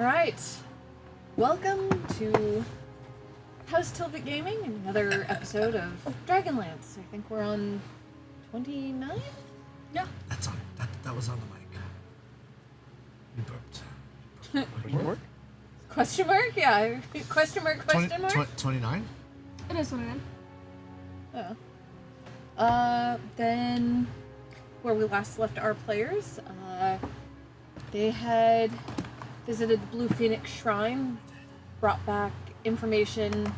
Alright. Welcome to House Tilbit Gaming, another episode of Dragonlance. I think we're on 29? Yeah. That's on. That was on the mic. You burped. Question mark? Question mark? Yeah. Question mark, question mark? 29? It is 29. Oh. Then, where we last left our players, they had visited the Blue Phoenix Shrine, brought back information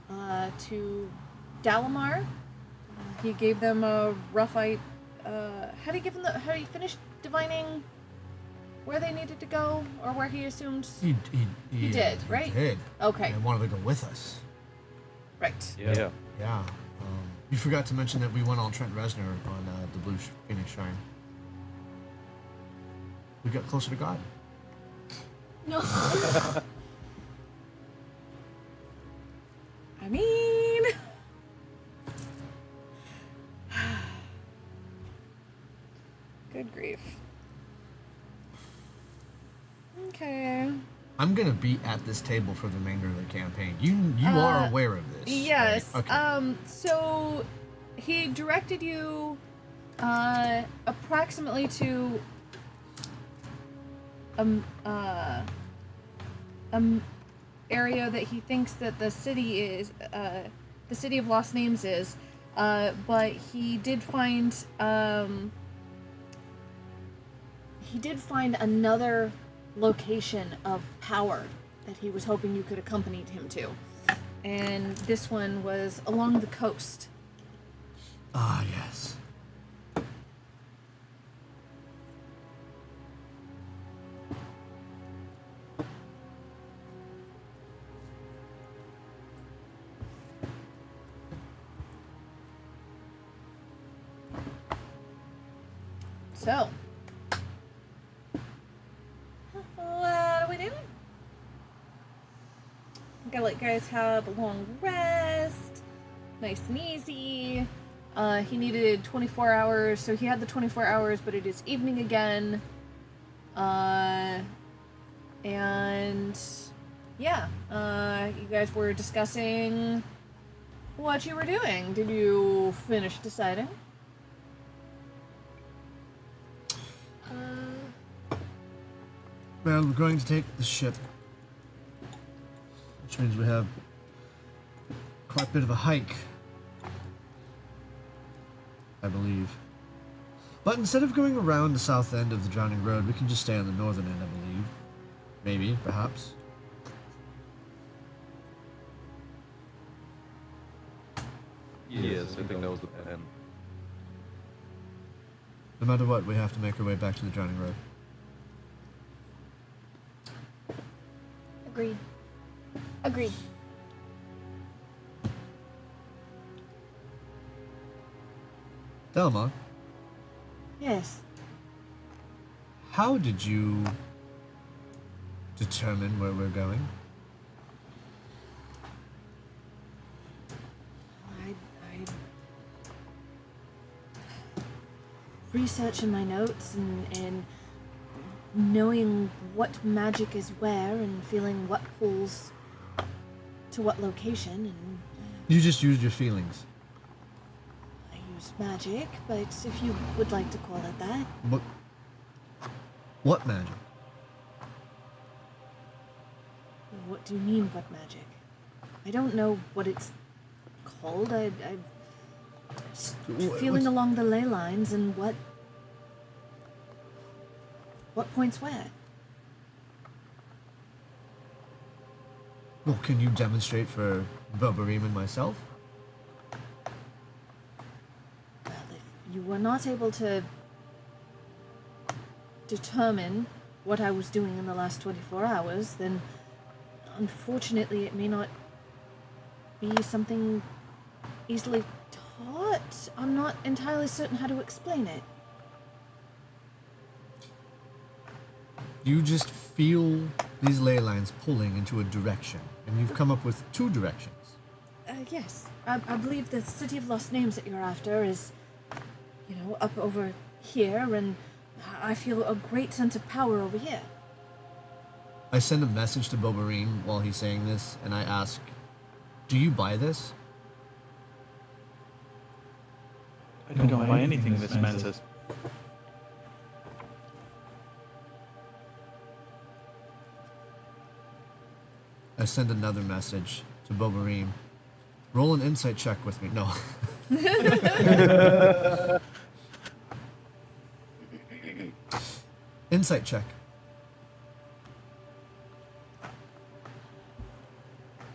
to Dalamar. He gave them a rough idea. How did he finish divining where they needed to go, or where he assumed? He did, right? He did. Okay. And wanted to go with us. Right. Yeah. Yeah. You forgot to mention that we went on Trent Reznor on the Blue Phoenix Shrine. We got closer to God. No. I mean... Good grief. Okay. I'm gonna be at this table for the remainder of the campaign. You are aware of this. Yes. Right? Okay. So he directed you approximately to area that he thinks that the city is the city of Lost Names is, but he did find another location of power that he was hoping you could accompany him to. And this one was along the coast. Ah, yes. So, what are we doing? I'm gonna let you guys have a long rest, nice and easy. He needed 24 hours, so he had the 24 hours, but it is evening again. And yeah, you guys were discussing what you were doing. Did you finish deciding? Well, we're going to take the ship, which means we have quite a bit of a hike, I believe. But instead of going around the south end of the Drowning Road, we can just stay on the northern end, I believe. Maybe, perhaps. Yes, I think that was the plan. No matter what, we have to make our way back to the Drowning Road. Agreed. Delma, Yes. how did you determine where we're going? I researching my notes and knowing what magic is where and feeling what pulls to what location, and You just used your feelings. I used magic, but if you would like to call it that. What magic? What do you mean, what magic? I don't know what it's called. I'm just feeling along the ley lines and what points where. Well, can you demonstrate for Bobarim and myself? Well, if you were not able to determine what I was doing in the last 24 hours, then unfortunately it may not be something easily taught. I'm not entirely certain how to explain it. You just feel these ley lines pulling into a direction, and you've come up with two directions. Yes. I believe the City of Lost Names that you're after is, up over here, and I feel a great sense of power over here. I send a message to Bobarine while he's saying this, and I ask, "Do you buy this?" I don't buy anything this man says. I send another message to Bobarine. Roll an insight check with me. No. Insight check.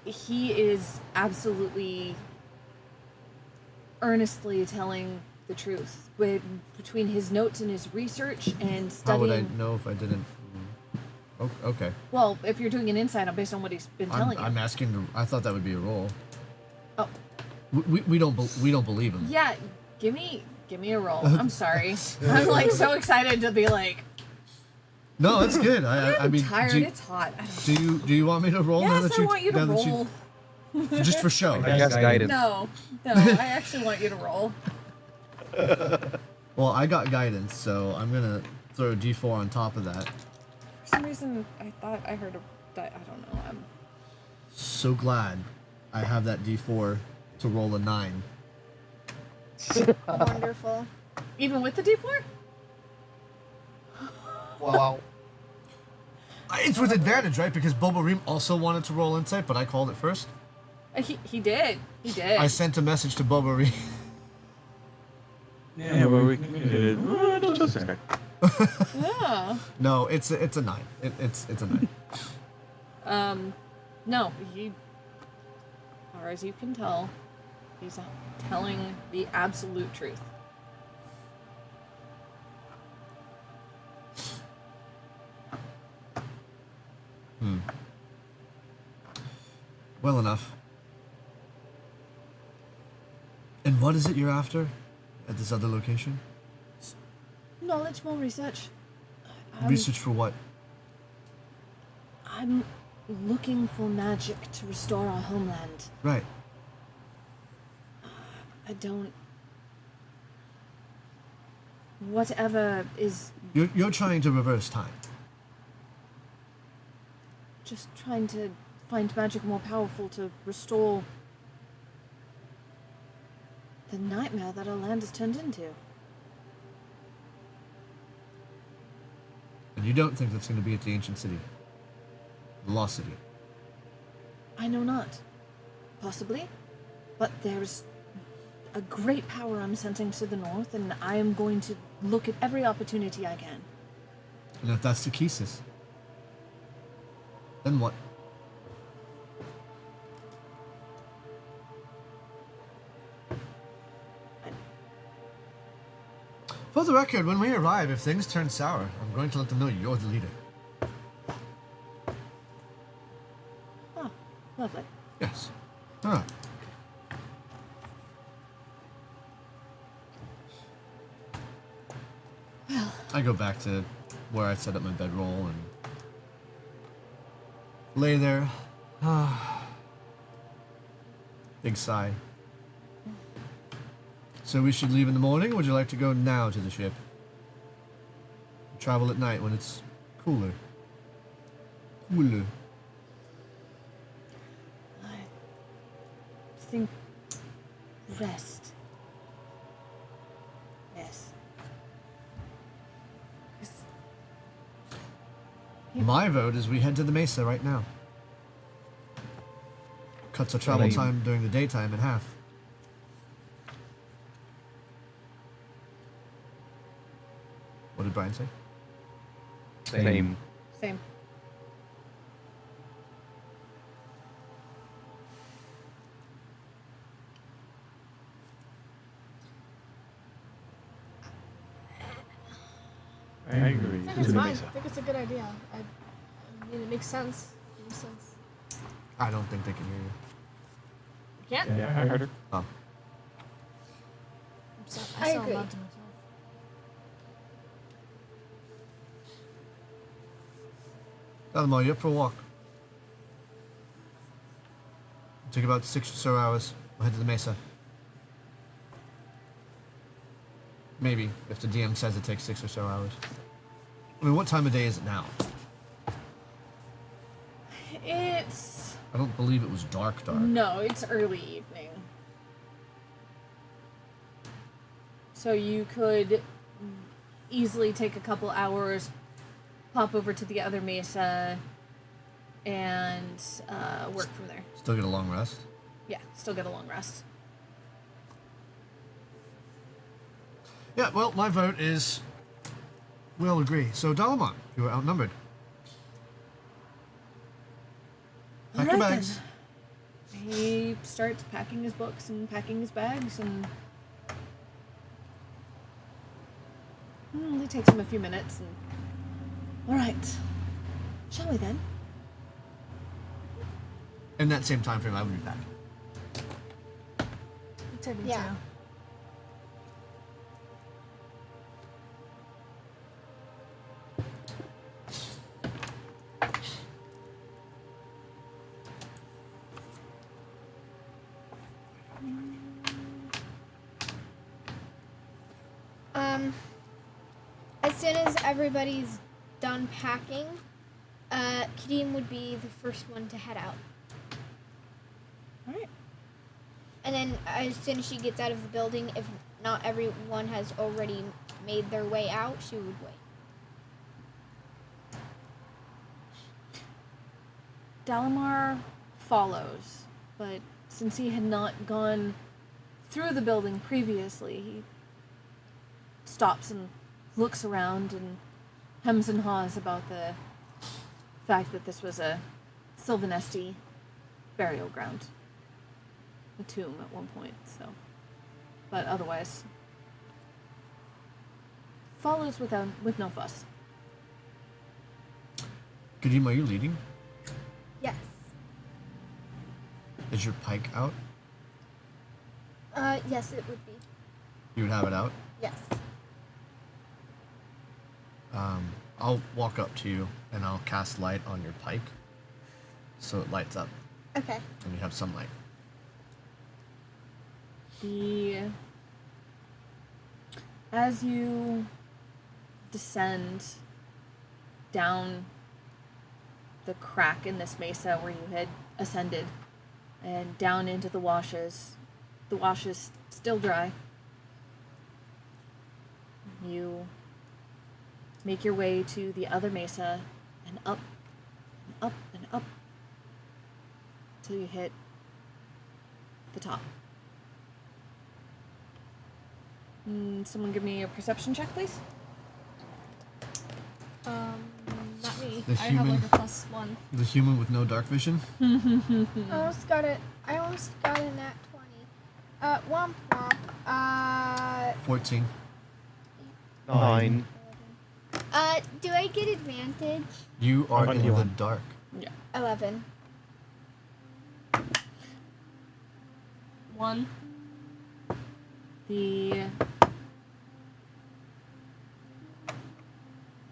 He is absolutely earnestly telling the truth. Between his notes and his research and studying. How would I know if I didn't? Okay. Well, if you're doing an insight based on what he's been telling you. I'm asking. I thought that would be a roll. Oh. We don't believe him. Yeah, give me a roll. I'm sorry. I'm like so excited to be like. No, it's good. I mean, tired. It's hot. Do you want me to roll? now Yes, that I want you to now that roll. just for show. I guess guidance. No, I actually want you to roll. Well, I got guidance, so I'm gonna throw a D4 on top of that. For some reason, I thought I heard I don't know. I'm So glad I have that D4 to roll a 9. wonderful. Even with the D4? Wow. It's with advantage, right? Because Bobarine also wanted to roll insight, but I called it first. He did. He did. I sent a message to Bobarine. Yeah, well, we communicated. Okay. Yeah. No, it's a 9. It's a 9. No, he, as far as you can tell, he's telling the absolute truth. Well enough. And what is it you're after at this other location? Knowledge, more research. Research for what? I'm looking for magic to restore our homeland. Right. I don't... Whatever is You're trying to reverse time. just trying to find magic more powerful to restore the nightmare that our land has turned into. And you don't think that's going to be at the ancient city? The lost city? I know not. Possibly. But there's a great power I'm sensing to the north, and I am going to look at every opportunity I can. And if that's the Kesis, then what? For the record, when we arrive, if things turn sour, I'm going to let them know you're the leader. Oh, lovely. Yes. Ah. Well, I go back to where I set up my bedroll and lay there. Big sigh. So we should leave in the morning, or would you like to go now to the ship? Travel at night when it's cooler. Cooler. I think rest. Yes. 'Cause My vote is we head to the Mesa right now. Cuts our travel Lame. time during the daytime in half. What did Brian say? Same. Same. I agree. I think it's fine. I think it's a good idea. I mean, it makes sense. It makes sense. I don't think they can hear you. You can't? Yeah, I heard her. Oh. I agree. agree. Loud to myself. Alamo, you up for a walk? Take about 6 or so hours. We'll head to the Mesa. Maybe, if the DM says it takes 6 or so hours. I mean, what time of day is it now? It's I don't believe it was dark. no, it's early evening. So you could easily take a couple hours, pop over to the other mesa, and work from there. Still get a long rest. Yeah, still get a long rest. Yeah, well, my vote is we'll agree. So, Dalamon, you were outnumbered. Pack your Alright, bags. then. He starts packing his books and packing his bags, and it only takes him a few minutes. And all right, shall we then? In that same time frame, I would be back. Yeah. As soon as everybody's done packing, Kadeem would be the first one to head out. All right. And then as soon as she gets out of the building, if not everyone has already made their way out, she would wait. Dalamar follows, but since he had not gone through the building previously, he stops and looks around and hems and haws about the fact that this was a Sylvanesti burial ground. A tomb at one point, so. But otherwise, follows with no fuss. Kadeem, are you leading? Yes. Is your pike out? Yes, it would be. You would have it out? Yes. I'll walk up to you and I'll cast light on your pike so it lights up Okay. and you have sunlight. As you descend down the crack in this mesa where you had ascended and down into the washes still dry. You make your way to the other mesa and up and up and up till you hit the top. Someone give me a perception check, please. Not me. The I have human- like a +1. The human with no dark vision? I almost got it. I almost got a nat 20. Womp womp. 14. 9. Do I get advantage? You are in the 21. dark. Yeah. 11. 1.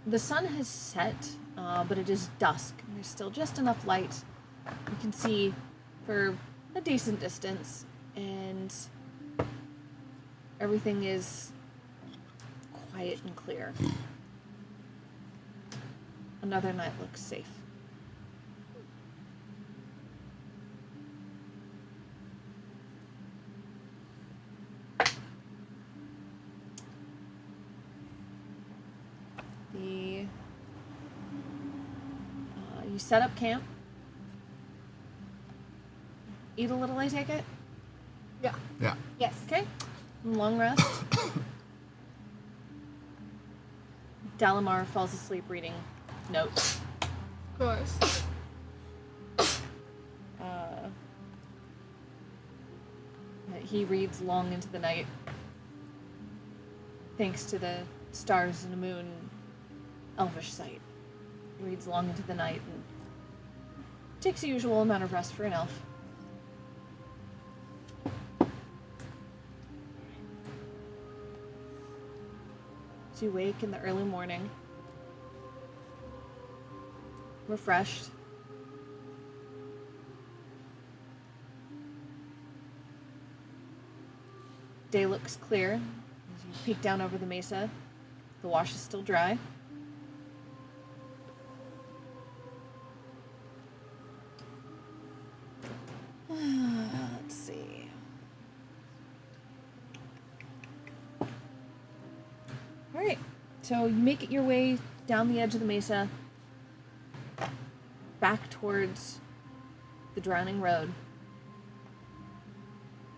The sun has set, but it is dusk. And there's still just enough light. You can see for a decent distance, and everything is quiet and clear. Another night looks safe. You set up camp. Eat a little, I take it? Yeah. Yeah. Yes. Okay. Long rest. Dalamar falls asleep reading notes. Of course. He reads long into the night. Thanks to the stars and the moon, elvish sight. He reads long into the night and takes the usual amount of rest for an elf. So you wake in the early morning, refreshed. Day looks clear as you peek down over the mesa. The wash is still dry. All right. So you make it your way down the edge of the mesa, back towards the Drowning Road.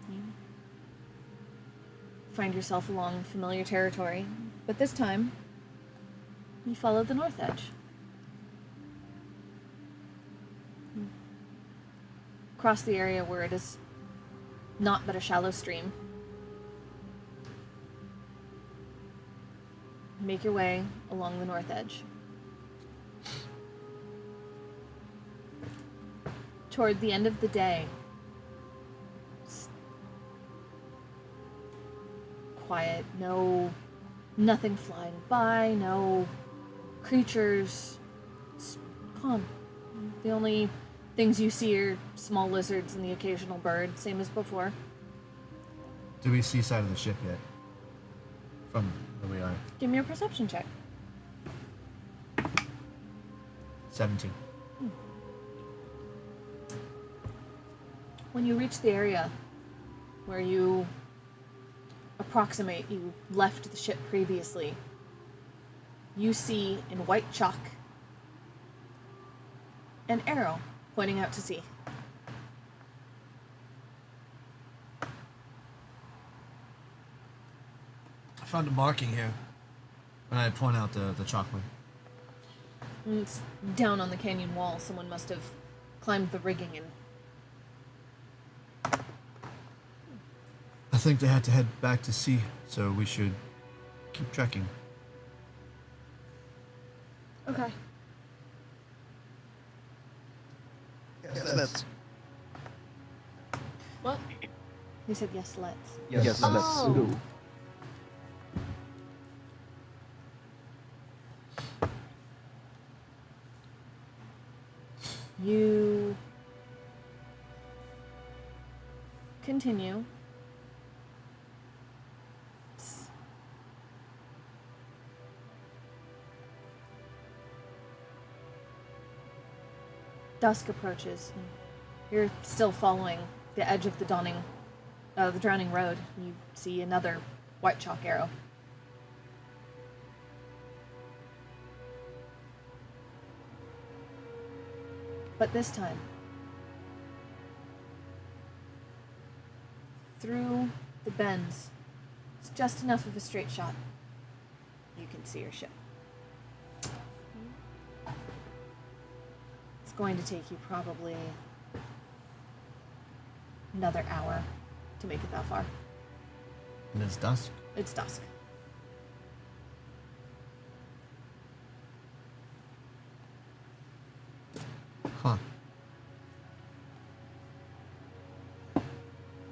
You find yourself along familiar territory, but this time you follow the north edge. Across the area where it is not but a shallow stream. Make your way along the north edge. Toward the end of the day, quiet, nothing flying by, no creatures. It's calm. The only things you see are small lizards and the occasional bird, same as before. Do we see sight of the ship yet? From where we are. Give me a perception check. 17. When you reach the area where you approximate you left the ship previously, you see in white chalk an arrow pointing out to sea. I found a marking here. And I point out the chalk one. And it's down on the canyon wall. Someone must have climbed the rigging and... I think they had to head back to sea, so we should keep trekking. Okay. Yes, let's. What? He said, yes, let's. Yes, let's Oh. go. You continue. Dusk approaches. And you're still following the edge of the the Drowning Road. You see another white chalk arrow. But this time, through the bends, it's just enough of a straight shot. You can see your ship. It's going to take you probably another hour to make it that far. And it's dusk. It's dusk. Huh.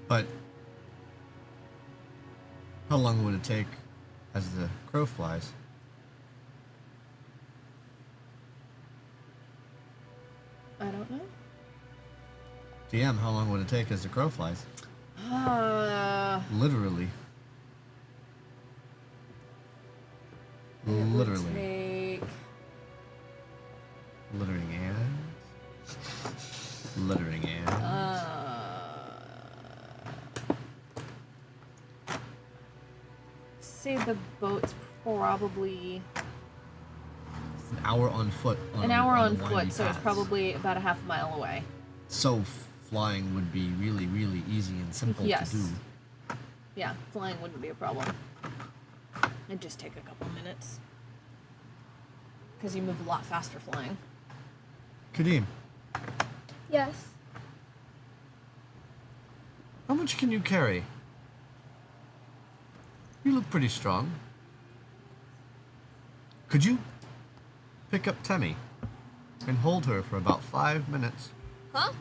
But how long would it take as the crow flies? I don't know. DM, how long would it take as the crow flies? Literally. It would Literally. take... Littering and. Littering and. Say the boat's probably An hour on foot. an hour on a windy foot, so it's path. probably about a half mile away. So flying would be really, really easy and simple Yes. to do. Yeah, flying wouldn't be a problem. It'd just take a couple minutes. Because you move a lot faster flying. Kadeem, Yes. how much can you carry? You look pretty strong. Could you pick up Temmie and hold her for about 5 minutes? Huh?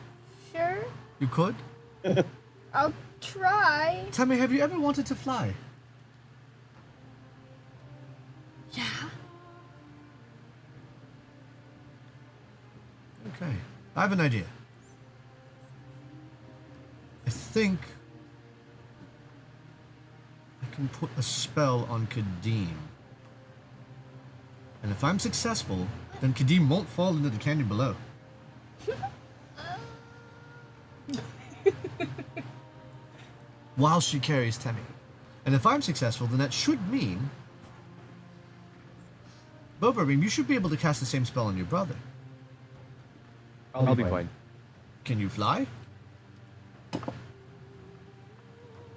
Sure. You could? I'll try. Temmie, have you ever wanted to fly? Yeah. Okay, I have an idea. I think I can put a spell on Kadeem. And if I'm successful, then Kadeem won't fall into the canyon below. While she carries Temmie. And if I'm successful, then that should mean Boba, you should be able to cast the same spell on your brother. I'll be fine. Can you fly?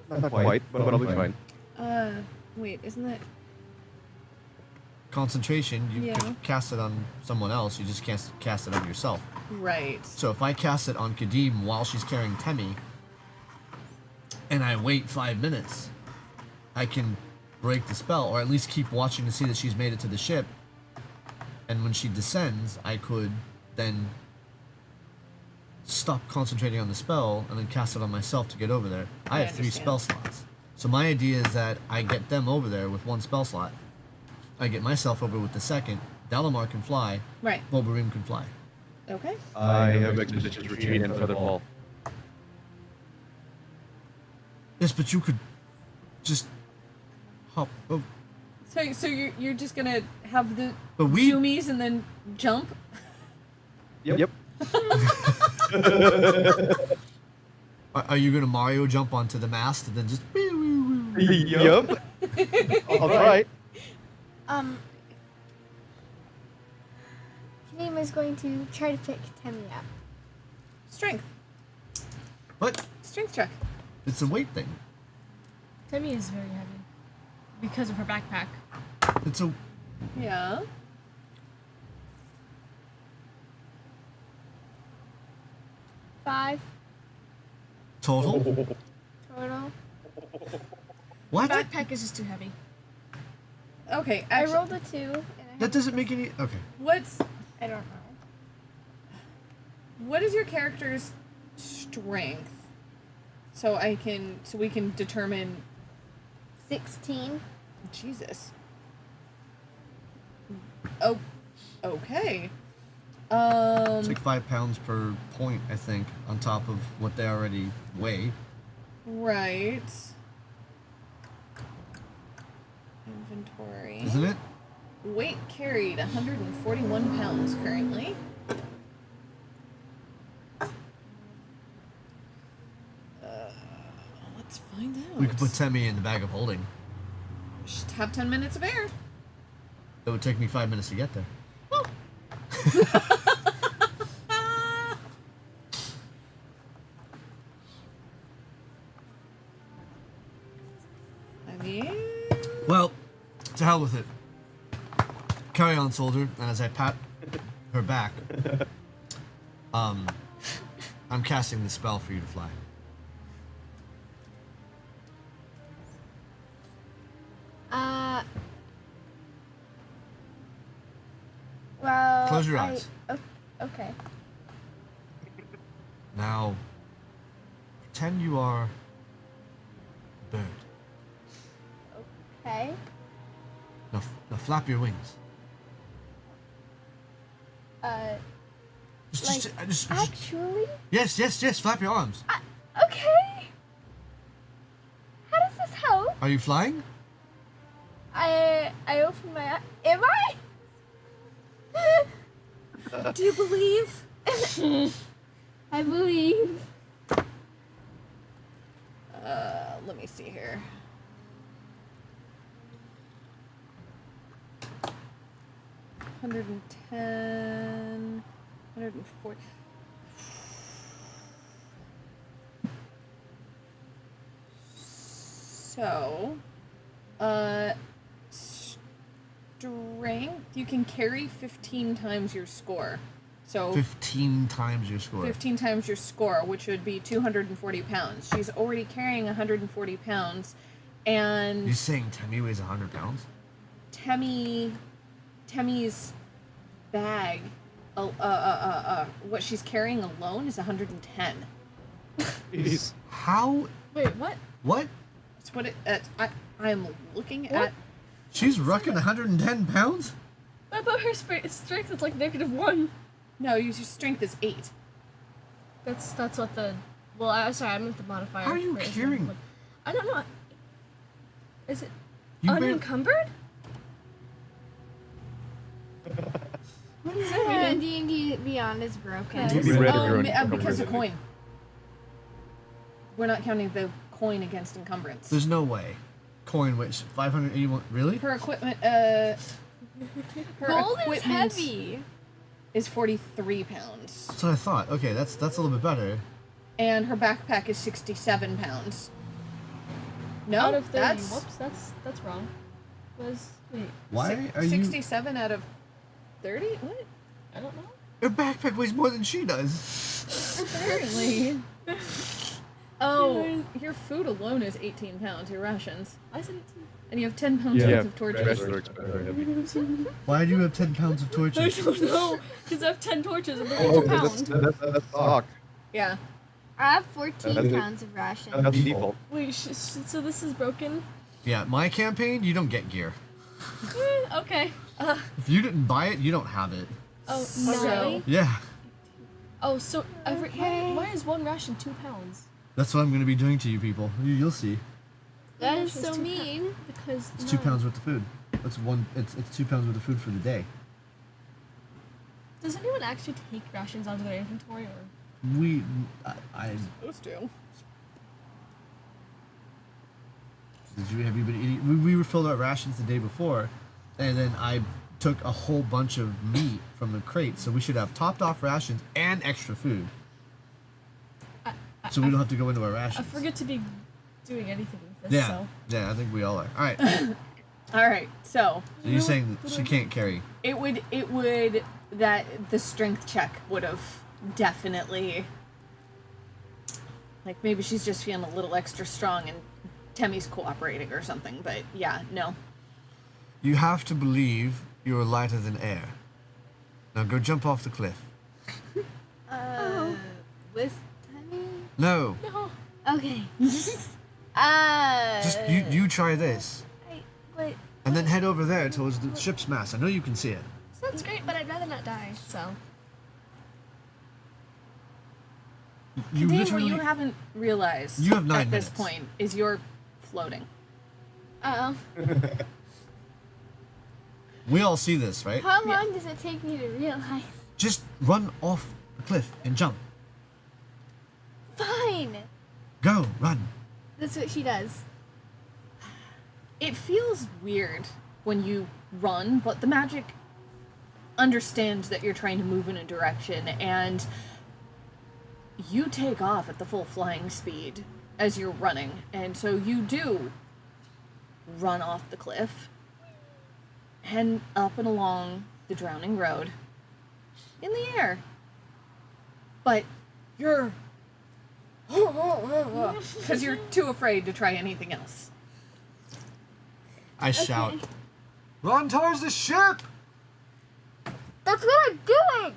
Not quite, but I'll be fine. Wait, isn't that... Concentration, you Yeah. could cast it on someone else, you just can't cast it on yourself. Right. So if I cast it on Kadim while she's carrying Temmie, and I wait 5 minutes, I can break the spell, or at least keep watching to see that she's made it to the ship, and when she descends, I could then stop concentrating on the spell and then cast it on myself to get over there. I have 3 spell slots. So my idea is that I get them over there with 1 spell slot. I get myself over with the second. Dalamar can fly. Right. Bobarim can fly. Okay. I have expeditious retreat and featherfall. Yes, but you could just hop. Oh, So you're just gonna have the But we- zoomies and then jump? Yep. are you gonna Mario jump onto the mast and then just? Yep. I'll try. Kadeem is going to try to pick Temmie up. Strength. What? Strength check. It's a weight thing. Temmie is very heavy because of her backpack. It's a. Yeah. Five Total? total. What? Backpack is just too heavy. Okay. I Actually, rolled a 2. And I That doesn't make any. Okay. I don't know. What is your character's strength? So we can determine. 16. Jesus. Oh. Okay. It's like 5 pounds per point, I think, on top of what they already weigh. Right. Inventory. Isn't it? Weight carried 141 pounds currently. Let's find out. We could put Temmie in the bag of holding. Just have 10 minutes of air. It would take me 5 minutes to get there. I mean, Well, to hell with it. Carry on, soldier. And as I pat her back, I'm casting the spell for you to fly. Well. Close your eyes. Okay. Now, pretend you are a bird. Okay. Now flap your wings. Just Actually. yes, flap your arms. Okay. How does this help? Are you flying? I open my eye. Am I? do you believe? I believe. Let me see here. $110, $140. So, strength, you can carry 15 times your score. So 15 times your score. 15 times your score, which would be 240 pounds. She's already carrying 140 pounds, and You're saying Temmie weighs 100 pounds? Temmie's bag, what she's carrying alone is 110. Jeez. How? Wait, what? What? That's what it. I'm looking What? at. She's rucking 110 pounds? I thought her strength is like -1. No, your strength is 8. That's what the. Well, sorry, I meant the modifier. How are you for it. carrying- I don't know. Is it You barely- unencumbered? What does that mean? D&D Beyond is broken. Okay. You'd be red if you're Because of unencumbered. coin. We're not counting the coin against encumbrance. There's no way. Coin weighs 581. Really? Her equipment, Her Gold is equipment heavy. is 43 pounds. That's what I thought. Okay, that's a little bit better. And her backpack is 67 pounds. No, Out of 30. that's Whoops, that's wrong. Wait, Why are you? 67 out of 30? What? I don't know. Her backpack weighs more than she does. Apparently. Oh, your food alone is 18 pounds, your rations. I said it And you have 10 pounds Yeah. worth of torches. Rest are expensive. Why do you have 10 pounds of I torches? don't know, because I have 10 torches and they're Oh, each a pound. that's sock. Yeah. I have 14 That's it. pounds of rations. That's default. Wait, so this is broken? Yeah, my campaign, you don't get gear. Okay. If you didn't buy it, you don't have it. Oh, No. Yeah, Oh, so why is one ration 2 pounds? that's what I'm gonna be doing to you people. You'll see. That One is ration so 2 mean. Because It's 2 pounds worth of food. That's one. It's 2 pounds worth of food for the day. Does anyone actually take rations out of their inventory, or? I Supposed to. have you been eating? We refilled our rations the day before, and then I took a whole bunch of meat from the crate, so we should have topped off rations and extra food. So we don't have to go into our rations. I forget to be doing anything with this, Yeah, so. yeah, I think we all are. All right. So All right. So, you're saying that she can't carry? it would that the strength check would have definitely, like, maybe she's just feeling a little extra strong and Temmy's cooperating or something, but yeah, no. You have to believe you are lighter than air. Now go jump off the cliff. With Tammy? No, No. Okay. just you try this, But and then head over there towards the ship's mast. I know you can see it. Sounds great, but I'd rather not die, so. You Kadeem, what literally. you haven't realized You have 9 at this minutes. point is you're floating. oh, We all see this, right? how long does it take me to realize? Just run off the cliff and jump. Fine. Go, run. That's what she does. It feels weird when you run, but the magic understands that you're trying to move in a direction, and you take off at the full flying speed as you're running, and so you do run off the cliff and up and along the drowning road in the air. But you're because you're too afraid to try anything else. I shout. Run towards the ship! That's what I'm doing.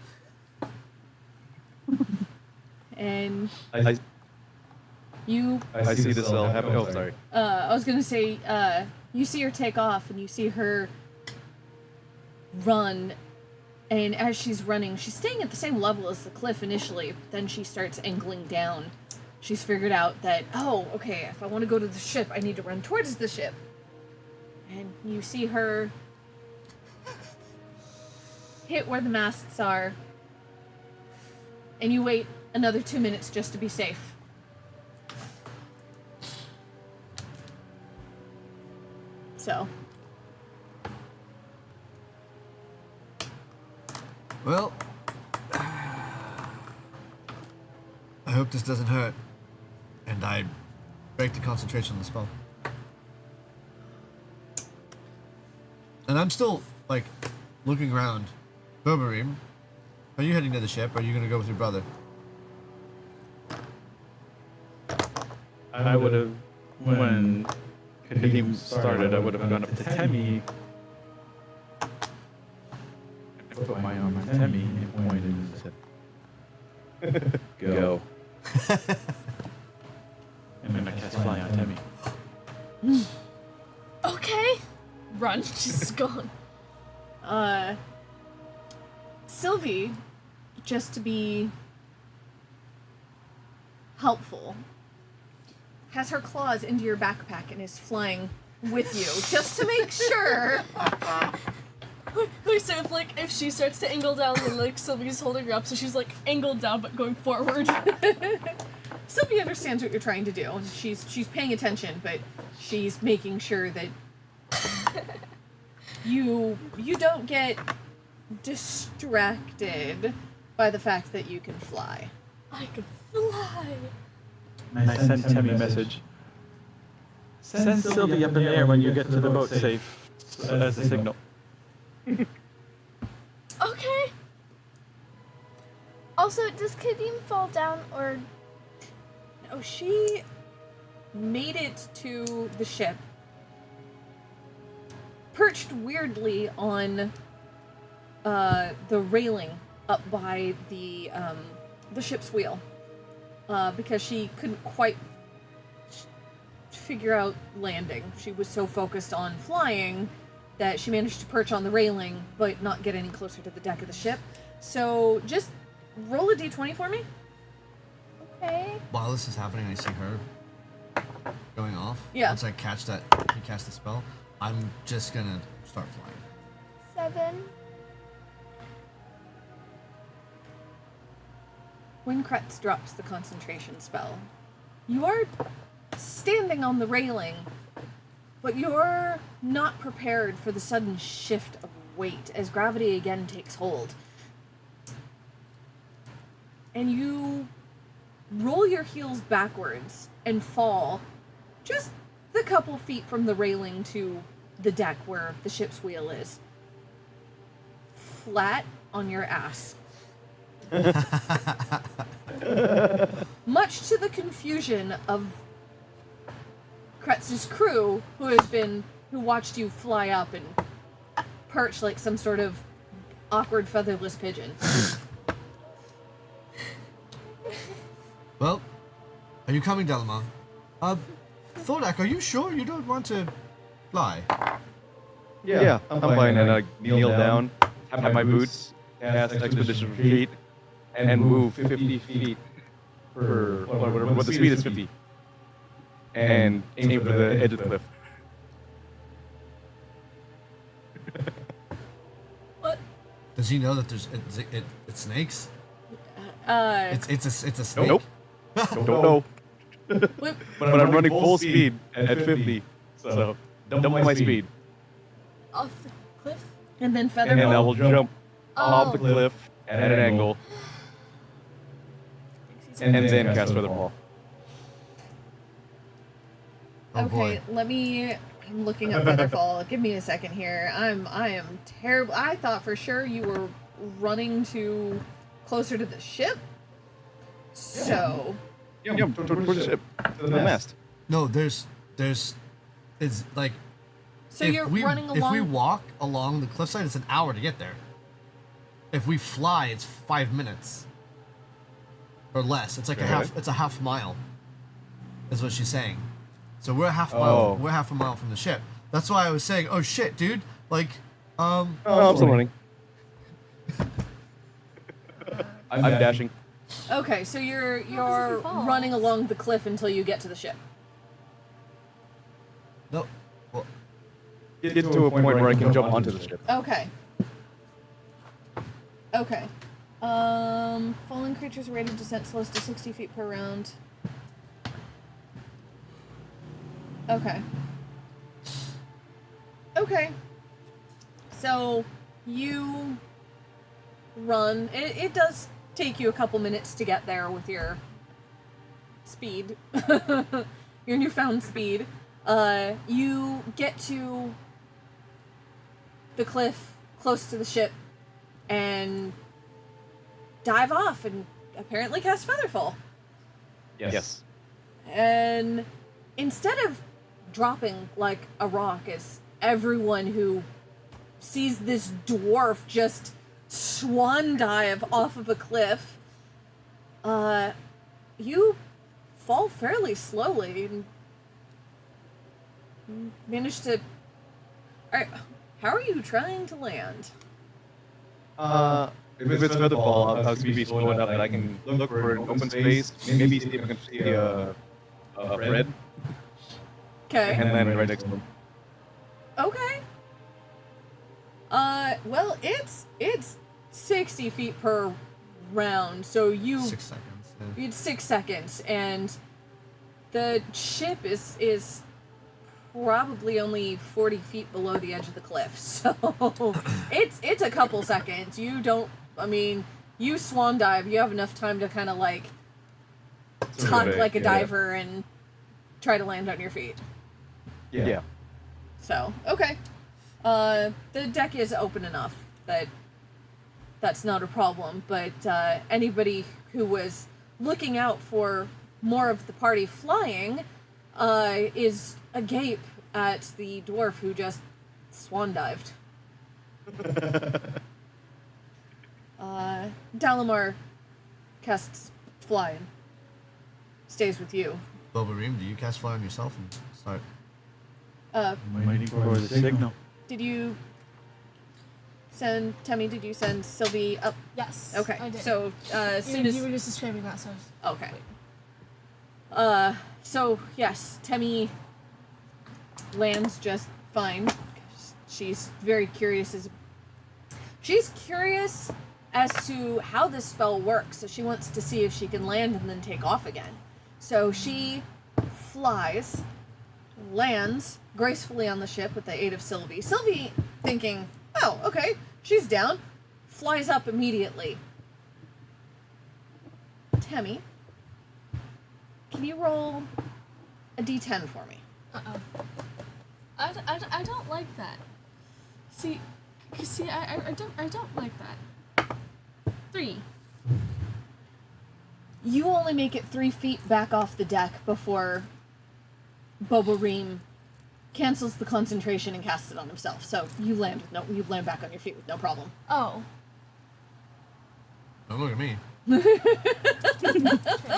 And I you see this all happen. Oh, sorry. I was gonna say, you see her take off, and you see her run, and as she's running, she's staying at the same level as the cliff initially, but then she starts angling down. She's figured out that, oh, okay, if I want to go to the ship, I need to run towards the ship. And you see her hit where the masts are, and you wait another 2 minutes just to be safe. So, Well, I hope this doesn't hurt. And I break the concentration on the spell. And I'm still, like, looking around. Berberim, are you heading to the ship, or are you gonna go with your brother? I would have, when Kadeem started, I would have gone up to Temmie and put my arm on Temmie and pointed and said, "Go." And then I cast Fly on Temmie. Okay. Run. She's gone. Sylvie, just to be helpful, has her claws into your backpack and is flying with you, just to make sure. Wait, so if she starts to angle down, then like Sylvie's holding her up, so she's like angled down but going forward. Sylvie understands what you're trying to do, and she's paying attention, but she's making sure that you don't get distracted by the fact that you can fly. I can fly. I sent Temmie a message. Send Sylvie up in the air when you get to the boat safe as a signal. Okay. Also, does Kadim fall down or? Oh, she made it to the ship, perched weirdly on the railing up by the ship's wheel, because she couldn't quite figure out landing. She was so focused on flying that she managed to perch on the railing, but not get any closer to the deck of the ship. So just roll a d20 for me. Okay. While this is happening, I see her going off. Yeah. Once I catch that, you cast the spell, I'm just gonna start flying. 7. When Kretz drops the concentration spell, you are standing on the railing, but you're not prepared for the sudden shift of weight as gravity again takes hold. And you roll your heels backwards and fall just the couple feet from the railing to the deck where the ship's wheel is. Flat on your ass. Much to the confusion of Kretz's crew, who watched you fly up and perch like some sort of awkward featherless pigeon. Well, are you coming, Delma? Thordak, are you sure you don't want to fly? Yeah, I'm fine. And I kneel down, have my boots, cast Expedition Retreat, and move 50 feet per. What the speed is 50. And aim for the edge of the cliff. What? Does he know that there's it's snakes? It's a snake. Nope. Don't know. Wait, But I'm running full speed at 50, so double my speed. Off the cliff? and then And Featherfall. I will jump Oh. off the cliff at an angle, and then cast Featherfall. Oh Okay, boy. I'm looking up Featherfall. Give me a second here. I am terrible. I thought for sure you were running closer to the ship. So, Yeah, towards the ship, to the mast. No, there's it's like so if you're we, running If we along. walk along the cliffside, it's an hour to get there. If we fly, it's 5 minutes or less. It's like Okay. it's a half mile. Is what she's saying. So we're a half Oh. mile. We're half a mile from the ship. That's why I was saying, oh shit, dude. Like, Oh, I'm still running. I'm dashing. Okay, so you're does he fall? running along the cliff until you get to the ship. no. Well, Get to a point where I can jump onto the ship. Okay. Okay. Fallen creatures rate of descent slows to 60 feet per round. Okay. Okay. So, you run. It does take you a couple minutes to get there with your speed. Your newfound speed. You get to the cliff close to the ship and dive off and apparently cast Featherfall. Yes. And instead of dropping like a rock as everyone who sees this dwarf just swan dive off of a cliff, you fall fairly slowly and manage to... Alright, how are you trying to land? If it's Featherfall, I'll be slow enough that I can look for an open space, maybe see if I can see a Fred, Okay. and land right next to him. Okay. Well, it's 60 feet per round, so you 6 seconds. Yeah. it's 6 seconds, and the ship is probably only 40 feet below the edge of the cliff, so it's a couple seconds. You don't, I mean, you swan dive, you have enough time to kind of like tuck like a diver and try to land on your feet. Yeah. So, okay. The deck is open enough that that's not a problem, but anybody who was looking out for more of the party flying is agape at the dwarf who just swan dived. Dalamar casts flying. Stays with you. Bobareem, do you cast fly on yourself and start? I'm waiting for the signal. Did you send Temmie? Did you send Sylvie up? Yes. Okay. I did. So as soon as you were just describing that, so I was... okay. So yes, Temmie lands just fine. She's very curious she's curious as to how this spell works, so she wants to see if she can land and then take off again. So she flies, lands gracefully on the ship with the aid of Sylvie. Sylvie, thinking, oh, okay, she's down, flies up immediately. Temmie, can you roll a d10 for me? Uh-oh. I don't like that. See, I don't like that. 3. You only make it 3 feet back off the deck before Bobareem cancels the concentration and casts it on himself. So you land back on your feet with no problem. Oh. Don't look at me.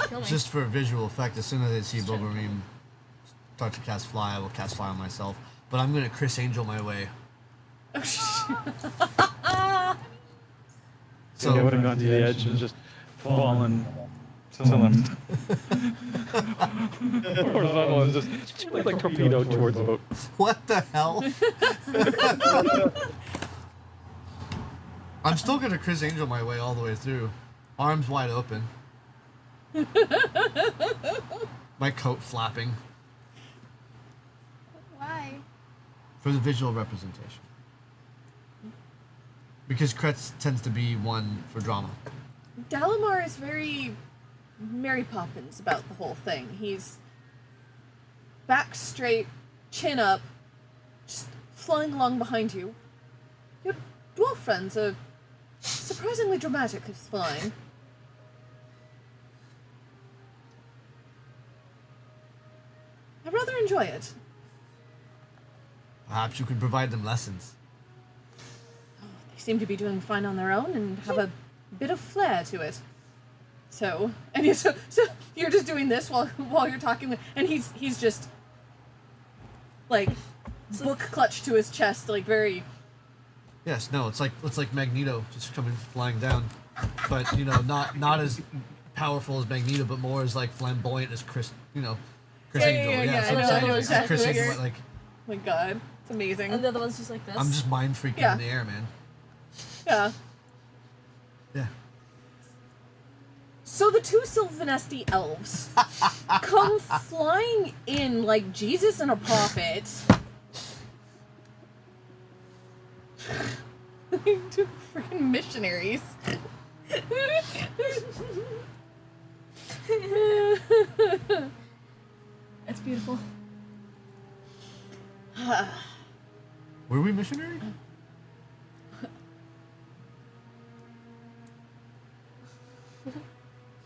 Kill me. Just for visual effect, as soon as I see Bobareem start to cast fly, I will cast fly on myself. But I'm gonna Chris Angel my way. So I would have gone to the edge and just fallen till I'm horizontal and just like torpedo towards the boat. What the hell? I'm still gonna Chris Angel my way all the way through. Arms wide open. My coat flapping. Why? For the visual representation. Because Kretz tends to be one for drama. Dalamar is very Mary Poppins about the whole thing. He's back straight, chin up, just flying along behind you. Your dwarf friends are surprisingly dramatic at flying. I rather enjoy it. Perhaps you could provide them lessons. They seem to be doing fine on their own and have a bit of flair to it. So you're just doing this while you're talking, and he's just like book clutched to his chest, like very. Yes, no, it's like Magneto just coming flying down, but not as powerful as Magneto, but more as like flamboyant as Chris Angel. Yeah, So I know, I'm saying, I know it's exactly Chris what Angel, you're- like Oh my god, it's amazing. And the other one's just like this. I'm just mind freaking Yeah. in the air, man. Yeah. Yeah. So the two Sylvanesti elves come flying in like Jesus and a prophet. Two freaking missionaries. It's beautiful. Were we missionary?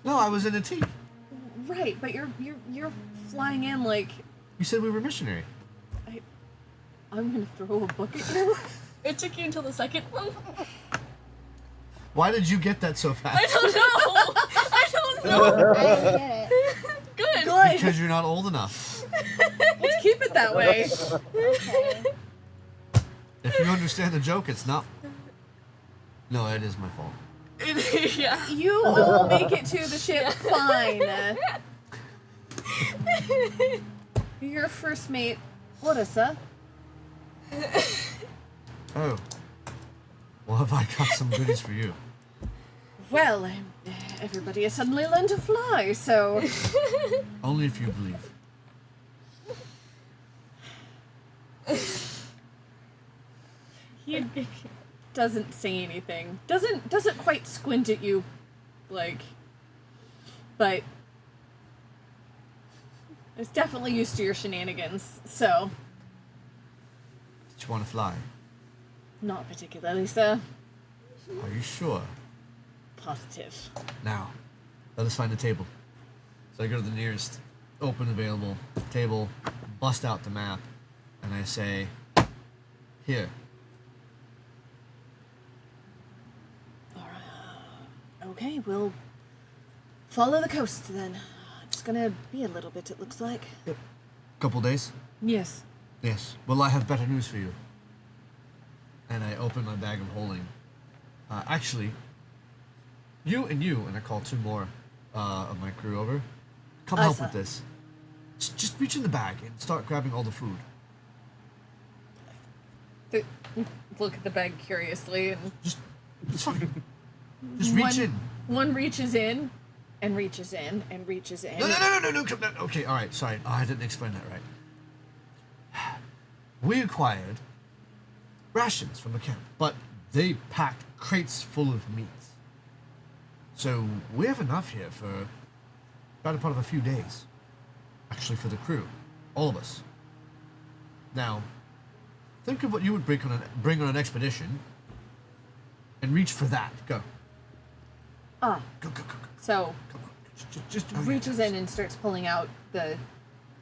No, I was in a tea. Right, but you're flying in like You said we were missionary. I'm gonna throw a book at you. It took you until the second one. Why did you get that so fast? I don't know. I don't know. I don't get it. Good. Good. Because you're not old enough. Let's keep it that way. Okay. If you understand the joke, it's not. No, it is my fault. Yeah. You all make it to the ship fine. Your first mate, Orisa. Oh. Well, have I got some goodies for you? Well, everybody has suddenly learned to fly, so Only if you believe. He Doesn't say anything. Doesn't quite squint at you, like, but is definitely used to your shenanigans. So, Did you want to fly? not particularly, sir. Are you sure? Positive. Now, let us find a table. So I go to the nearest open available table, bust out the map, and I say, here. Okay, we'll follow the coast then. It's gonna be a little bit, it looks like. Couple days? Yes. Yes. Well, I have better news for you. And I open my bag of holding. Actually, you, and I call 2 more of my crew over. Come help Sir. with this. Just reach in the bag and start grabbing all the food. Look at the bag curiously, and It's fine. Just reach in. One reaches in, and reaches in, and reaches in. No, come down. Okay, all right, sorry. I didn't explain that right. We acquired rations from the camp, but they packed crates full of meats. So we have enough here for about a part of a few days. Actually, for the crew. All of us. Now, think of what you would bring on an expedition and reach for that. Go. Ah, Go. so Just reaches in and starts pulling out the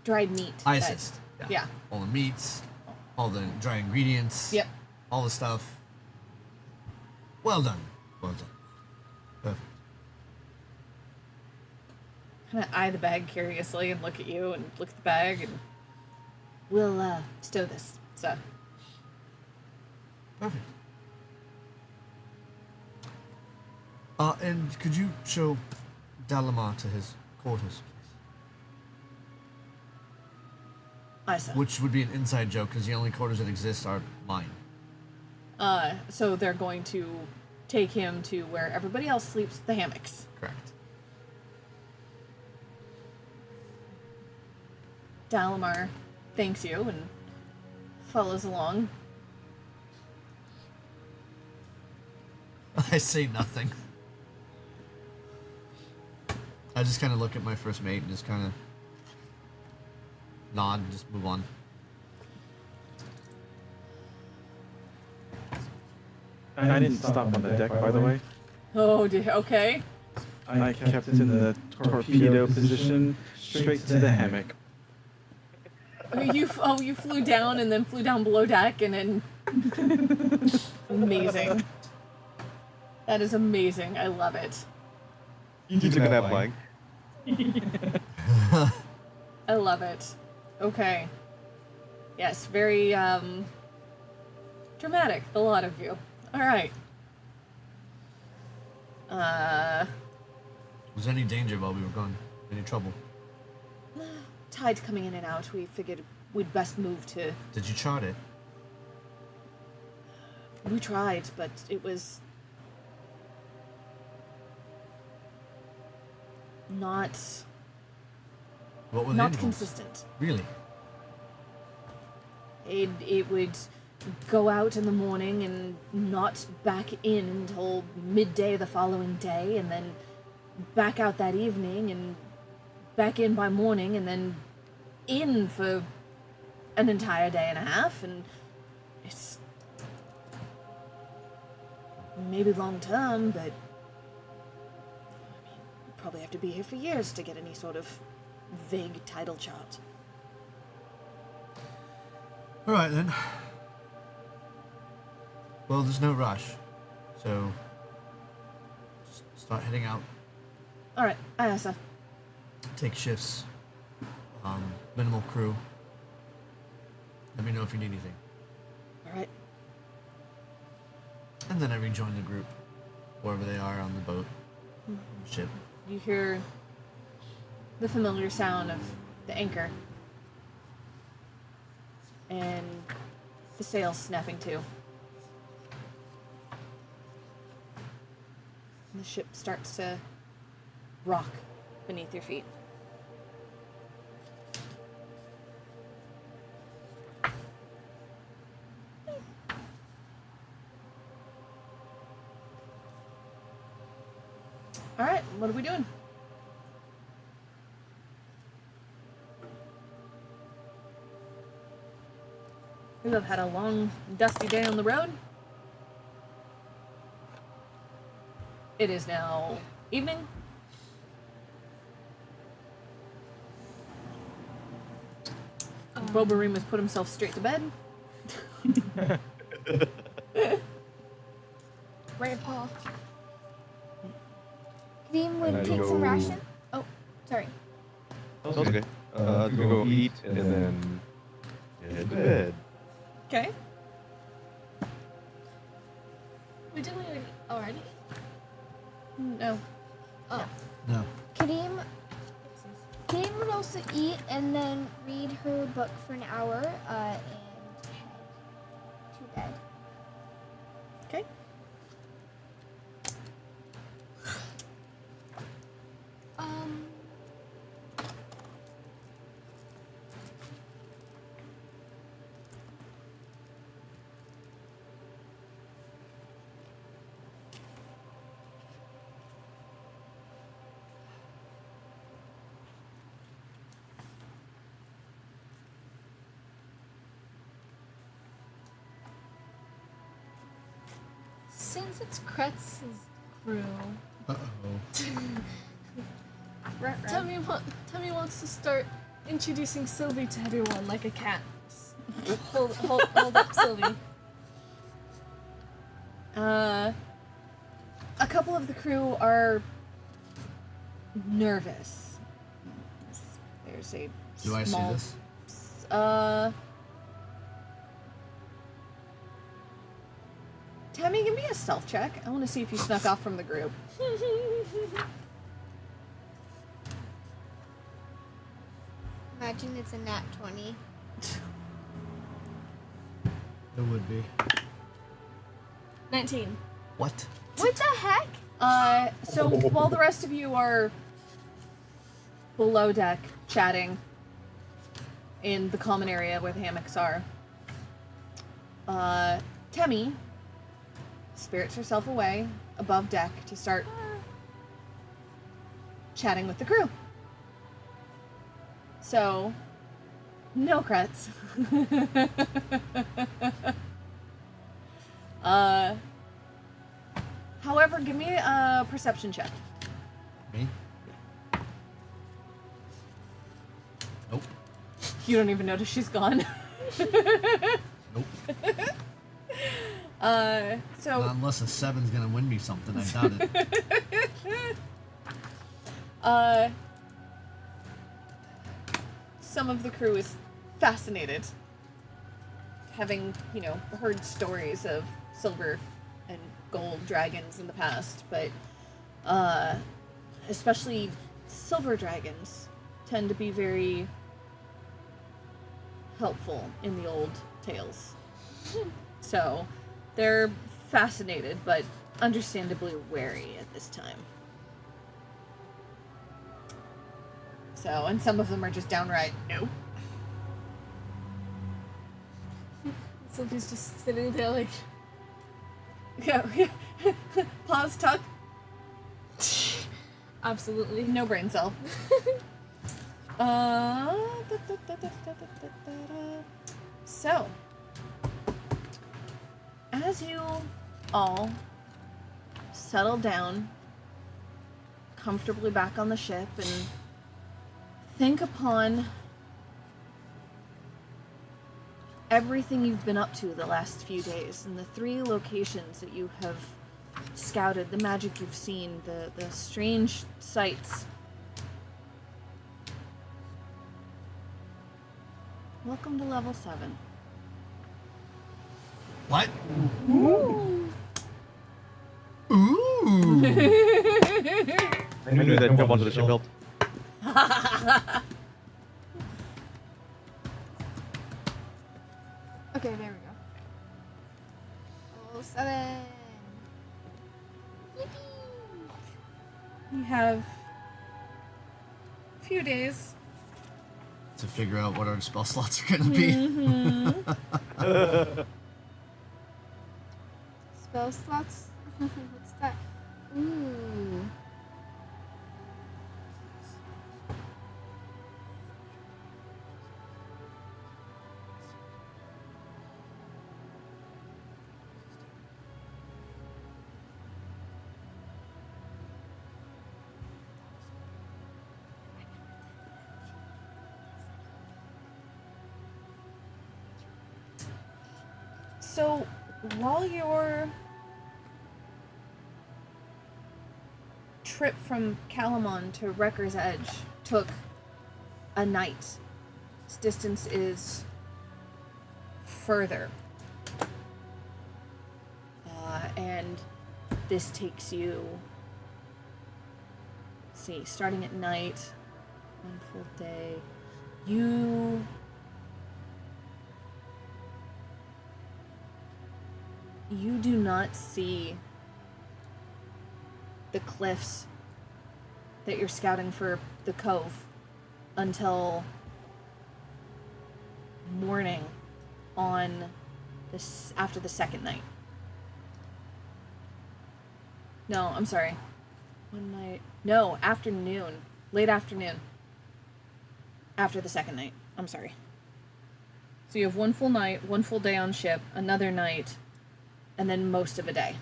dried meat. I that- assist. Yeah. All the meats, all the dry ingredients. Yep. All the stuff. Well done. Perfect. Kind of eye the bag curiously and look at you and look at the bag, and we'll stow this. So Perfect. And could you show Dalamar to his quarters, I saw. please? Which would be an inside joke, because the only quarters that exist are mine. So they're going to take him to where everybody else sleeps, the hammocks. Correct. Dalamar thanks you and follows along. I say nothing. I just kind of look at my first mate and just kind of nod and just move on. I didn't stop on the deck, by the way. Oh, okay. I kept in the torpedo position, straight to the hammock. You flew down and then flew down below deck and then amazing. That is amazing. I love it. You took that flying. I love it. Okay. Yes, very dramatic, the lot of you. All right. Was there any danger while we were gone? Any trouble? Tide's coming in and out. We figured we'd best move to. Did you chart it? We tried, but it was not What were the not intervals? consistent. Really? It would go out in the morning and not back in until midday the following day, and then back out that evening and back in by morning, and then in for an entire day and a half, and it's maybe long term, but I mean, we'd probably have to be here for years to get any sort of vague tidal chart. All right then. Well, there's no rush, so just start heading out. All right, Ayasa. Take shifts. Minimal crew. Let me know if you need anything. All right. And then I rejoin the group, wherever they are on the boat, on the ship. You hear the familiar sound of the anchor and the sails snapping to. And the ship starts to rock beneath your feet. All right, what are we doing? We have had a long, dusty day on the road. It is now evening. Boba Remus put himself straight to bed. Grandpa. Kadeem would I take go- some ration. Oh, sorry. That's okay. Go eat and then head to bed. Okay. We did we already? No. Oh. No. Kadeem would also eat and then read her book for an hour and head to bed. Okay. Since it's Kretz's crew, Uh-oh. Temmie wants to start introducing Sylvie to everyone like a cat. Hold up, Sylvie. A couple of the crew are nervous. There's a Do I see small, this? Tammy, give me a stealth check. I want to see if you snuck off from the group. Imagine it's a nat 20. It would be. 19. What? What the heck? So while the rest of you are below deck chatting in the common area where the hammocks are, Temmie spirits herself away above deck to start chatting with the crew. So, no Kretz. However, give me a perception check. Me? Nope. You don't even notice she's gone. Nope. So Not unless a 7's gonna win me something, I doubt it. some of the crew is fascinated, having, heard stories of silver and gold dragons in the past, but especially silver dragons tend to be very helpful in the old tales. So they're fascinated, but understandably wary at this time. So, and some of them are just downright nope. Sylvie's just sitting there like, Yeah. Pause, tuck. absolutely. No brain cell. So, as you all settle down comfortably back on the ship and think upon everything you've been up to the last few days and the 3 locations that you have scouted, the magic you've seen, the strange sights. Welcome to level 7. What? Ooh. Ooh. I knew that jump onto the ship helped. Okay, there we go. Level 7. You have a few days. To figure out what our spell slots are gonna be. Spell slots? What's that? Ooh. So, while your trip from Calamon to Wrecker's Edge took a night, this distance is further. And this takes you, let's see, starting at night, one full day, you do not see the cliffs that you're scouting for the cove until morning on this after the second night. No, I'm sorry. One night. No, afternoon. Late afternoon. After the second night. I'm sorry. So you have one full night, one full day on ship, another night, and then most of a day.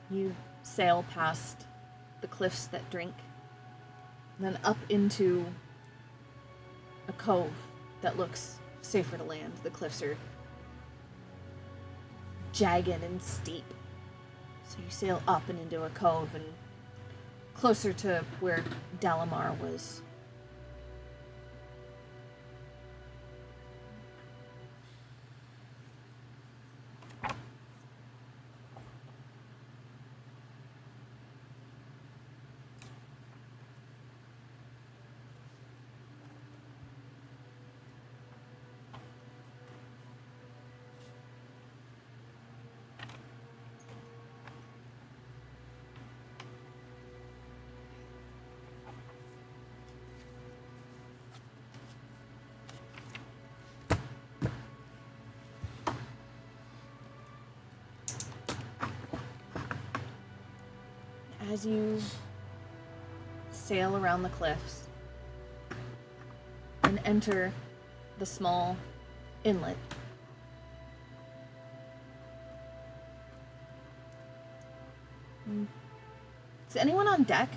You sail past the cliffs that drink, and then up into a cove that looks safer to land. The cliffs are jagged and steep. So you sail up and into a cove and closer to where Dalamar was. As you sail around the cliffs and enter the small inlet, is anyone on deck?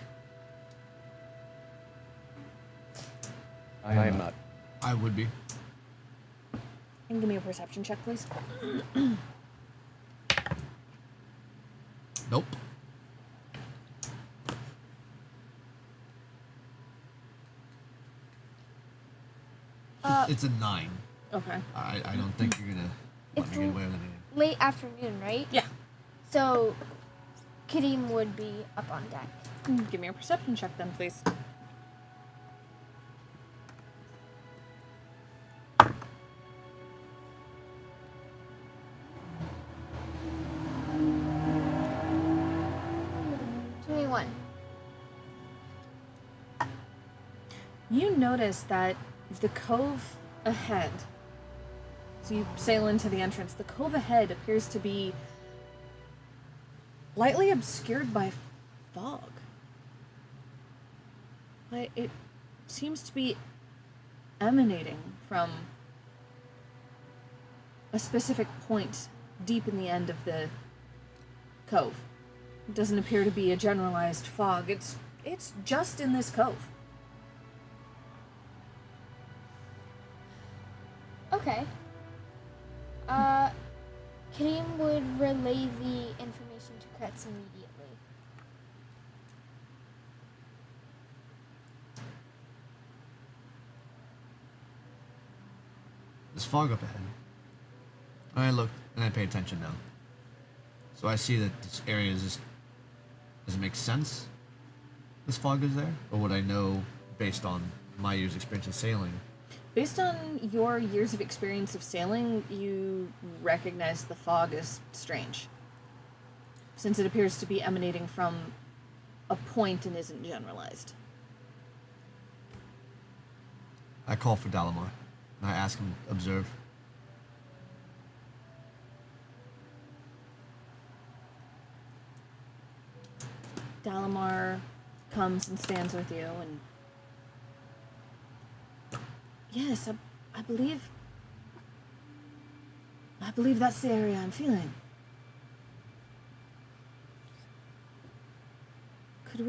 I am not. I would be. And give me a perception check, please. Nope. It's a 9. Okay. I don't think you're gonna let It's me get away with anything. late afternoon, right? Yeah. So, Kadeem would be up on deck. Give me a perception check then, please. You notice that the cove ahead, so you sail into the entrance, the cove ahead appears to be lightly obscured by fog. But it seems to be emanating from a specific point deep in the end of the cove. It doesn't appear to be a generalized fog. It's just in this cove. Okay. Kadeem would relay the information to Kretz immediately. There's fog up ahead. I look and I pay attention now. So I see that this area is just... Does it make sense this fog is there? Or would I know based on my year's experience of sailing? Based on your years of experience of sailing, you recognize the fog as strange, since it appears to be emanating from a point and isn't generalized. I call for Dalamar, and I ask him to observe. Dalamar comes and stands with you, and yes, I believe that's the area I'm feeling. Could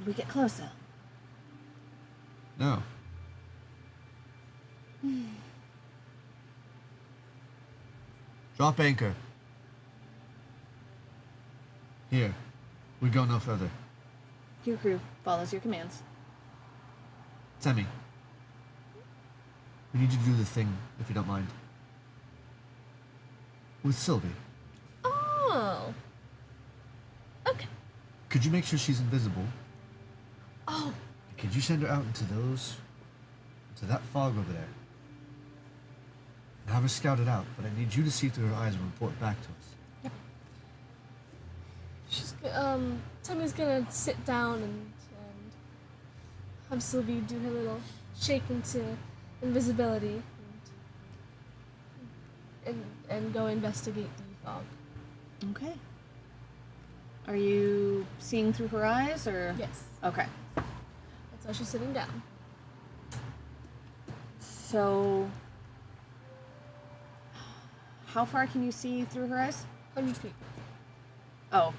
we get closer? No. Drop anchor. Here. We go no further. Your crew follows your commands. Temmie. We need you to do the thing, if you don't mind. With Sylvie. Oh. Okay. Could you make sure she's invisible? Oh. Could you send her out into that fog over there? And have her scout it out, but I need you to see through her eyes and report back to us. She's Temmie's gonna sit down and have Sylvie do her little shake into invisibility and go investigate the fog. Okay. Are you seeing through her eyes, or? Yes. Okay. That's why she's sitting down. So, how far can you see through her eyes? 100 feet. Oh.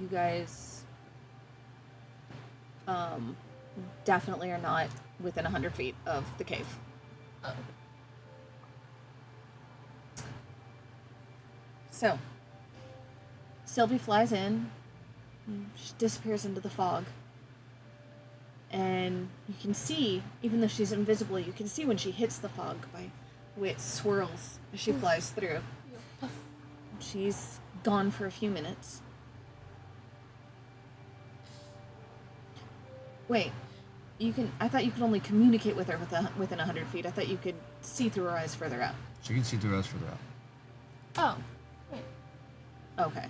You guys, definitely are not within 100 feet of the cave. Oh. So, Sylvie flies in, she disappears into the fog, and you can see, even though she's invisible, you can see when she hits the fog by the way it swirls as she flies through. She's gone for a few minutes. Wait, I thought you could only communicate with her within 100 feet. I thought you could see through her eyes further out. She can see through us further out. Oh. Wait. Okay.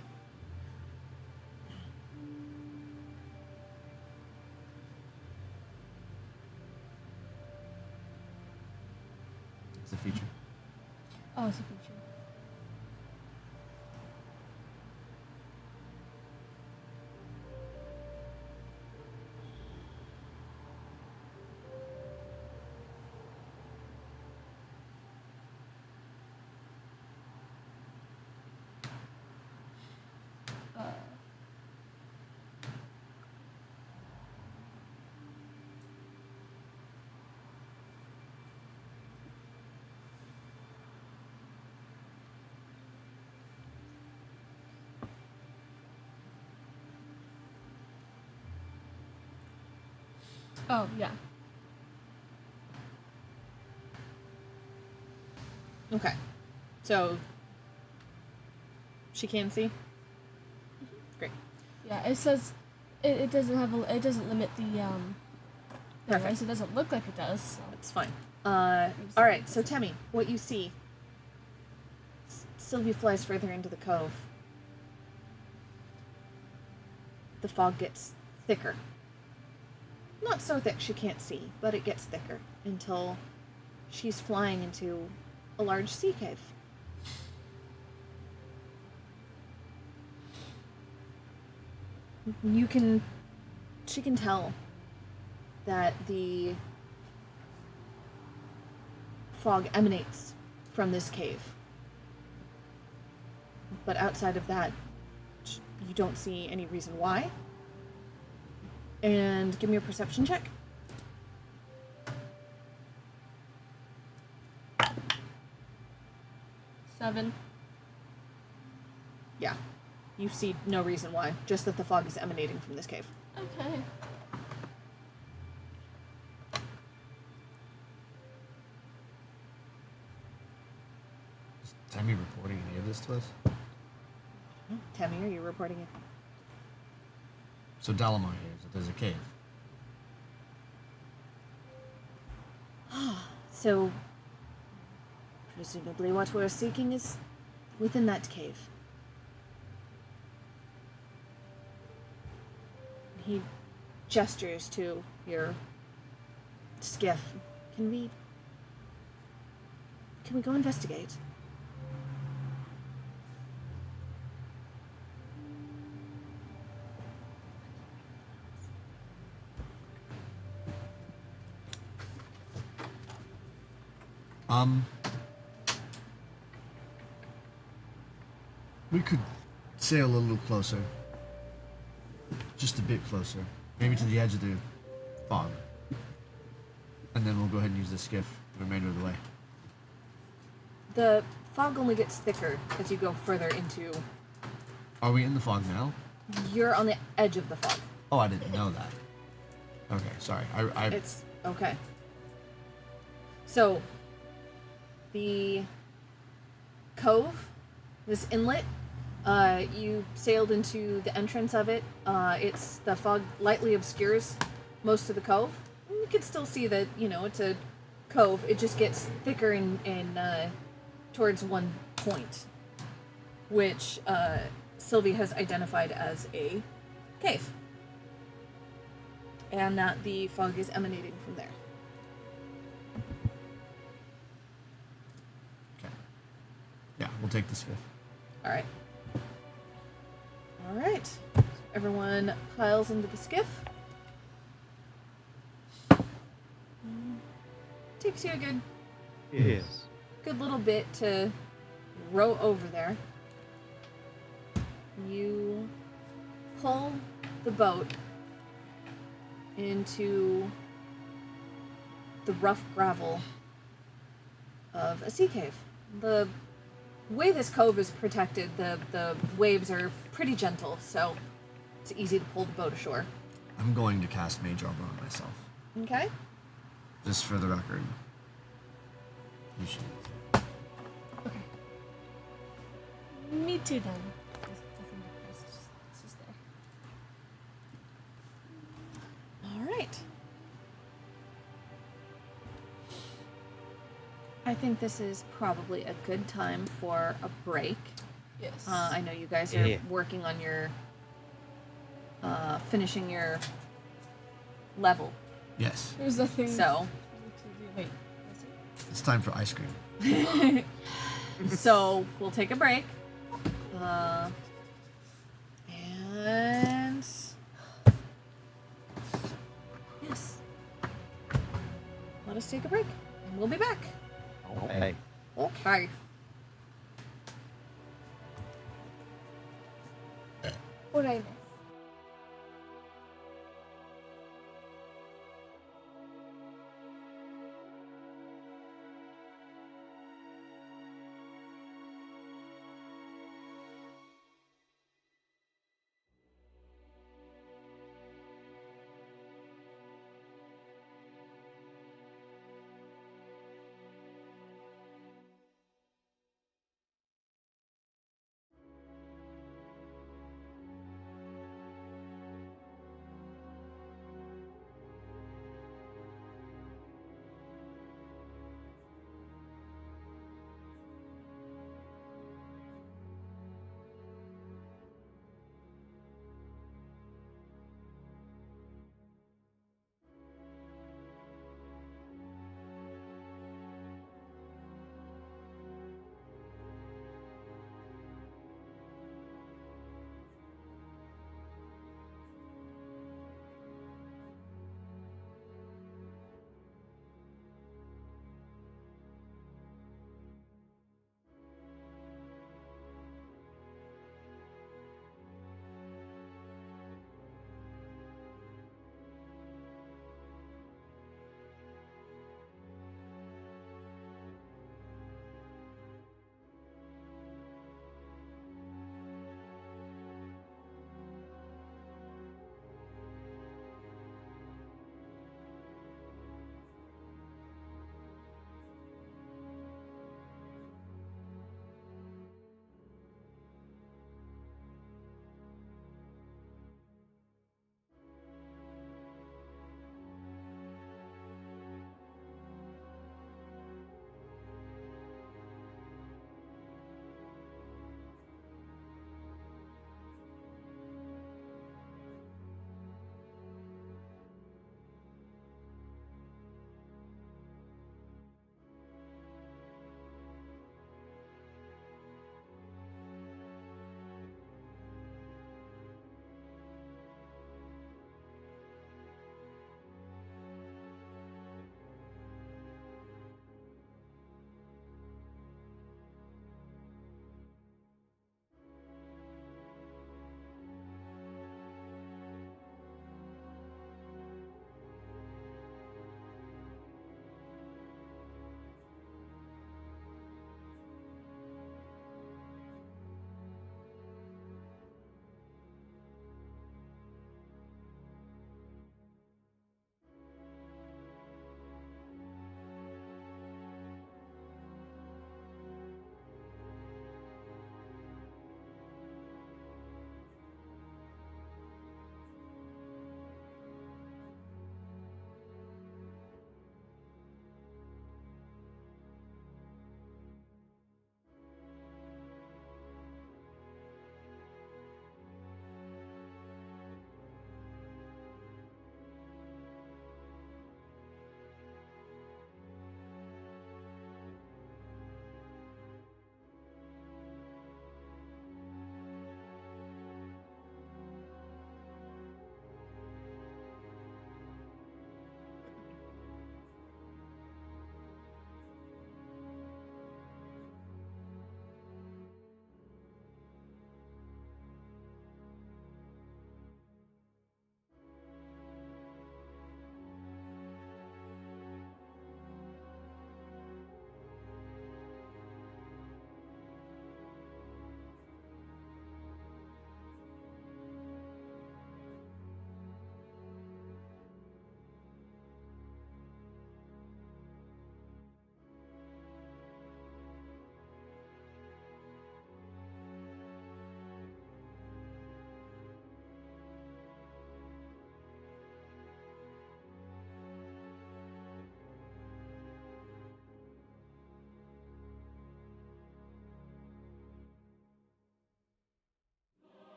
It's a feature. Oh, it's a feature. Oh, yeah. Okay. So, she can see? Great. Yeah, it says it doesn't have it doesn't limit the Perfect. It doesn't look like it does. So. It's fine. Alright, so Temmie, what you see. Sylvie flies further into the cove. The fog gets thicker. Not so thick she can't see, but it gets thicker until she's flying into a large sea cave. She can tell that the fog emanates from this cave. But outside of that, you don't see any reason why. And give me a perception check. Seven. Yeah. You see no reason why, just that the fog is emanating from this cave. Okay. Is Temmie reporting any of this to us? Temmie, are you reporting it? So Dalamar hears that there's a cave. So, presumably what we're seeking is within that cave. He gestures to your skiff. Can we go investigate? We could sail a little closer. Just a bit closer. Maybe to the edge of the fog. And then we'll go ahead and use the skiff the remainder of the way. The fog only gets thicker as you go further into. Are we in the fog now? You're on the edge of the fog. Oh, I didn't know that. Okay, sorry. It's okay. So, the cove, this inlet, you sailed into the entrance of it. The fog lightly obscures most of the cove. You can still see that, it's a cove. It just gets thicker in towards one point, which Sylvie has identified as a cave. And that the fog is emanating from there. Okay. Yeah, we'll take the skiff. Alright. Alright. So everyone piles into the skiff. Takes you a good little bit to row over there. You pull the boat into the rough gravel of a sea cave. The way this cove is protected, the waves are pretty gentle, so it's easy to pull the boat ashore. I'm going to cast Mage Armor on myself. Okay? Just for the record. You should. Okay. Me too then. It's just there. Alright. I think this is probably a good time for a break. Yes. I know you guys are working on your finishing your level. Yes. There's nothing So to do. Wait. It's time for ice cream. so we'll take a break. And yes. Let us take a break. And we'll be back. Okay. Okay. What I miss?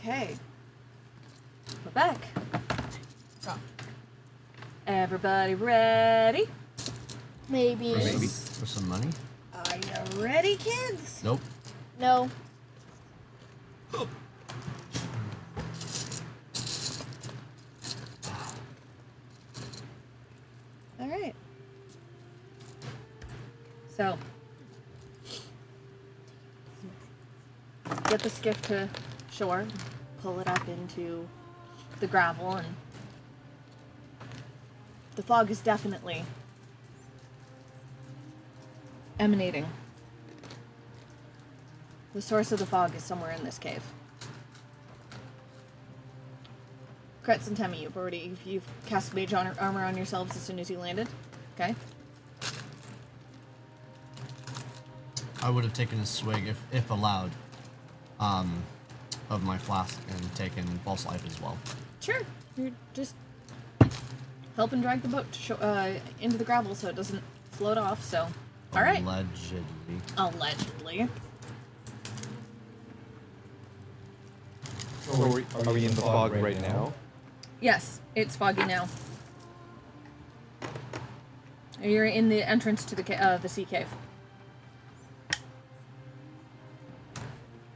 Okay. We're back. Oh. Everybody ready? Maybe. Maybe. For some money? Are you ready, kids? Nope. No. All right. So, get the skiff to shore, pull it up into the gravel, and the fog is definitely emanating. The source of the fog is somewhere in this cave. Kretz and Temmie, you've cast mage armor on yourselves as soon as you landed. Okay. I would have taken a swig if allowed, of my flask and taken false life as well. Sure. You're just helping drag the boat to into the gravel so it doesn't float off. So, all right. Allegedly. Allegedly. So are we in the fog right now? Yes, it's foggy now. You're in the entrance to the sea cave.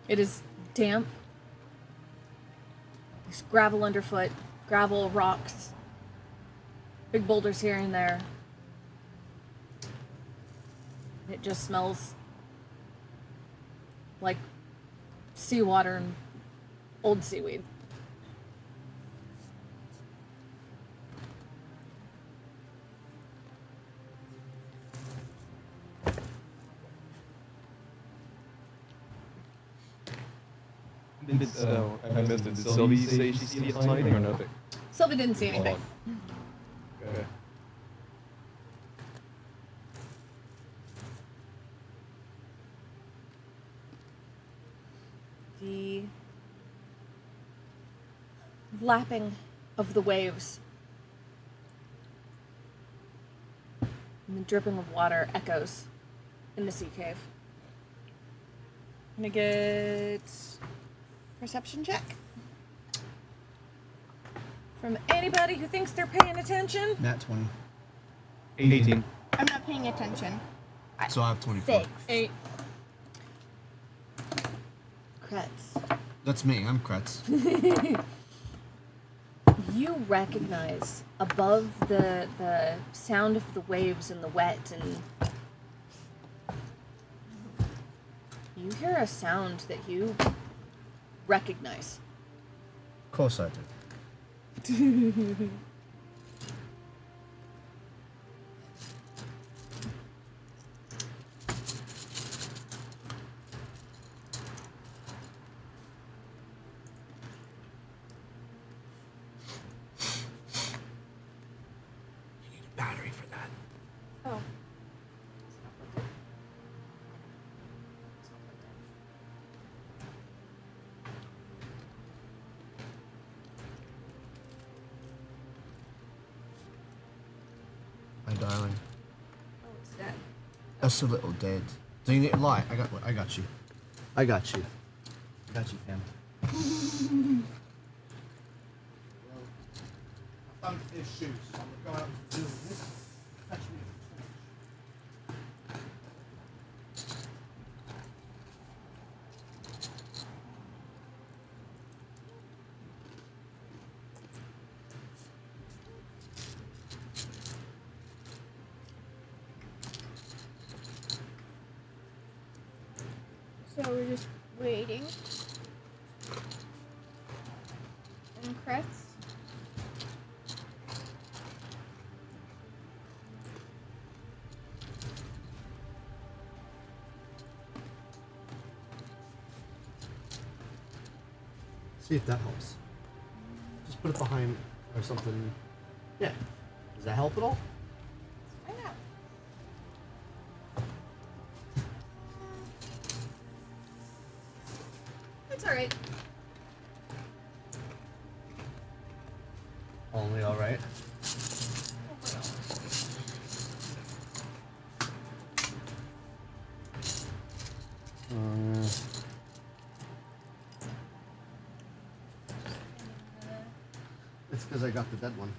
It is damp. There's gravel underfoot, gravel, rocks, big boulders here and there. It just smells like seawater and old seaweed. I missed it. Did Sylvie say she sees something or nothing? Sylvie didn't see anything. Okay. The lapping of the waves and the dripping of water echoes in the sea cave. I'm gonna get perception check from anybody who thinks they're paying attention. Nat 20. 18. I'm not paying attention. So I have 24. 6. 8. Kretz. That's me. I'm Kretz. You recognize above the sound of the waves and the wet, and you hear a sound that you recognize. Of course I do. You need a battery for that. Oh. My darling. Oh, it's dead. That's a little dead. Do you need a light? I got you. I got you. I got you, fam. I found his shoes, so I'm gonna go out and do this. Fetch me a torch. So we're just waiting. And Kretz? See if that helps. Just put it behind or something. Yeah. Does that help at all? Find out. It's alright. Only all right. It's because I got the dead one.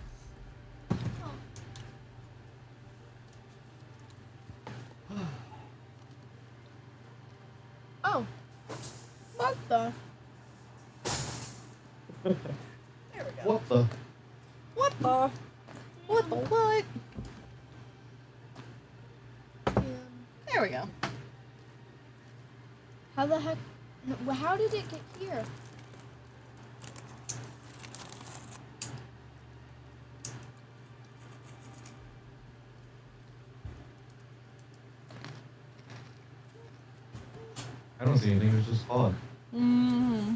Oh. What the? There we go. What the? What the? What the what? There we go. How the heck? No, how did it get here? I don't see anything. It was just fog. Mm-hmm.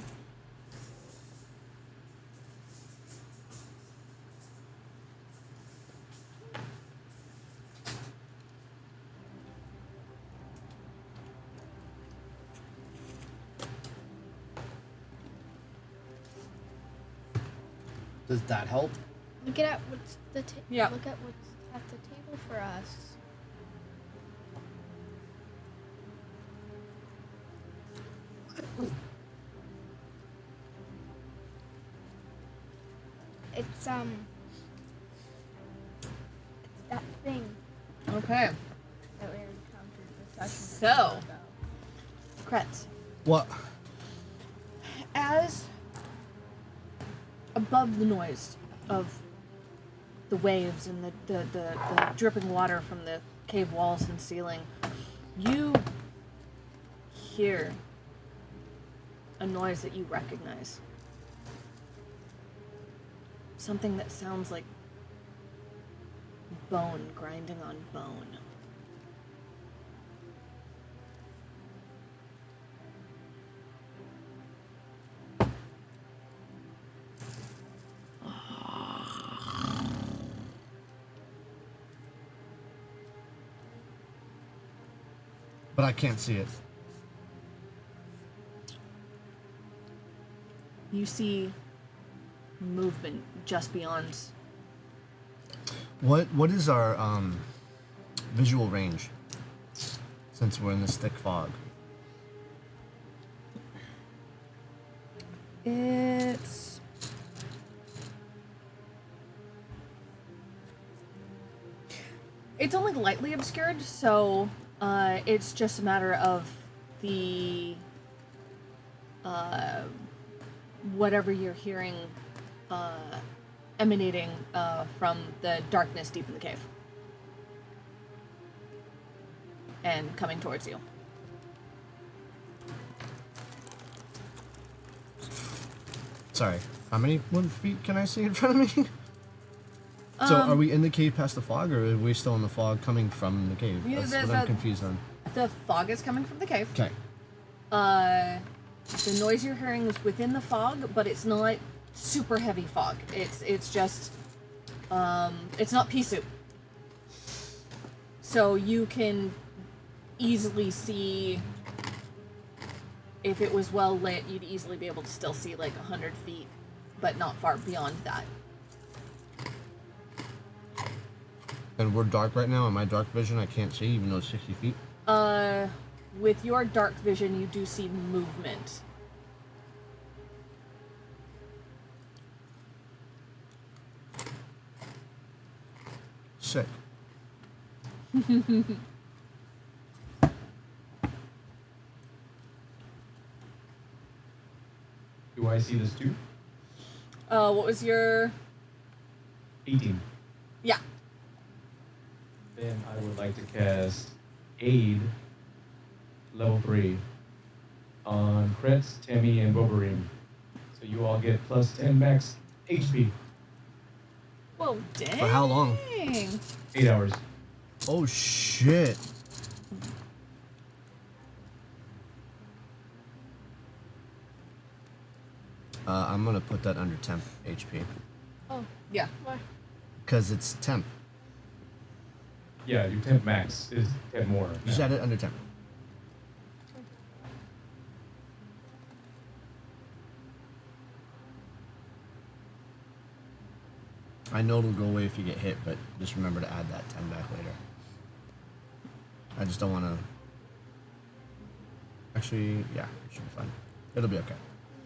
Does that help? Look at what's the Yeah. Look at what's at the table for us. It's that thing Okay. that we encountered the session So. ago. Kretz. What? As above the noise of the waves and the dripping water from the cave walls and ceiling, you hear a noise that you recognize. Something that sounds like bone grinding on bone. But I can't see it. You see movement just beyond. What is our visual range? Since we're in this thick fog. It's only lightly obscured, so it's just a matter of the whatever you're hearing emanating from the darkness deep in the cave and coming towards you. Sorry. How many feet can I see in front of me? So are we in the cave past the fog, or are we still in the fog coming from the cave? Yeah, That's what I'm confused on. The fog is coming from the cave. Okay. The noise you're hearing is within the fog, but it's not super heavy fog. It's just it's not pea soup. So you can easily see, if it was well lit, you'd easily be able to still see like 100 feet, but not far beyond that. And we're dark right now. In my dark vision, I can't see, even though it's 60 feet. With your dark vision, you do see movement. Sick. Do I see this too? What was your... 18. Yeah. Then I would like to cast Aid, level 3, on Kretz, Tammy, and Bobarim. So you all get plus 10 max HP. Whoa, dang. For how long? 8 hours. Oh, shit. I'm gonna put that under temp HP. Oh, Yeah. why? Because it's temp. Yeah, your temp max is 10 more. Just now. add it under temp. I know it'll go away if you get hit, but just remember to add that 10 back later. I just don't want to... Actually, yeah, it should be fine. It'll be okay.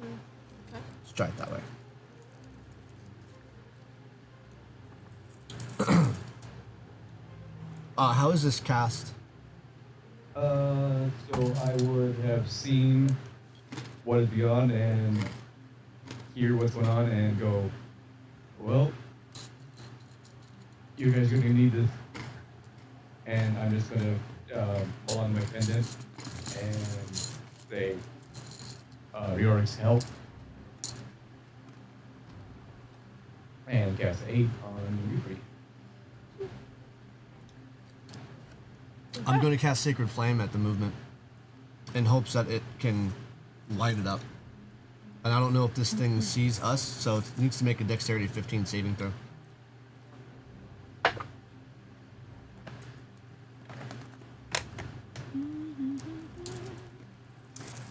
Okay. Let's try it that way. How is this cast? So I would have seen what is beyond and hear what's going on and go, well, you guys are gonna need this. And I'm just gonna pull on my pendant and say, Riorik's help. And cast 8 on Yufri. I'm going to cast Sacred Flame at the movement in hopes that it can light it up. And I don't know if this thing sees us, so it needs to make a Dexterity 15 saving throw.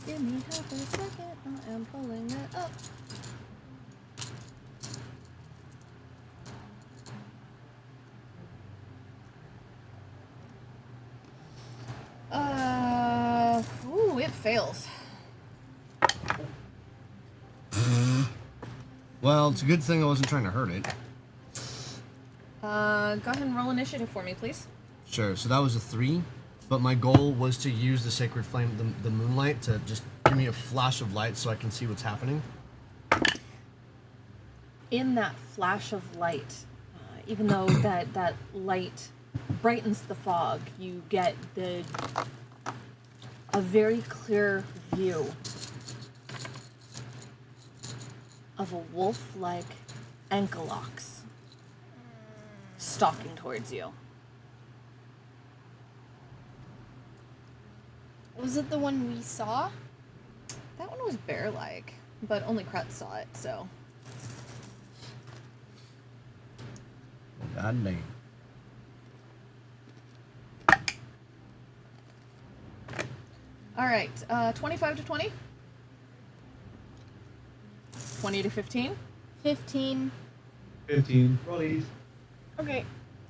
Give me half a second. I am pulling it up. Ooh, it fails. Well, it's a good thing I wasn't trying to hurt it. Go ahead and roll initiative for me, please. Sure, so that was a 3, but my goal was to use the Sacred Flame, the moonlight, to just give me a flash of light so I can see what's happening. In that flash of light, even though that light brightens the fog, you get a very clear view of a wolf-like Ankylox stalking towards you. Was it the one we saw? That one was bear-like, but only Krut saw it, so. God dang. All right, 25 to 20. 20 to 15. 15. 15. Rollies. Okay,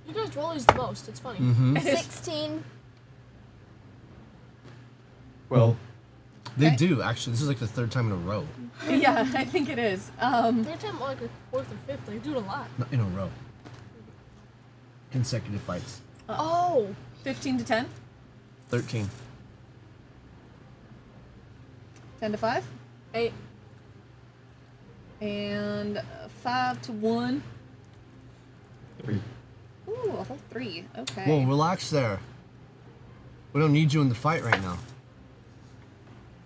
you guys roll these the most. It's funny. Mm-hmm. 16. Well, They Okay. do, actually. This is like the 3rd time in a row. Yeah, I think it is. Third time, like a 4th or 5th. They do it a lot. Not in a row. Consecutive fights. Oh, 15 to 10. 13. 10 to 5. 8. And 5 to 1. 3. Ooh, a whole 3. Okay. Whoa, relax there. We don't need you in the fight right now.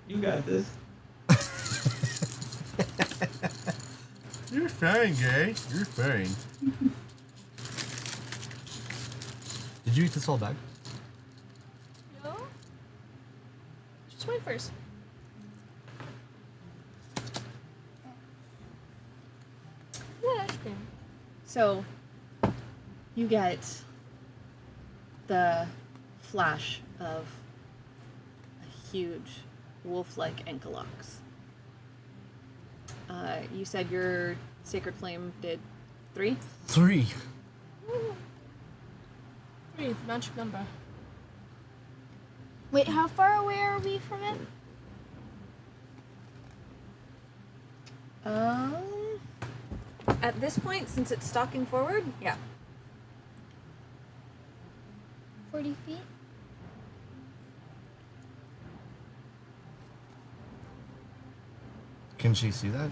You got this. You're fine, Gay. You're fine. Did you eat this whole bag? No? Just wait first. Yeah, ice cream. So, you get the flash of a huge wolf-like Ankylox. You said your Sacred Flame did 3? 3. 3, the magic number. Wait, how far away are we from it? At this point, since it's stalking forward, yeah. 40 feet? Can she see that?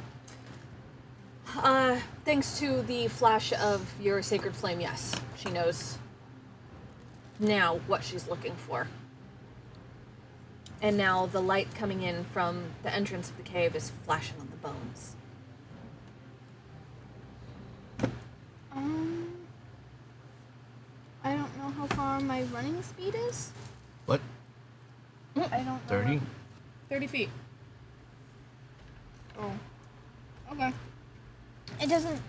Thanks to the flash of your Sacred Flame, yes. She knows now what she's looking for. And now the light coming in from the entrance of the cave is flashing on the bones. I don't know how far my running speed is. What? I don't know. 30? 30 feet. Oh. Okay. It doesn't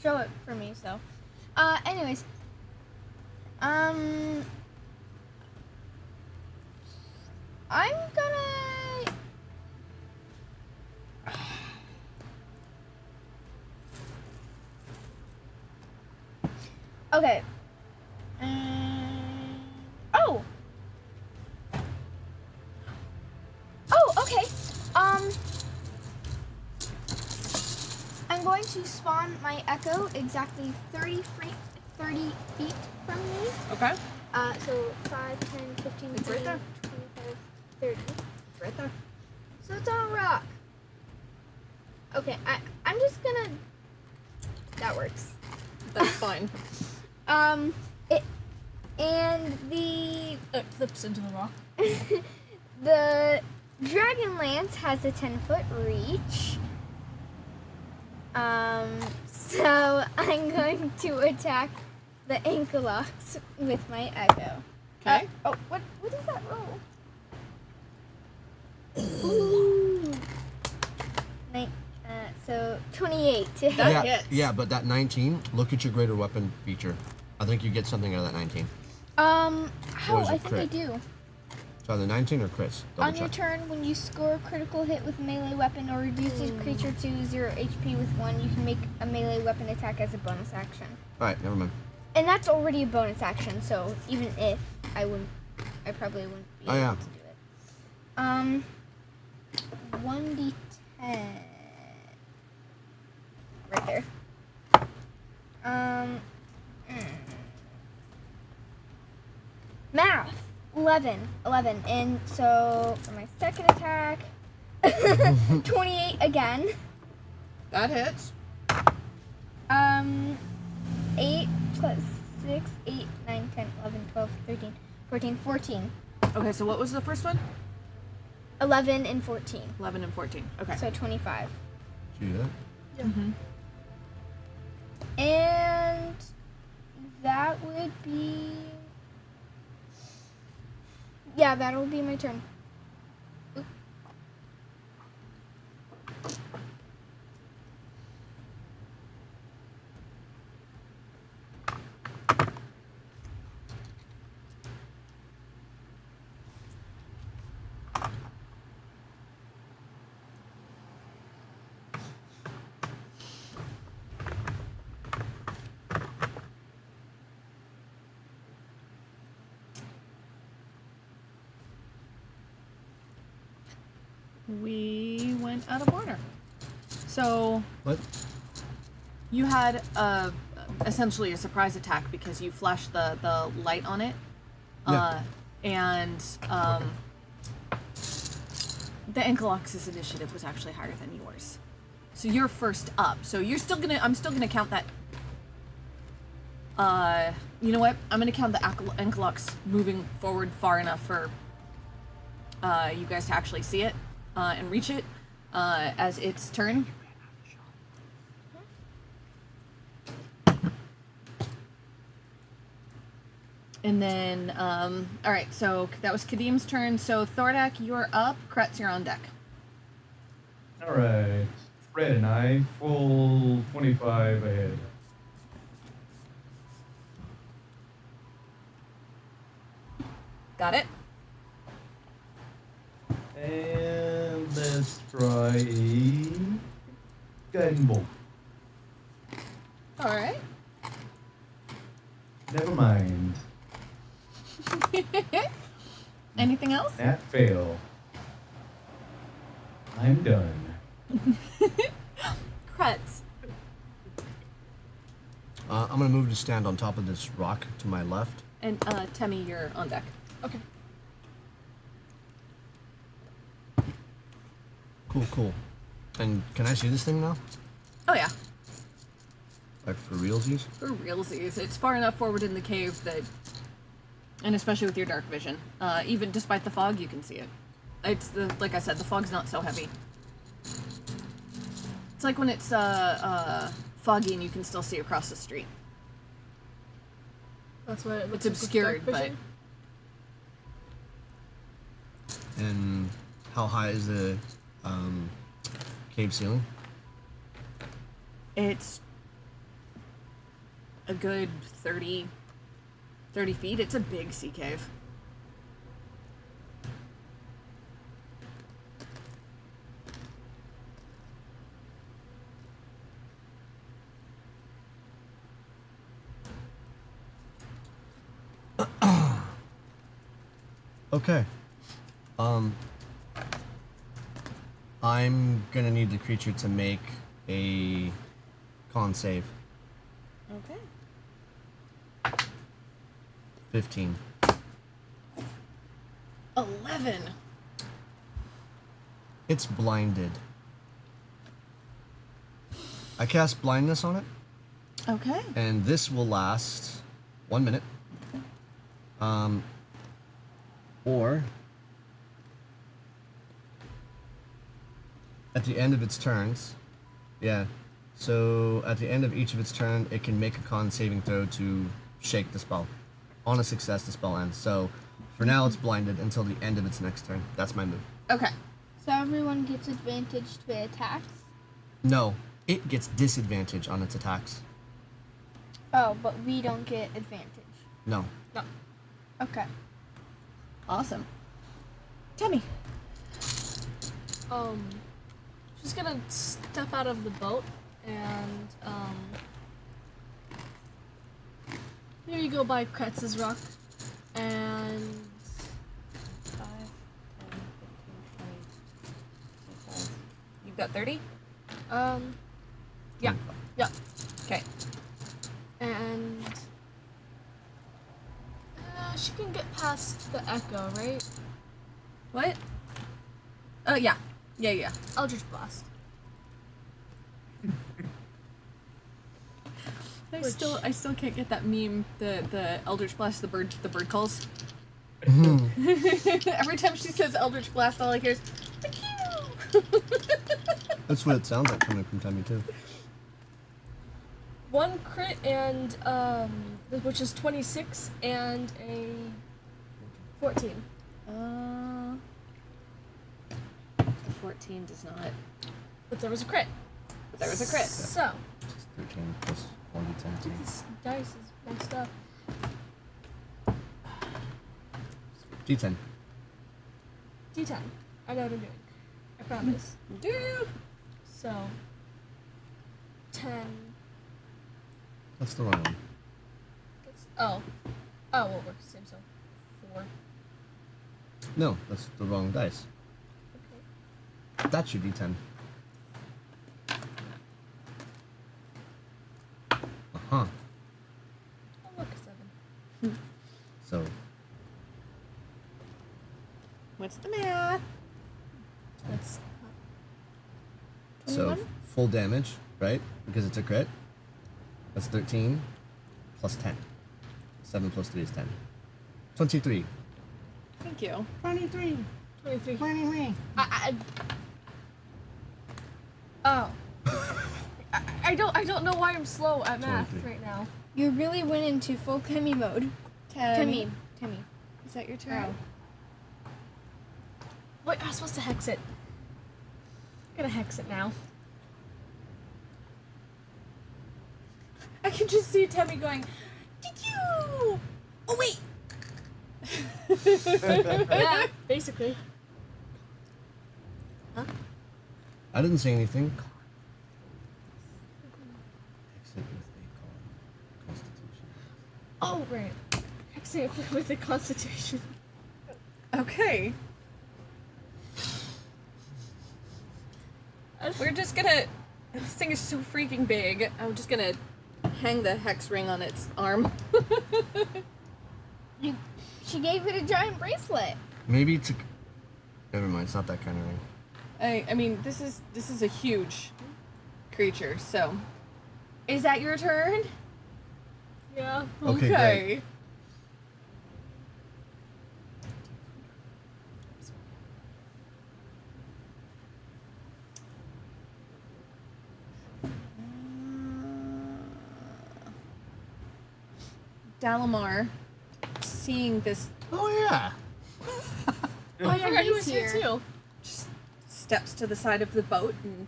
show it for me, so. Anyways. I'm gonna. Okay. Oh. Oh, okay. I'm going to spawn my echo exactly 30 feet from me. Okay. So 5, 10, 15, It's right 20, there. 25, 30. It's right there. So it's on a rock. Okay, I'm just gonna. That works. That's fine. It and the It clips into the rock. the Dragonlance has a 10-foot reach. So I'm going to attack the ankle locks with my echo. Okay. What is that roll? Ooh. So 28 to hit. That yeah, hits. yeah, but that 19, look at your greater weapon feature. I think you get something out of that 19. How? is I it, think I crit? do. So either 19 or crits. Double On your check. turn, when you score a critical hit with a melee weapon or reduce a creature to 0 HP with 1, you can make a melee weapon attack as a bonus action. Alright, never mind. And that's already a bonus action, so even if I probably wouldn't be Oh, able yeah. to do it. 1d10. Right there. Math. 11. And so for my second attack, 28 again. That hits. 8 plus 6, 8, 9, 10, 11, 12, 13, 14, 14. Okay, so what was the first one? 11 and 14. 11 and 14. Okay. So 25. Did you do that? Mm-hmm. And that would be... Yeah, that'll be my turn. Oop. We went out of order. So What? you had essentially a surprise attack because you flashed the light on it. Yeah. And the Ankylox's initiative was actually higher than yours. So you're first up. So I'm still gonna count that. You know what? I'm gonna count the Ankylox moving forward far enough for you guys to actually see it and reach it as its turn. And then, all right, so that was Kadim's turn. So Thordak, you're up. Kretz, you're on deck. Alright. Fred and I, full 25 ahead. Got it? And let's try a guiding bolt. All right. Never mind. Anything else? That fail. I'm done. Kretz. I'm gonna move to stand on top of this rock to my left. And Temmie, you're on deck. Okay. Cool. And can I see this thing now? Oh yeah, Like for realsies? for realsies. It's far enough forward in the cave that, and especially with your dark vision, even despite the fog, you can see it. It's like I said, the fog's not so heavy. It's like when it's foggy and you can still see across the street. That's what it looks It's like with dark obscured, but vision. And how high is the cave ceiling? it's a good 30 feet. It's a big sea cave. Okay. I'm gonna need the creature to make a con save. Okay. 15. 11. It's blinded. I cast blindness on it, Okay. and this will last 1 minute. Or at the end of its turns, yeah. So at the end of each of its turn, it can make a con saving throw to shake the spell. On a success, the spell ends. So for now, it's blinded until the end of its next turn. That's my move. Okay. So everyone gets advantage to attacks. No, it gets disadvantage on its attacks. Oh, but we don't get advantage. No. No. Okay. Awesome. Tammy. She's gonna step out of the boat and maybe go by Kretz's rock and 5, 10, 15, 20, 25. You've got 30? yeah, yeah, Okay. and she can get past the echo, right? What? Yeah. Yeah. Eldritch Blast. I still can't get that meme, the Eldritch Blast, the bird calls. Mm-hmm. Every time she says Eldritch Blast, all I hear is "Pew!" That's what it sounds like coming from Tammy too. 1 crit and which is 26 and a 14. The 14 does not. But there was a crit. But there was a crit. So 13 plus 1d10. this dice is messed up. D10. D10. I know what I'm doing. I promise. Do. So 10. That's the wrong one. Oh, well, we're the same. So 4. No, that's the wrong dice. Okay. That's your D10. Uh-huh. Oh, look, 7. So, What's the math? That's so 21? full damage, right? Because it's a crit. That's 13 plus 10. 7 plus 3 is 10. 23. Thank you. 23. I don't know why I'm slow at math 23. right now. You really went into full Timmy mode. Tammy. Timmy. Is that your turn? Wait, I was supposed to hex it. I'm gonna hex it now. I can just see Tammy going, "Did you? Oh wait." Yeah, basically. Huh? I didn't say anything. Exit with a constitution. Oh, right. Hexing it with the Constitution. Okay. We're just gonna. This thing is so freaking big. I'm just gonna hang the hex ring on its arm. She gave it a giant bracelet. Maybe it's a... Never mind, it's not that kind of ring. I mean, this is a huge creature. So, is that your turn? Yeah. Okay, great. Dalamar, seeing this, Oh, yeah. Oh, yeah, he was he's here here. too. just steps to the side of the boat and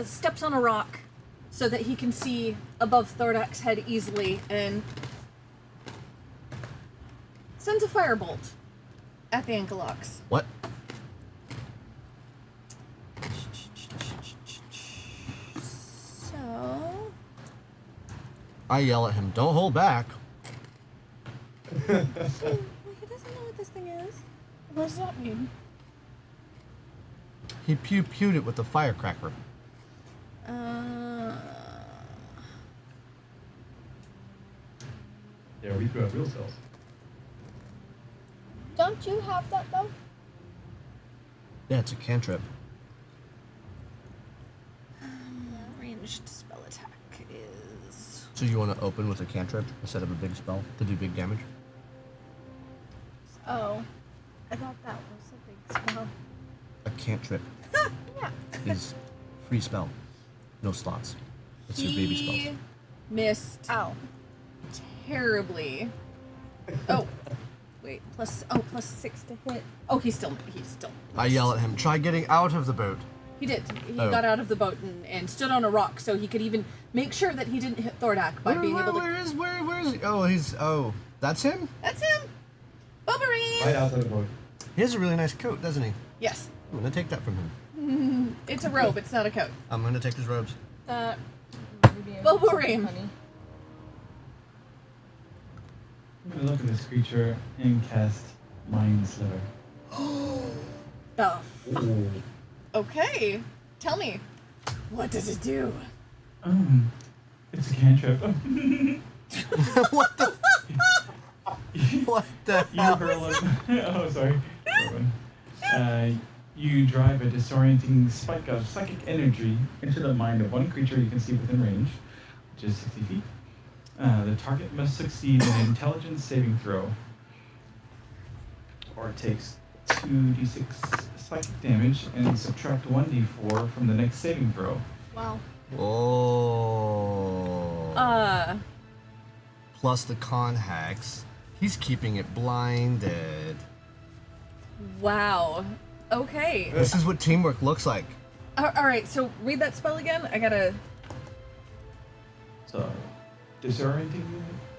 steps on a rock so that he can see above Thordak's head easily and sends a firebolt at the Ankylocks. What? So I yell at him, don't hold back. well, he doesn't know what this thing is. What does that mean? He pew-pewed it with the firecracker. Yeah, we do have real spells. Don't you have that though? Yeah, it's a cantrip. Ranged spell attack is. So you want to open with a cantrip instead of a big spell to do big damage? Oh, I thought that was a big spell. A cantrip Yeah. is free spell, no slots. It's your baby He spells. missed Ow. terribly. Oh, wait. Plus 6 to hit. Oh, he's still. I yell at him, try getting out of the boat. He did. He Oh. got out of the boat and stood on a rock, so he could even make sure that he didn't hit Thordak by being able to. Where is he? Oh, that's him? That's him. Bubberine. Right outside the boat. He has a really nice coat, doesn't he? Yes. I'm gonna take that from him. It's a robe. It's not a coat. I'm gonna take his robes. That. Bulbarim. Funny. I'm gonna look at this creature and cast Mind Sliver. The Okay. Tell me. What does it do? It's a cantrip. What the? What the You hell? hurl it. Oh, sorry. You drive a disorienting spike of psychic energy into the mind of one creature you can see within range, which is 60 feet. The target must succeed an intelligence saving throw, or it takes 2d6 psychic damage and subtract 1d4 from the next saving throw. Wow. Oh. Plus the con hacks. He's keeping it blinded. Wow. Okay. This is what teamwork looks like. All right. So read that spell again. I gotta. So, disorienting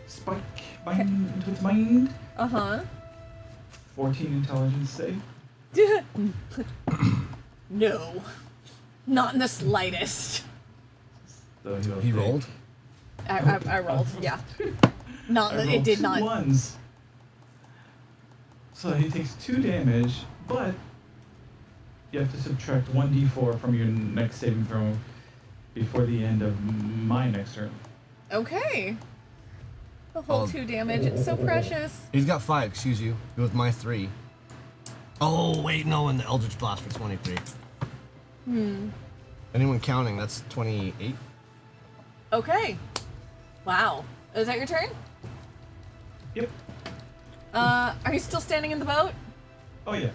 spike bind into its mind. 14 intelligence save. No. Not in the slightest. So He take- rolled. I rolled. Yeah. Not. I It rolled did two not. ones. So he takes 2 damage, but you have to subtract 1d4 from your next saving throw before the end of my next turn. Okay. The whole Oh. 2 damage. It's so precious. He's got 5, excuse you. With my 3. Oh, wait, no, and the Eldritch Blast for 23. Anyone counting, that's 28. Okay. Wow. Is that your turn? Yep. Are you still standing in the boat? Oh yeah.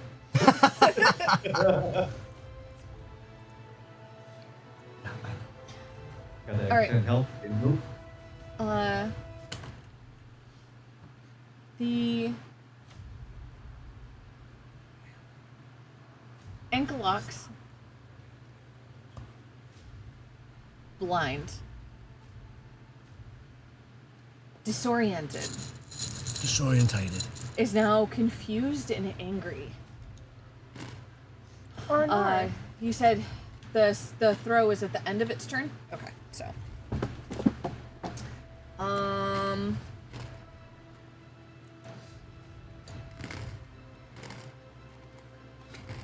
Gotta All right. extend help and move. The Ankylocks blind, disoriented, Disorientated. is now confused and angry. Or not. You said the throw is at the end of its turn? Okay, so.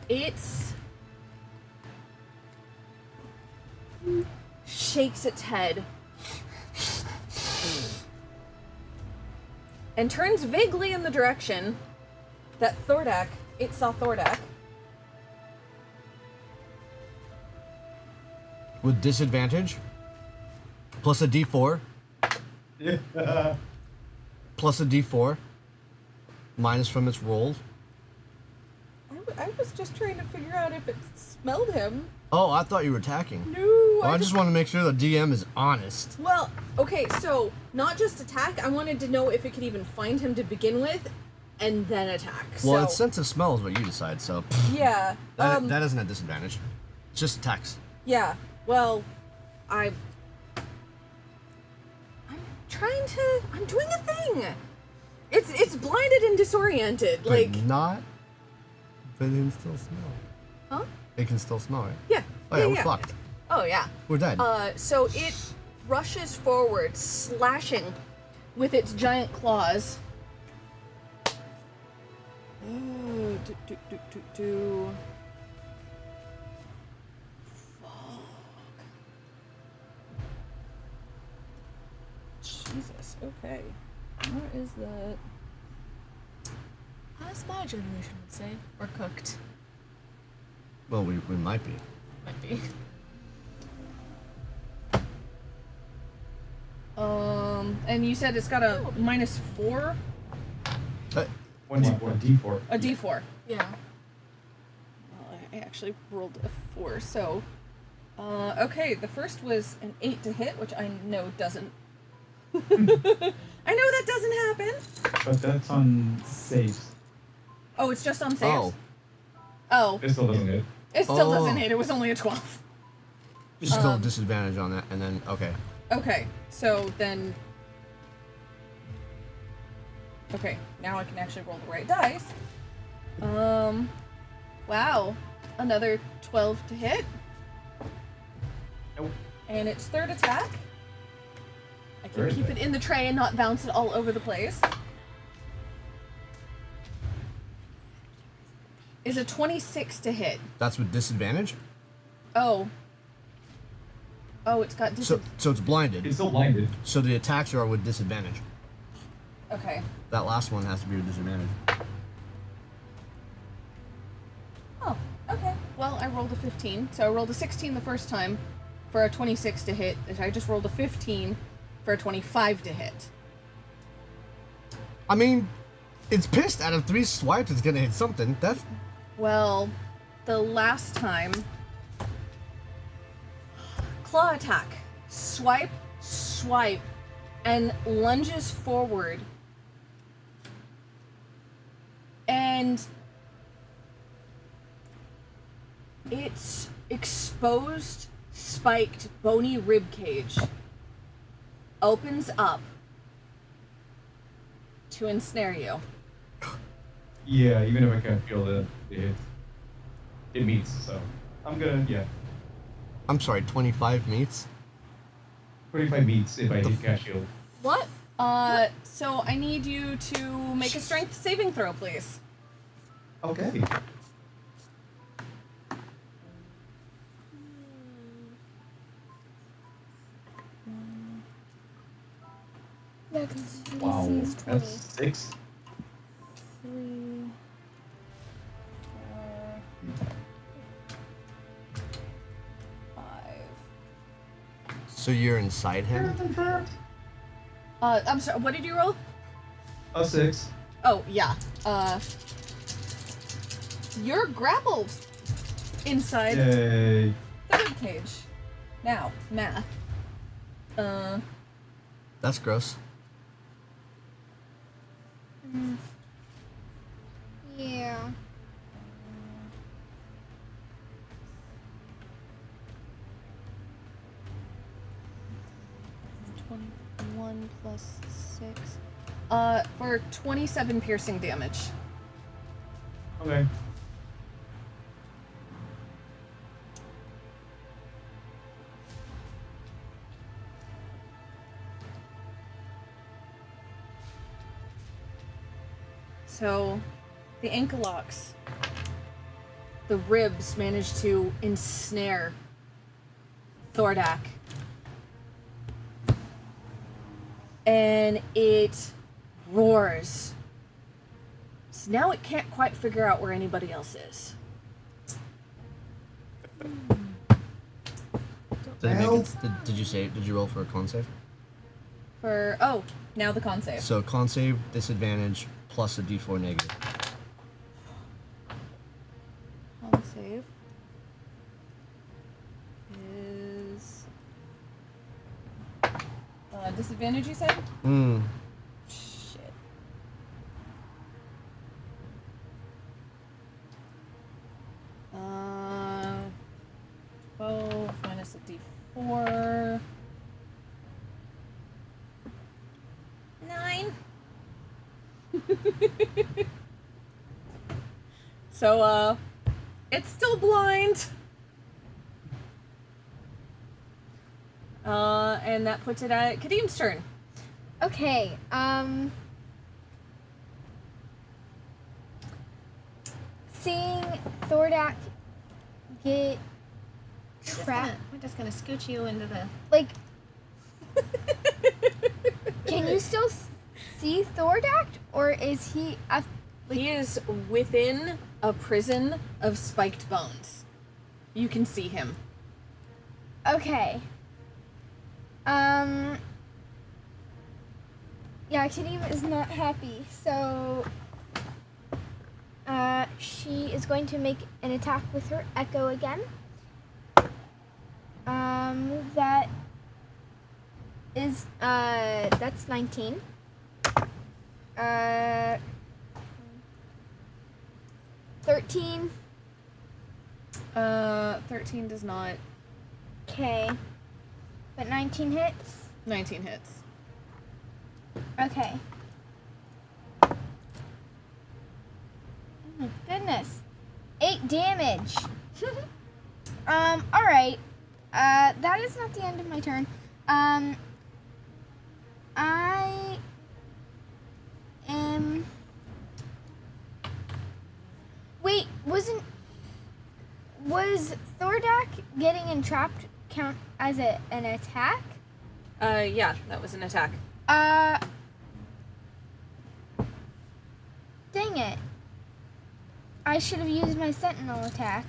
It's shakes its head and turns vaguely in the direction that it saw Thordak. With disadvantage. Plus a d4. Plus a d4. Minus from its roll. I was just trying to figure out if it smelled him. Oh, I thought you were attacking. No, Oh, I just want to make sure the DM is honest. Well, okay, so not just attack. I wanted to know if it could even find him to begin with, and then attack. Well, so, its sense of smell is what you decide, so yeah, that isn't a disadvantage. It's just attacks. yeah. Well, I'm doing a thing. It's blinded and disoriented. But Like, not. But it can still smell. huh? It can still smell, right? Yeah. Oh yeah, yeah, we're yeah. fucked. Oh yeah. We're dead. So it rushes forward, slashing with its giant claws. Ooh, do. Fuck. Jesus, okay. Where is that? As my generation would say. Or cooked. Well, we might be. Might be. And you said it's got a -4? One D4. A D4. Yeah. Well, I actually rolled a 4, so... okay, the first was an 8 to hit, which I know doesn't... I know that doesn't happen! But that's on saves. Oh, it's just on saves? Oh. Oh. It still doesn't hit. It still Oh. doesn't hit, it was only a 12. Still disadvantage on that, and then, okay. Okay, so then... Okay, now I can actually roll the right dice. Wow. Another 12 to hit. Nope. And its third attack. I can Very keep nice. it in the tray and not bounce it all over the place. Is a 26 to hit. That's with disadvantage? Oh. Oh, it's got So it's blinded. It's still blinded. So the attacks are with disadvantage. Okay. That last one has to be with disadvantage. Oh, okay. Well, I rolled a 15. So I rolled a 16 the first time for a 26 to hit. I just rolled a 15 for a 25 to hit. I mean, it's pissed. Out of 3 swipes, it's gonna hit something. That's... Well, the last time... Claw attack. Swipe, swipe, and lunges forward. And... its exposed, spiked, bony rib cage opens up to ensnare you. Yeah, even if I can't feel the hit, it meets. So I'm gonna I'm sorry, 25 meets? 25 meets if I hit cast shield. What? So I need you to make a strength saving throw, please. Okay. Yeah, because Wow, DC is 20. that's 6. 3, 4, 5. So you're inside him? I'm sorry, what did you roll? A 6. Oh, yeah. You're grappled inside Yay. the rib cage. Now, math. That's gross. Yeah. +21 plus 6. For 27 piercing damage. Okay. So, the ankle locks, the ribs manage to ensnare Thordak. And it roars. So now it can't quite figure out where anybody else is. Did, did you save? Did you roll for a con save? Oh, now the con save. So con save, disadvantage, plus a d4 negative. Con save is disadvantage, you said? Shit. Uh, 12 minus a d4. 9. So, it's still blind. And that puts it at Kadim's turn. Okay, seeing Thordak get trapped, We're just gonna scooch you into the... like, can you still see Thordak, or is he? He is within a prison of spiked bones. You can see him. Okay. Yeah, Kadeem is not happy, so she is going to make an attack with her Echo again. That is that's 19. 13. 13 does not. Okay. But 19 hits. 19 hits. Okay. Oh my goodness. 8 damage. Alright. That is not the end of my turn. I am... Wait, was Thordak getting entrapped count as an attack? Yeah, that was an attack. Dang it. I should have used my sentinel attack.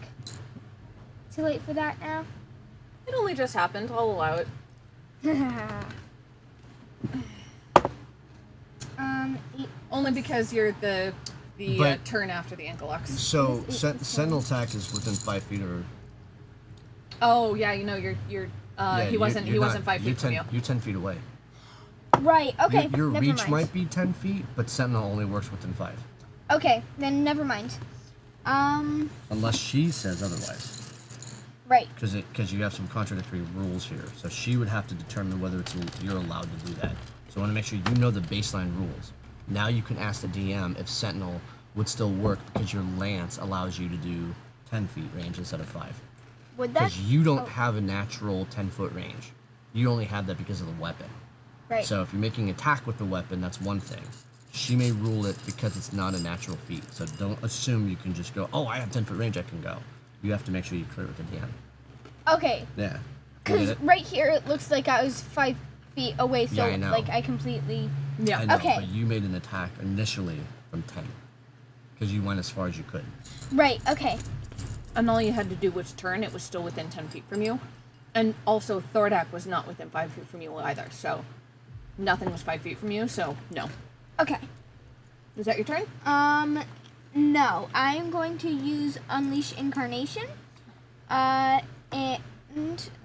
Too late for that now? It only just happened. I'll allow it. 8. Only because you're the But- turn after the ankle locks. So, It's 8 Sentinel attack is within 5 feet or... Oh yeah, you know you're yeah, he wasn't you're 5 feet from you. You're 10 feet away. Right, okay, Your never reach mind. might be 10 feet, but Sentinel only works within 5. Okay, then never mind. Unless she says otherwise. Right. Because you have some contradictory rules here. So she would have to determine whether you're allowed to do that. So I want to make sure you know the baseline rules. Now you can ask the DM if Sentinel would still work because your lance allows you to do 10 feet range instead of 5. Would that? Because you don't oh, have a natural 10-foot range. You only have that because of the weapon. Right. So if you're making attack with the weapon, that's one thing. She may rule it because it's not a natural feat. So don't assume you can just go, oh, I have 10-foot range, I can go. You have to make sure you clear it with the DM. Okay, Yeah. You because get it? right here it looks like I was 5 feet away, so Yeah, I know. like I completely. Yeah. I know, Okay. but you made an attack initially from 10. Because you went as far as you could. Right. Okay. And all you had to do was turn. It was still within 10 feet from you. And also, Thordak was not within 5 feet from you either. So, nothing was 5 feet from you. So, no. Okay. Is that your turn? No. I'm going to use Unleash Incarnation. And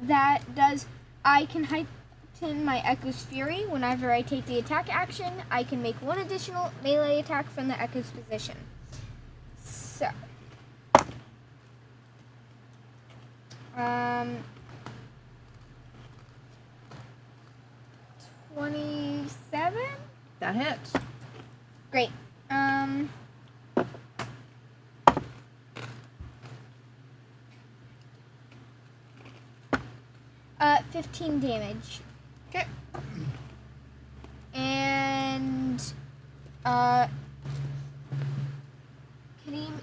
that does. I can heighten my Echo's Fury. Whenever I take the attack action, I can make one additional melee attack from the Echo's position. So. 27? That hits. Great. 15 damage. Okay. And Kadeem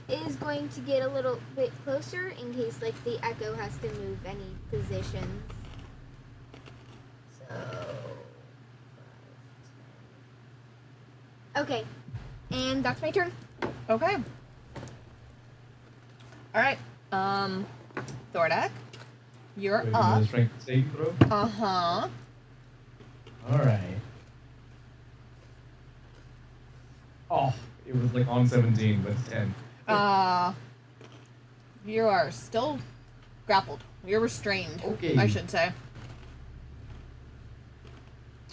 is going to get a little bit closer in case like the Echo has to move any positions. So okay. And that's my turn. Okay. Alright. Thordak, you're Wait, up. another strength saving throw? Uh-huh. Alright. Oh, it was like on 17, but it's 10. You are still grappled. You're restrained. Okay. I should say.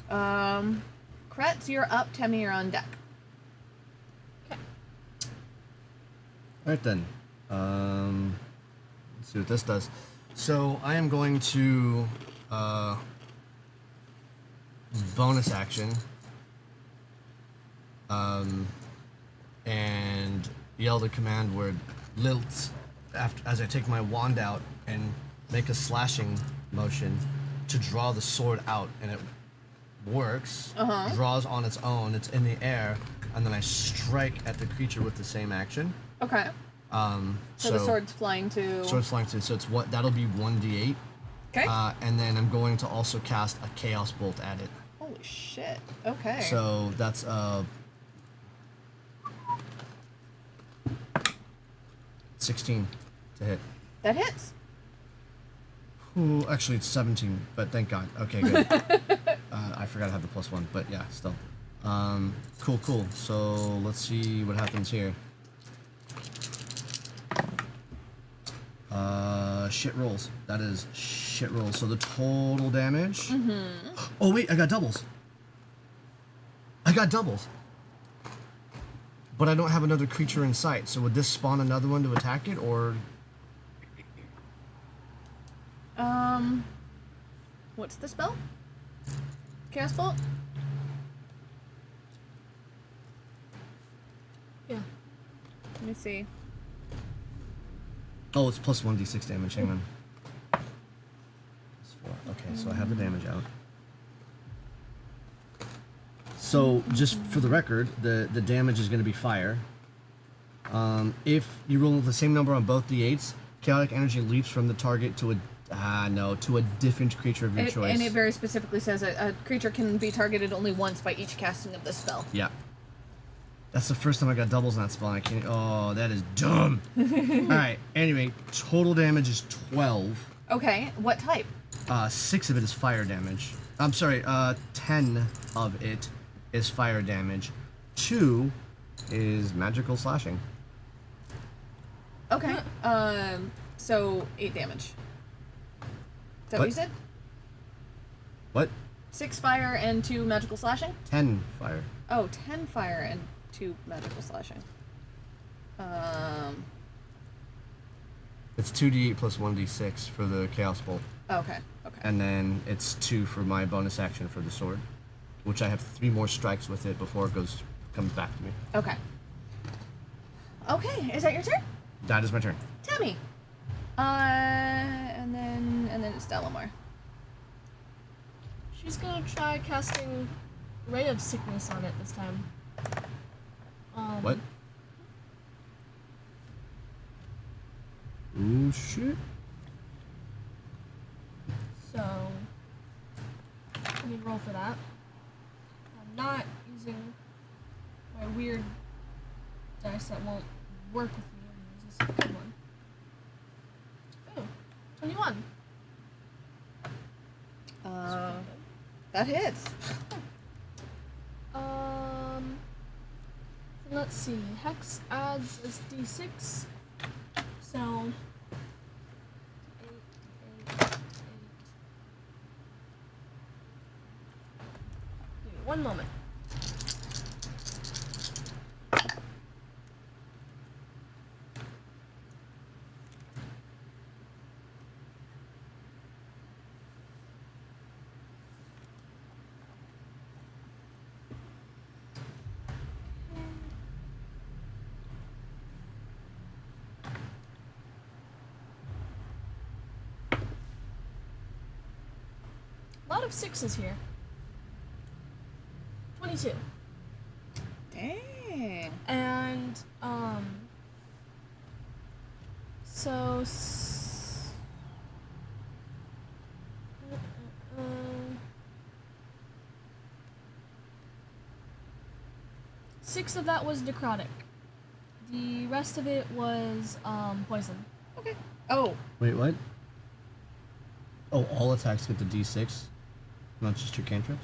Kretz, you're up. Temmie, you're on deck. Alright then. Let's see what this does. So I am going to bonus action and yell the command word lilt as I take my wand out and make a slashing motion to draw the sword out, and it works. Draws on its own. It's in the air, and then I strike at the creature with the same action. Okay. So the sword's flying to... Sword's flying to, so it's what that'll be 1d8. Okay. And then I'm going to also cast a chaos bolt at it. Oh Holy shit. Okay. So that's 16 to hit. That hits. Ooh, actually it's 17, but thank God. Okay, good. I forgot to have the +1, but yeah, still. Cool. So let's see what happens here. Shit rolls. That is shit rolls. So the total damage. Mm-hmm. Oh wait, I got doubles. But I don't have another creature in sight. So would this spawn another one to attack it, or? What's the spell? Chaos Bolt? Yeah. Let me see. Oh, it's plus 1d6 damage. Hang on. Plus 4. Okay, so I have the damage out. So, just for the record, the damage is going to be fire. If you roll the same number on both d8s, chaotic energy leaps from the target to a different creature of your choice. And it very specifically says a creature can be targeted only once by each casting of this spell. Yeah. That's the first time I got doubles on that spell. And I can't. Oh, that is dumb. All right. Anyway, total damage is 12. Okay. What type? 6 of it is fire damage. I'm sorry. 10 of it is fire damage. 2 is magical slashing. Okay. So 8 damage. Is that what you said? What? 6 fire and 2 magical slashing? 10 fire. Oh, 10 fire and 2 magical slashing. It's 2d8 plus 1d6 for the Chaos Bolt. Okay. And then it's 2 for my bonus action for the sword, which I have 3 more strikes with it before it comes back to me. Okay. Okay, is that your turn? That is my turn. Tammy. And then it's Delamar. She's gonna try casting Ray of Sickness on it this time. What? Ooh, shit. So, let me roll for that. I'm not using my weird dice that won't work with me. I'm gonna use this good one. Oh, 21. That hits. Let's see. Hex adds as d6. So 8. Give me 1 moment. A lot of 6s here. 22. Dang. And, so, 6 of that was necrotic. The rest of it was, poison. Okay. Oh. Wait, what? Oh, all attacks get the d6? Not just your cantrips?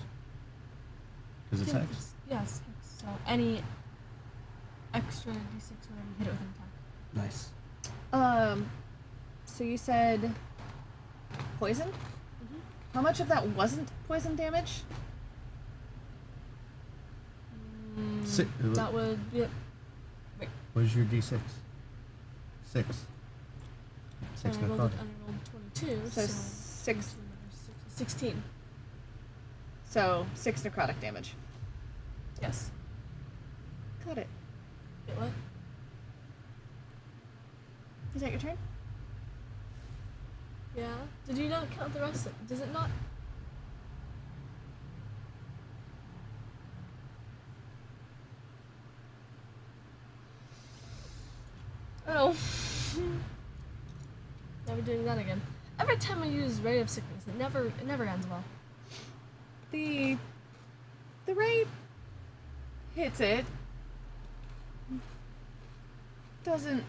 Because it's hex. Yes, hex. So, any extra d6 whenever you hit it with an attack. Nice. So you said poison? Mm-hmm. How much of that wasn't poison damage? That would be it. What is your d6? 6. 6 I rolled, necrotic. I rolled 22, So so 6. 16. So 6 necrotic damage. Yes. Got it. Wait, what? Is that your turn? Yeah. Did you not count the rest? Does it not? Oh. Never doing that again. Every time I use Ray of Sickness, it never ends well. The The ray hits it. Doesn't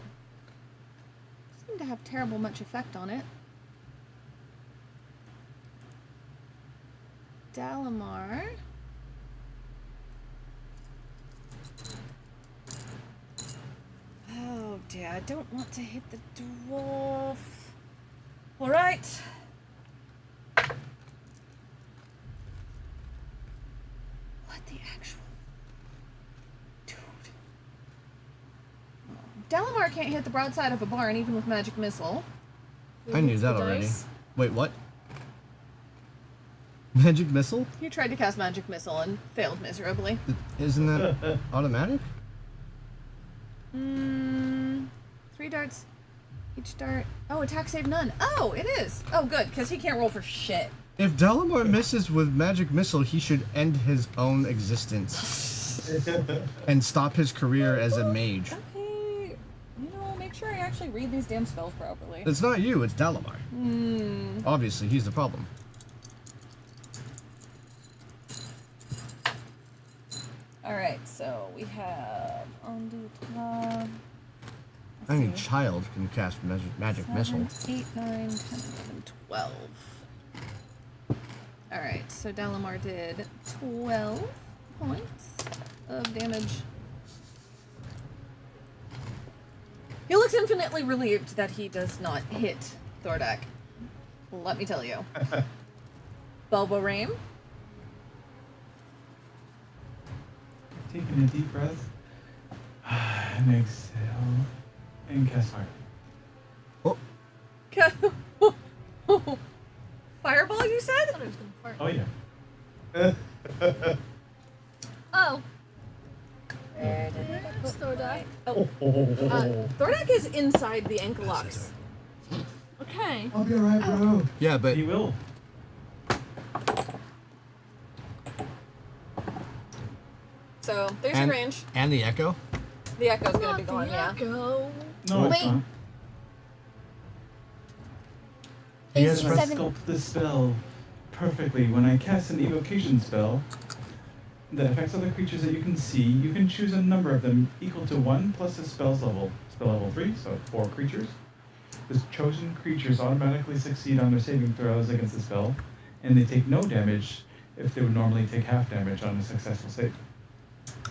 seem to have terrible much effect on it. Dalamar. Oh dear, I don't want to hit the dwarf. Alright. What the actual... Dude. Dalamar can't hit the broadside of a barn even with magic missile. I knew that already. Wait, what? Magic missile? He tried to cast magic missile and failed miserably. Isn't that automatic? 3 darts. Each dart. Oh, attack save none. Oh, it is. Oh, good, because he can't roll for shit. If Dalamar misses with magic missile, he should end his own existence and stop his career as a mage. Okay. You know, make sure I actually read these damn spells properly. It's not you, it's Dalamar. Obviously, he's the problem. Alright, so we have Undo Claw. Any child can cast magic missile. 8, 9, 10, 11, 12. Alright, so Dalamar did 12 points of damage. He looks infinitely relieved that he does not hit Thordak. Let me tell you. Bulbarame. Taking a deep breath. And exhale. And cast fire. Oh, Fireball, you I said? thought I was gonna fart. Oh yeah. Oh. Where's Thordak? Oh. Thordak is inside the ankle locks. Okay. I'll be alright, bro. yeah, but He will. So there's your range. and the echo. The echo's gonna be gone, yeah. Go. No, it's Wait. not. He has AC breath 7. sculpt the spell perfectly. When I cast an evocation spell that affects other creatures that you can see, you can choose a number of them equal to 1 plus the spell's level. Spell level 3, so 4 creatures. The chosen creatures automatically succeed on their saving throws against the spell, and they take no damage if they would normally take half damage on a successful save.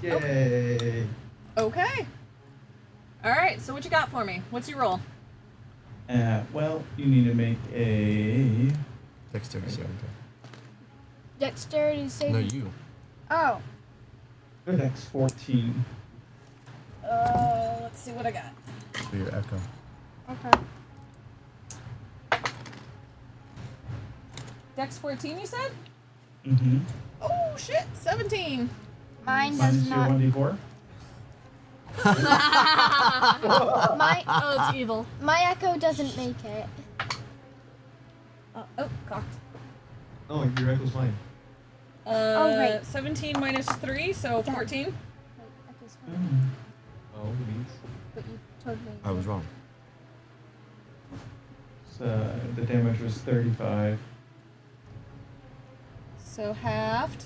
Yay! Okay. Alright, so what you got for me? What's your roll? Well, you need to make a... Dexterity saving Dexterity throw. saving. No, you. Oh. Dex 14. Let's see what I got. For your echo. Okay. Dex 14, you said? Mm-hmm. Oh, shit, 17. Mine does Minus your not. 1d4. My Oh, it's evil. my echo doesn't make it. Oh, cocked. Oh, your echo's fine. right. 17 minus 3, so 14. Wait, echo's fine. Oh, means. But you totally. I was wrong. So the damage was 35. So halved.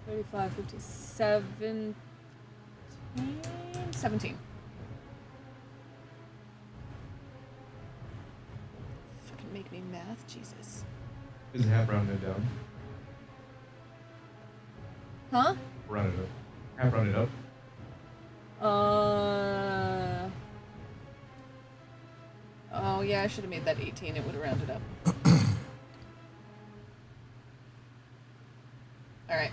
35, 50, 17. 17. Fucking make me math, Jesus. Is it half rounded down? Huh? Round it up. Half rounded up. Oh yeah, I should have made that 18. It would have rounded up. All right.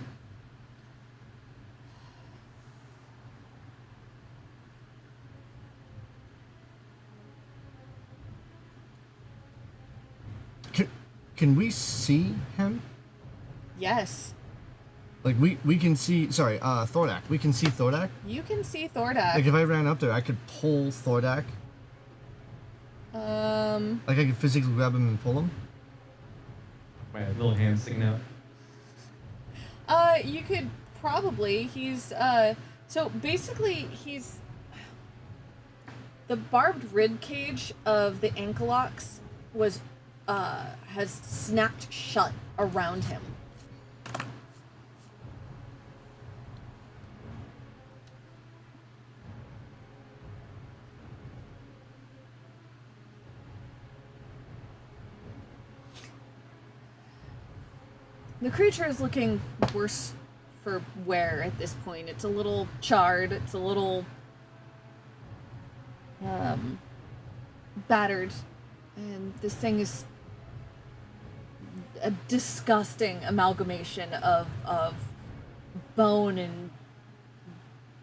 Can we see him? Yes, Like we can see. Sorry, Thordak. We can see Thordak. you can see Thordak. Like if I ran up there, I could pull Thordak. Like I could physically grab him and pull him. My little hand sticking out. You could probably. He's so basically he's the barbed rib cage of the ankle locks was has snapped shut around him. The creature is looking worse for wear at this point. It's a little charred. It's a little battered, and this thing is a disgusting amalgamation of bone and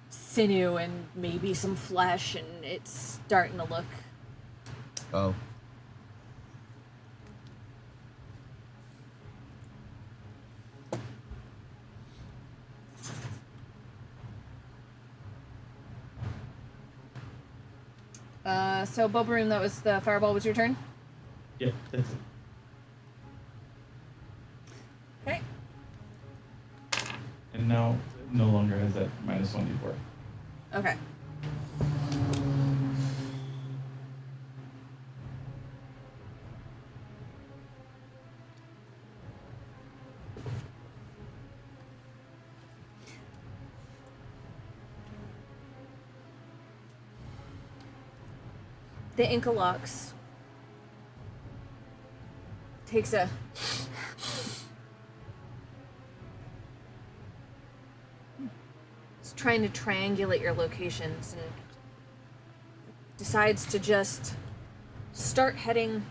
sinew and maybe some flesh, and it's starting to look. Oh. So Bobaroon, that was the fireball. Was your turn? Yep, that's it. Okay. And now no longer has that minus 1d4. Okay. The Inkalox takes a it's trying to triangulate your locations and decides to just start heading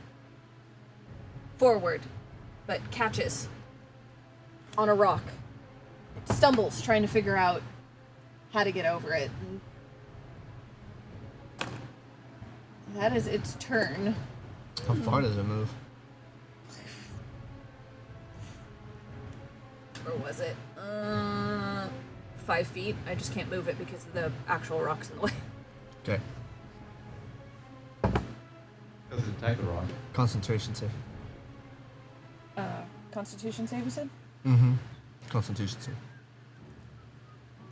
forward, but catches on a rock. It stumbles trying to figure out how to get over it. That is its turn. How far does it move? Or was it? 5 feet. I just can't move it because of the actual rocks in the way. Okay. Does it attack the rock? Concentration save. Constitution save, you said? Mm-hmm. Constitution save. I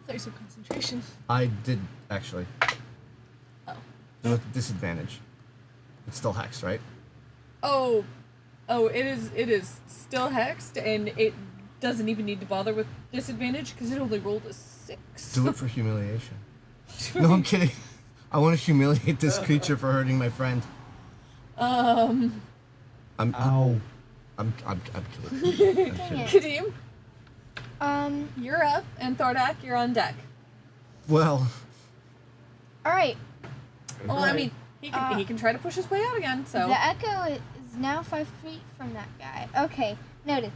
thought you said concentration. I did, actually. Oh. With disadvantage. It's still hexed, right? Oh, it is still hexed, and it doesn't even need to bother with disadvantage because it only rolled a 6. Do it for humiliation. No, I'm kidding. I want to humiliate this creature for hurting my friend. Ow. I'm kidding. I'm kidding. Kadeem, You're you're up, and Thordak, you're on deck. Well, all right. Well, I mean, he can try to push his way out again. So The echo is now 5 feet from that guy. Okay, noted.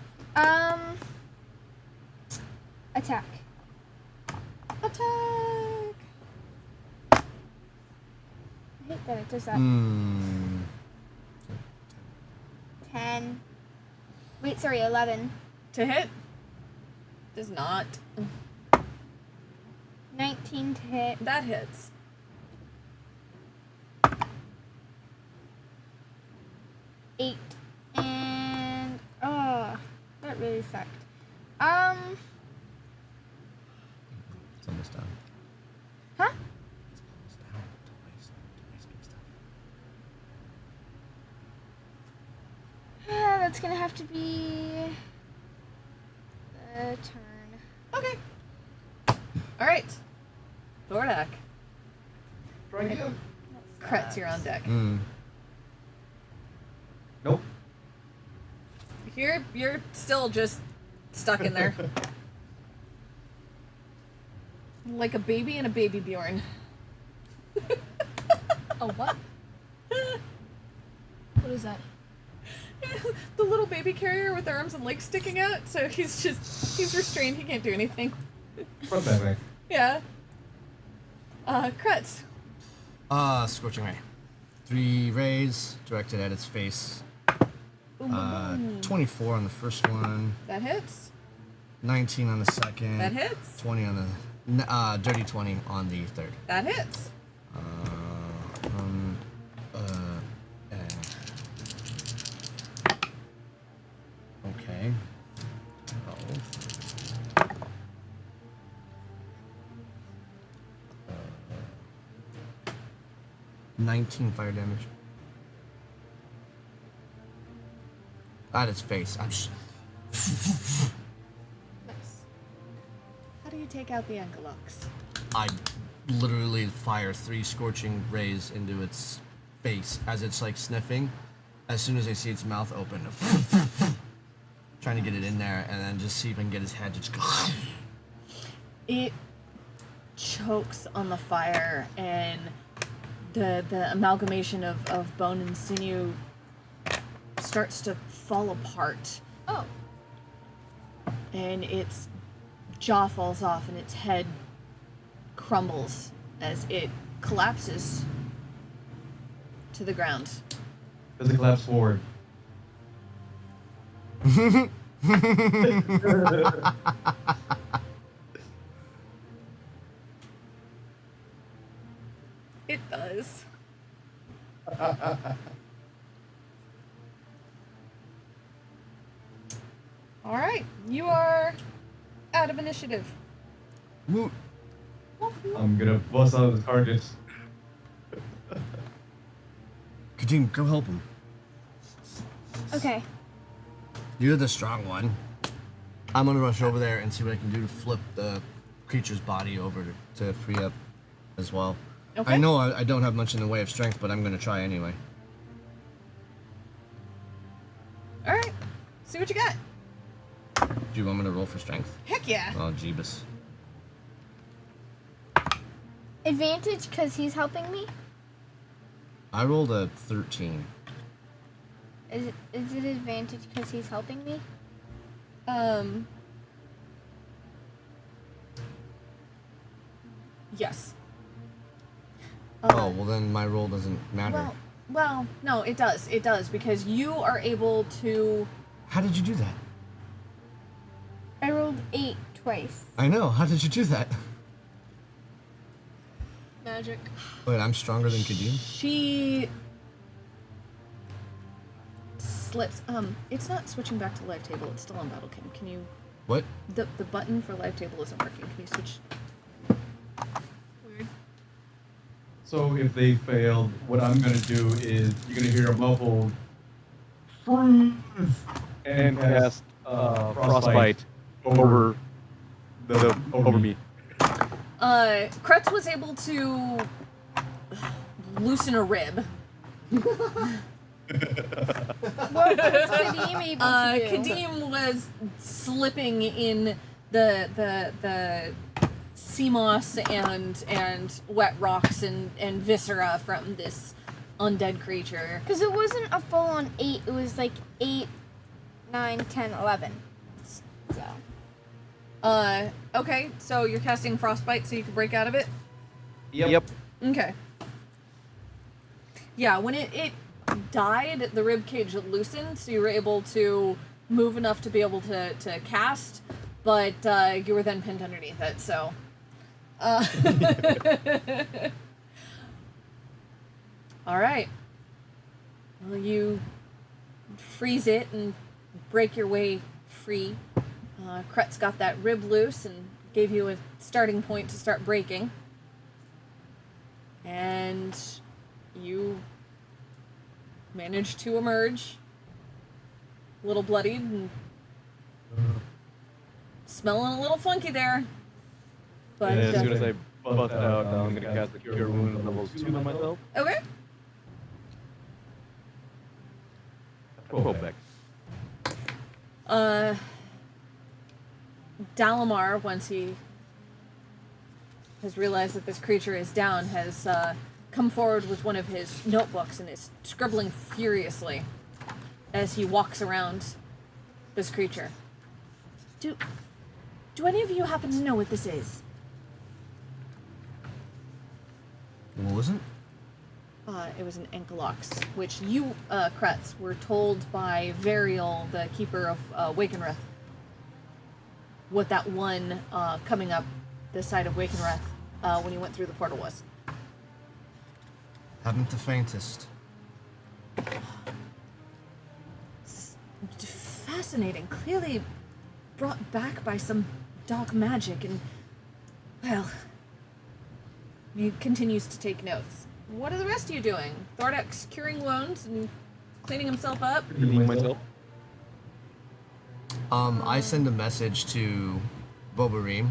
Attack. attack. I hate that it does that. 10. Wait, sorry, 11. To hit. Does not. 19 to hit. That hits. 8. And that really sucked. it's almost done. Huh? It's almost down. Twice big stuff. That's gonna have to be the turn. Okay. All right. Thordak. Try again. Kretz, you're on deck. Nope. You're still just stuck in there. Like a baby in a baby Bjorn. A what? What is that? The little baby carrier with arms and legs sticking out, so he's restrained, he can't do anything. Front that way. Yeah. Kretz. Scorching Ray. 3 rays directed at its face. Boom, boom, boom. 24 on the first one. That hits. 19 on the second. That hits. 20 on the dirty 20 on the third. That hits. And 12. 19 fire damage. at its face. Nice. How do you take out the Angelox? I literally fire 3 scorching rays into its face as it's like sniffing. As soon as I see its mouth open, trying to get it in there, and then just see if I can get his head to just go. It chokes on the fire, and the amalgamation of bone and sinew starts to fall apart, Oh. and its jaw falls off, and its head crumbles as it collapses to the ground. Does it collapse forward? It does. All right, you are out of initiative. Woot. I'm gonna bust out the targets. Kadeem, go help him. Okay. You're the strong one. I'm gonna rush over there and see what I can do to flip the creature's body over to free up as well. Okay. I know I don't have much in the way of strength, but I'm gonna try anyway. All right, see what you got. Do you want me to roll for strength? Heck yeah. Oh, Jeebus. Advantage because he's helping me? I rolled a 13. Is it advantage because he's helping me? Yes. Oh, well then my roll doesn't matter. Well, no, it does. It does because you are able to. How did you do that? I rolled 8 twice. I know. How did you do that? Magic. Wait, I'm stronger than Kadeem? She slips. It's not switching back to live table. It's still on Battlecam. Can you? What? The button for live table isn't working. Can you switch? Weird. So if they failed, what I'm gonna do is you're gonna hear a muffled freeze And cast frostbite over over me. Kretz was able to loosen a rib. What was Kadeem able to do? Kadeem was slipping in the sea moss and wet rocks and viscera from this undead creature. Because it wasn't a full-on 8. It was like 8, 9, 10, 11. So. Okay, so you're casting frostbite so you can break out of it? Yep. Okay. Yeah, when it died, the rib cage loosened, so you were able to move enough to be able to cast, but you were then pinned underneath it, so. Alright. Well, you freeze it and break your way free. Kretz got that rib loose and gave you a starting point to start breaking. And you managed to emerge, a little bloodied and smelling a little funky there. But And as soon as I bust out, I'm gonna cast the Cure Wound at level 2 on myself. okay. 12 back. Dalamar, once he has realized that this creature is down, has come forward with one of his notebooks and is scribbling furiously as he walks around this creature. Do any of you happen to know what this is? What was it? It was an Ankylox, which you, Kretz, were told by Varial, the keeper of Wakenreth, what that one coming up the side of Wakenreth when you went through the portal was. Haven't the faintest. Fascinating. Clearly brought back by some dark magic, and, well, he continues to take notes. What are the rest of you doing? Thordex curing wounds and cleaning himself up? Healing myself. I send a message to Bobareem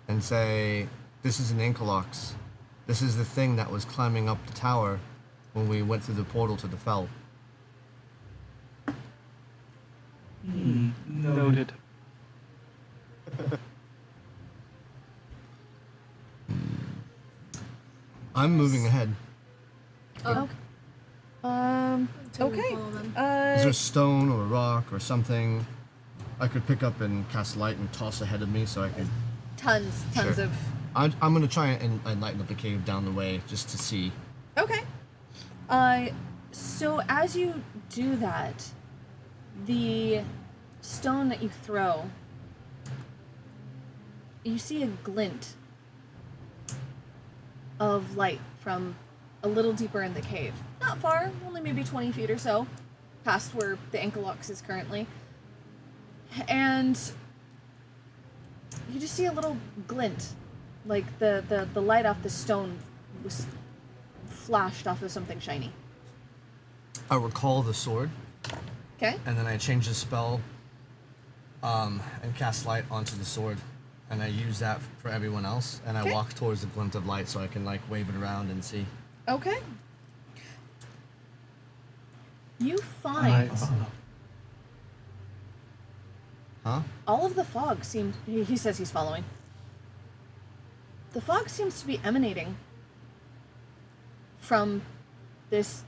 and say, this is an Ankalox. This is the thing that was climbing up the tower when we went through the portal to the Fell. Noted. I'm moving ahead. Oh, Okay. follow them. Is there a stone or a rock or something I could pick up and cast light and toss ahead of me so I could... Tons Sure. of. I'm going to try and lighten up the cave down the way just to see. Okay. So as you do that, the stone that you throw, you see a glint of light from a little deeper in the cave. Not far, only maybe 20 feet or so, past where the Ankalox is currently. And you just see a little glint, like the light off the stone was flashed off of something shiny. I recall the sword, Okay? and then I change the spell and cast light onto the sword. And I use that for everyone else, and I Okay. walk towards the glint of light so I can like wave it around and see. Okay. You I find follow. Huh? all of the fog seems. He says he's following. The fog seems to be emanating from this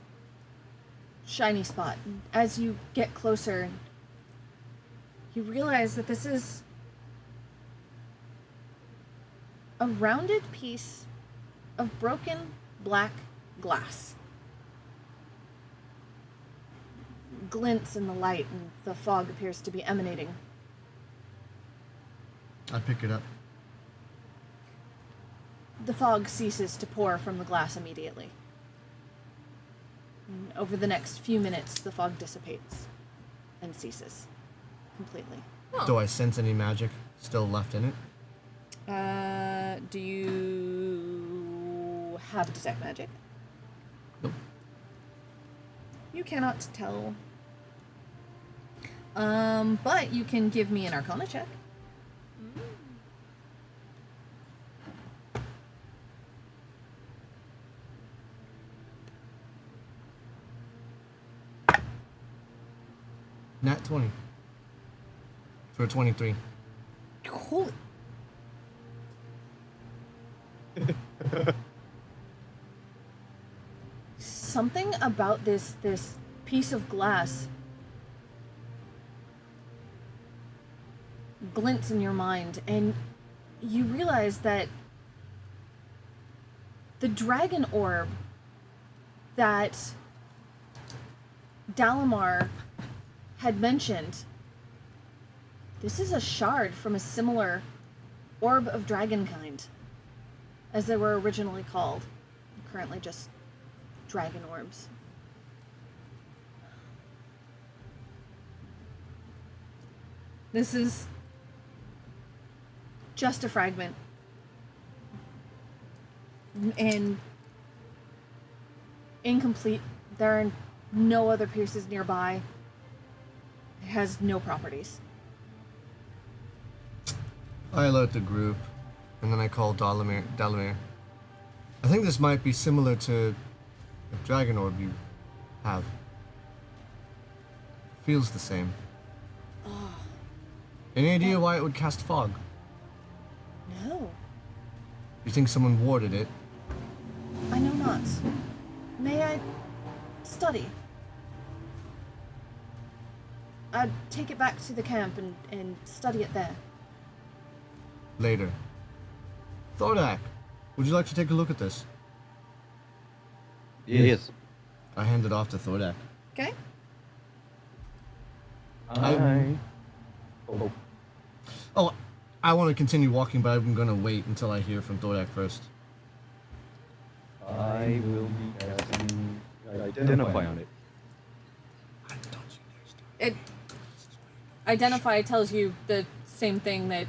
shiny spot. As you get closer, you realize that this is a rounded piece of broken black glass. Glints in the light, and the fog appears to be emanating. I pick it up. The fog ceases to pour from the glass immediately. And over the next few minutes, the fog dissipates and ceases completely. Do I sense any magic still left in it? Do you have detect magic? Nope. You cannot tell. But you can give me an Arcana check. Nat 20. For 23. Holy. Something about this piece of glass glints in your mind, and you realize that the dragon orb that Dalamar had mentioned, this is a shard from a similar orb of dragonkind, as they were originally called. Currently just dragon orbs. This is just a fragment. And incomplete. There are no other pieces nearby. It has no properties. I alert the group, and then I call Dalamir. I think this might be similar to the dragon orb you have. Feels the same. Oh, Any idea why it would cast fog? no. You think someone warded it? I know not. May I study? I'd take it back to the camp and study it there. Later. Thordak, would you like to take a look at this? Yes. I hand it off to Thordak. Okay? I. Oh. Oh, I want to continue walking, but I'm going to wait until I hear from Thordak first. I will be casting identify on it. It identify tells you the same thing that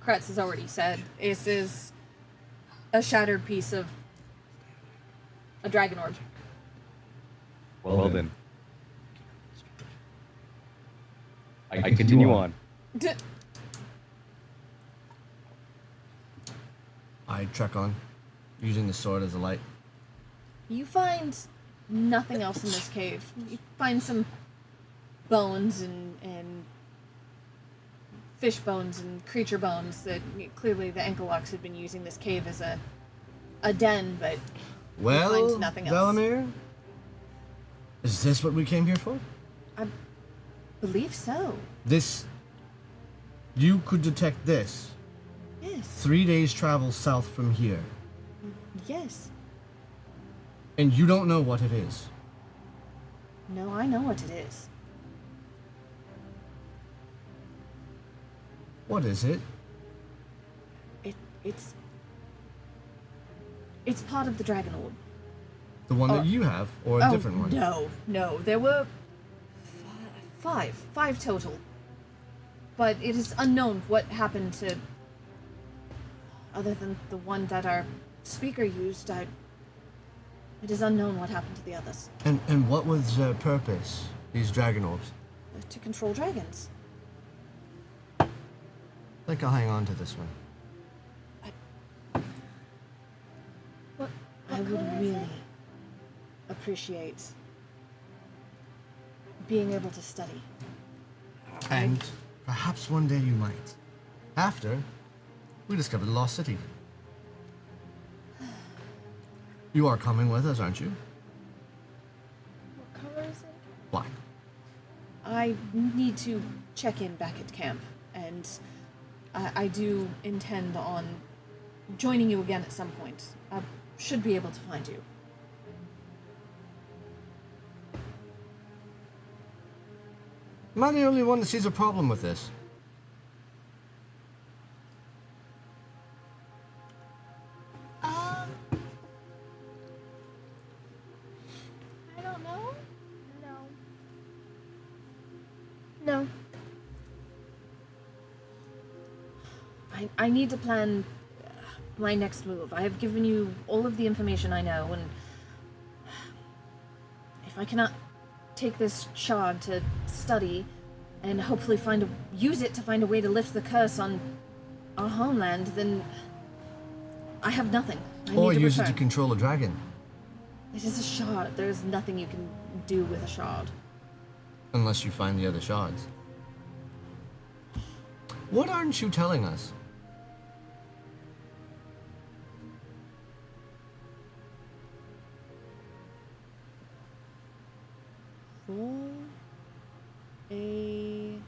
Kretz has already said. This is a shattered piece of a dragon orb. Well then. I continue on. I trek on, using the sword as a light. You find nothing else in this cave. You find some bones and fish bones and creature bones that clearly the Ankalocks had been using this cave as a den, but Well, you find nothing else. Velamir, is this what we came here for? I believe so. This... You could detect this. Yes. 3 days travel south from here. Yes. And you don't know what it is. No, I know what it is. What is it? It's part of the Dragon Orb. The one that you have, or a different one? No. There were five total. But it is unknown what happened to, other than the one that our speaker used. It is unknown what happened to the others. And what was their purpose, these dragon orbs? To control dragons. I think I'll hang on to this one. I would really appreciate being able to study. And perhaps one day you might. After we discover the lost city. You are coming with us, aren't you? What color is it? Black. I need to check in back at camp, and I do intend on joining you again at some point. I should be able to find you. Am I the only one that sees a problem with this? I don't know. No. I need to plan my next move. I have given you all of the information I know, and if I cannot take this shard to study and hopefully use it to find a way to lift the curse on our homeland, then I have nothing. I Or need to use it to return. control a dragon. It is a shard. There is nothing you can do with a shard. Unless you find the other shards. What aren't you telling us? Roll a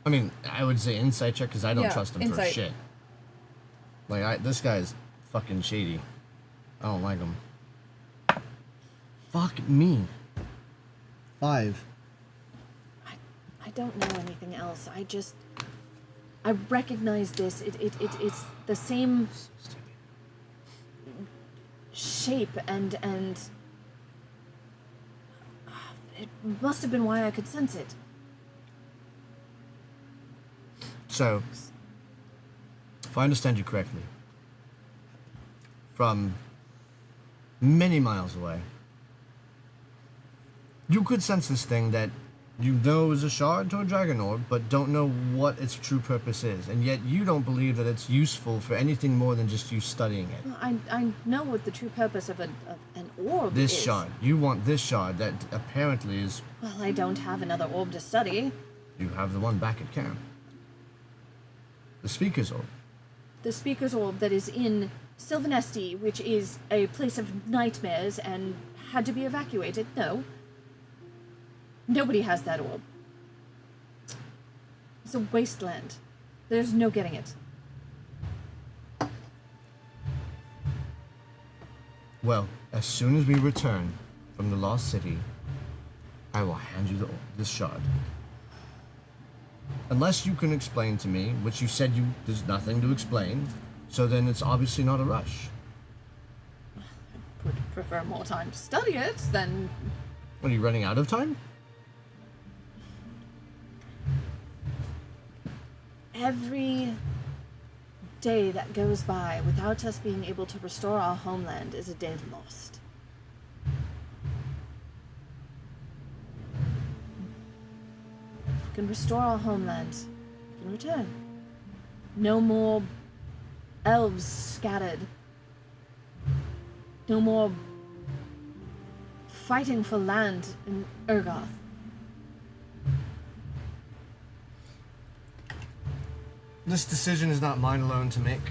I mean, I would say insight check because I don't Yeah, trust him for insight. shit. Like, this guy's fucking shady. I don't like him. Fuck me. 5. I don't know anything else. I recognize this. It's the same shape and it must have been why I could sense it. So, if I understand you correctly, from many miles away, you could sense this thing that you know is a shard to a dragon orb, but don't know what its true purpose is, and yet you don't believe that it's useful for anything more than just you studying it. I know what the true purpose of an orb This is. shard. You want this shard that apparently is... Well, I don't have another orb to study. You have the one back at camp. The speaker's orb. The speaker's orb that is in Sylvanesti, which is a place of nightmares and had to be evacuated. No. Nobody has that orb. It's a wasteland. There's no getting it. Well, as soon as we return from the lost city, I will hand you this shard. Unless you can explain to me, which you said there's nothing to explain, so then it's obviously not a rush. I would prefer more time to study it than... Are you running out of time? Every day that goes by without us being able to restore our homeland is a day lost. can restore our homeland. We can return. No more elves scattered. No more fighting for land in Urgoth. This decision is not mine alone to make.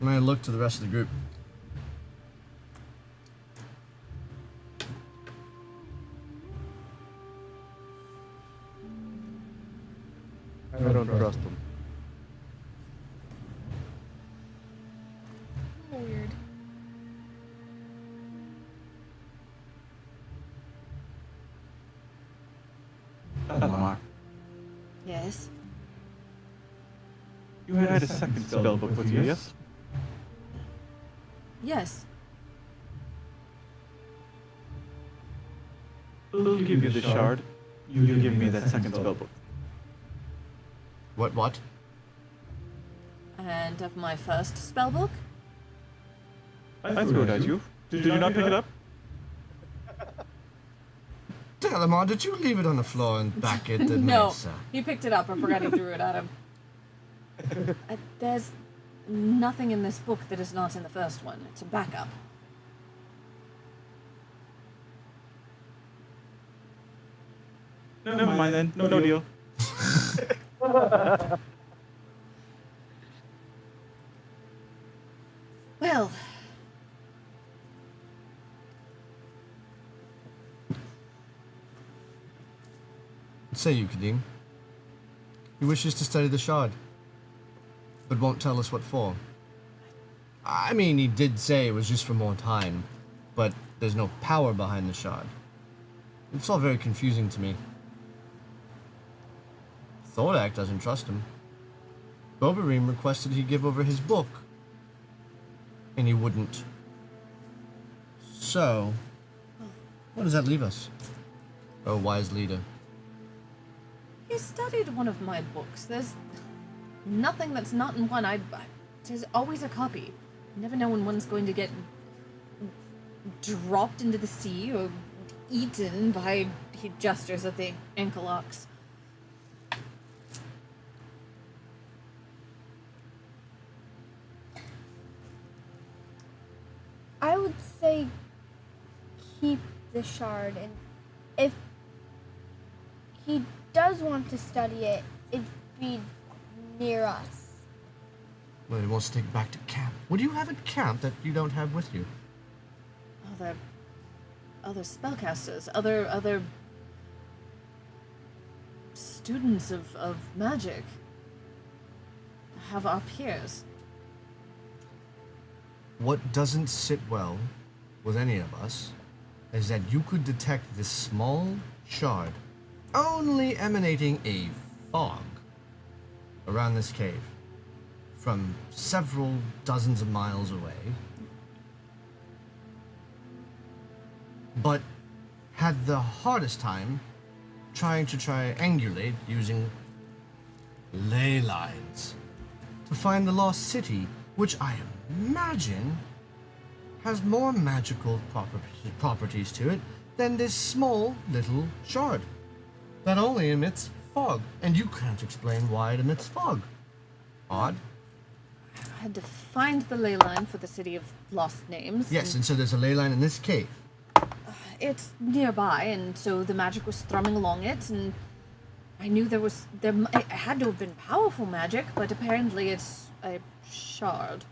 And I look to the rest of the group. I don't trust them. Weird. Lamar, Yes. you had a second spell book with you, yes? Yes. We'll give you the shard. You give me that second spell book. What? And of my first spellbook? I threw it at you. Did you not pick it up? Delamar, did you leave it on the floor and back at the No. mesa? He picked it up. I forgot he threw it at him. There's nothing in this book that is not in the first one. It's a backup. Never mind then. No deal. Well, What say you, Kadim? He wishes to study the shard, but won't tell us what for. I mean, he did say it was just for more time, but there's no power behind the shard. It's all very confusing to me. Thorak doesn't trust him. Bobarim requested he give over his book, and he wouldn't. So, what does that leave us? Oh, wise leader. he studied one of my books. There's nothing that's not in one. There's always a copy. You never know when one's going to get dropped into the sea or eaten by, he gestures at the Ankalocks. I would say keep the shard, and if he does want to study it, it'd be near us. Well, he wants to take it back to camp. What do you have at camp that you don't have with you? Other spellcasters, other students of magic. Have our peers. What doesn't sit well with any of us is that you could detect this small shard only emanating a fog around this cave from several dozens of miles away, but had the hardest time trying to triangulate using ley lines to find the lost city, which I imagine has more magical properties to it than this small little shard that only emits fog. And you can't explain why it emits fog. Odd. I had to find the ley line for the city of lost names. Yes, and so there's a ley line in this cave. It's nearby, and so the magic was thrumming along it, and I knew it had to have been powerful magic, but apparently it's a shard.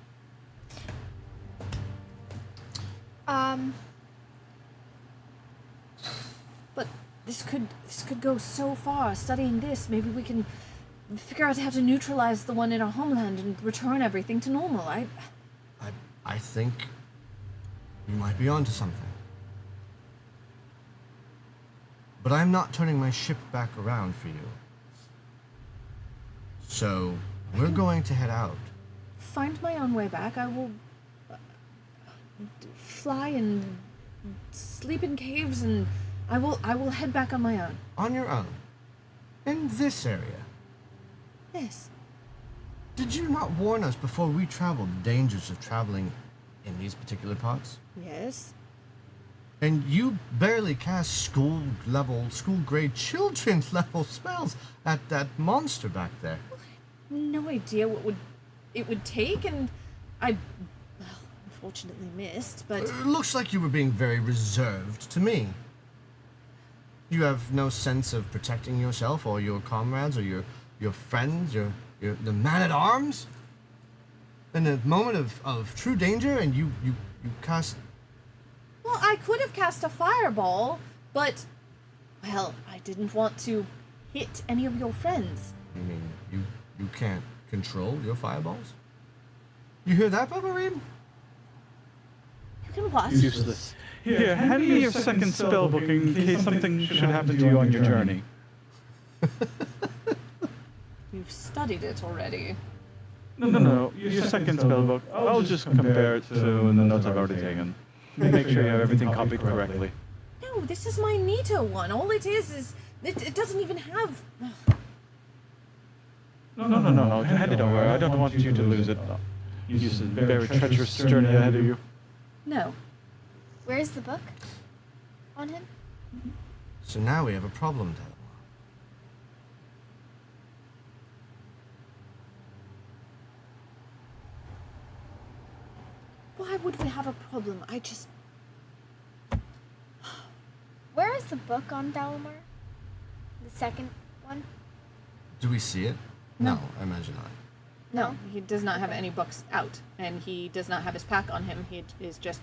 But this could go so far. Studying this, maybe we can figure out how to neutralize the one in our homeland and return everything to normal. I think you might be onto something. But I'm not turning my ship back around for you. So, we're going to head out. Find my own way back. I will fly and sleep in caves, and I will head back on my own. On your own. In this area. Yes. Did you not warn us before we traveled the dangers of traveling in these particular parts? Yes. And you barely cast school grade children level spells at that monster back there. No idea what it would take, and I, well, unfortunately missed, but... It looks like you were being very reserved to me. You have no sense of protecting yourself or your comrades or your friends, the man-at-arms? In a moment of true danger, and you cast... Well, I could have cast a fireball, but, well, I didn't want to hit any of your friends. You mean you can't control your fireballs? You hear that, Bubba Reed? You can what? Useless. Here, hand me your second spellbook in case something should happen to you on your journey. You've studied it already. No. Your second spellbook. I'll just compare it to the notes I've already taken. Make sure you have everything copied correctly. No, this is my Nito one. All it is it doesn't even have... No. Hand it over. I don't want you to lose it. You use a very treacherous journey ahead of you. No. Where's the book on him? So now we have a problem, Delamar. Why would we have a problem? I just... Where is the book on Dalamar? The second one? Do we see it? No. I imagine not. No, he does not have any books out, and he does not have his pack on him. He is just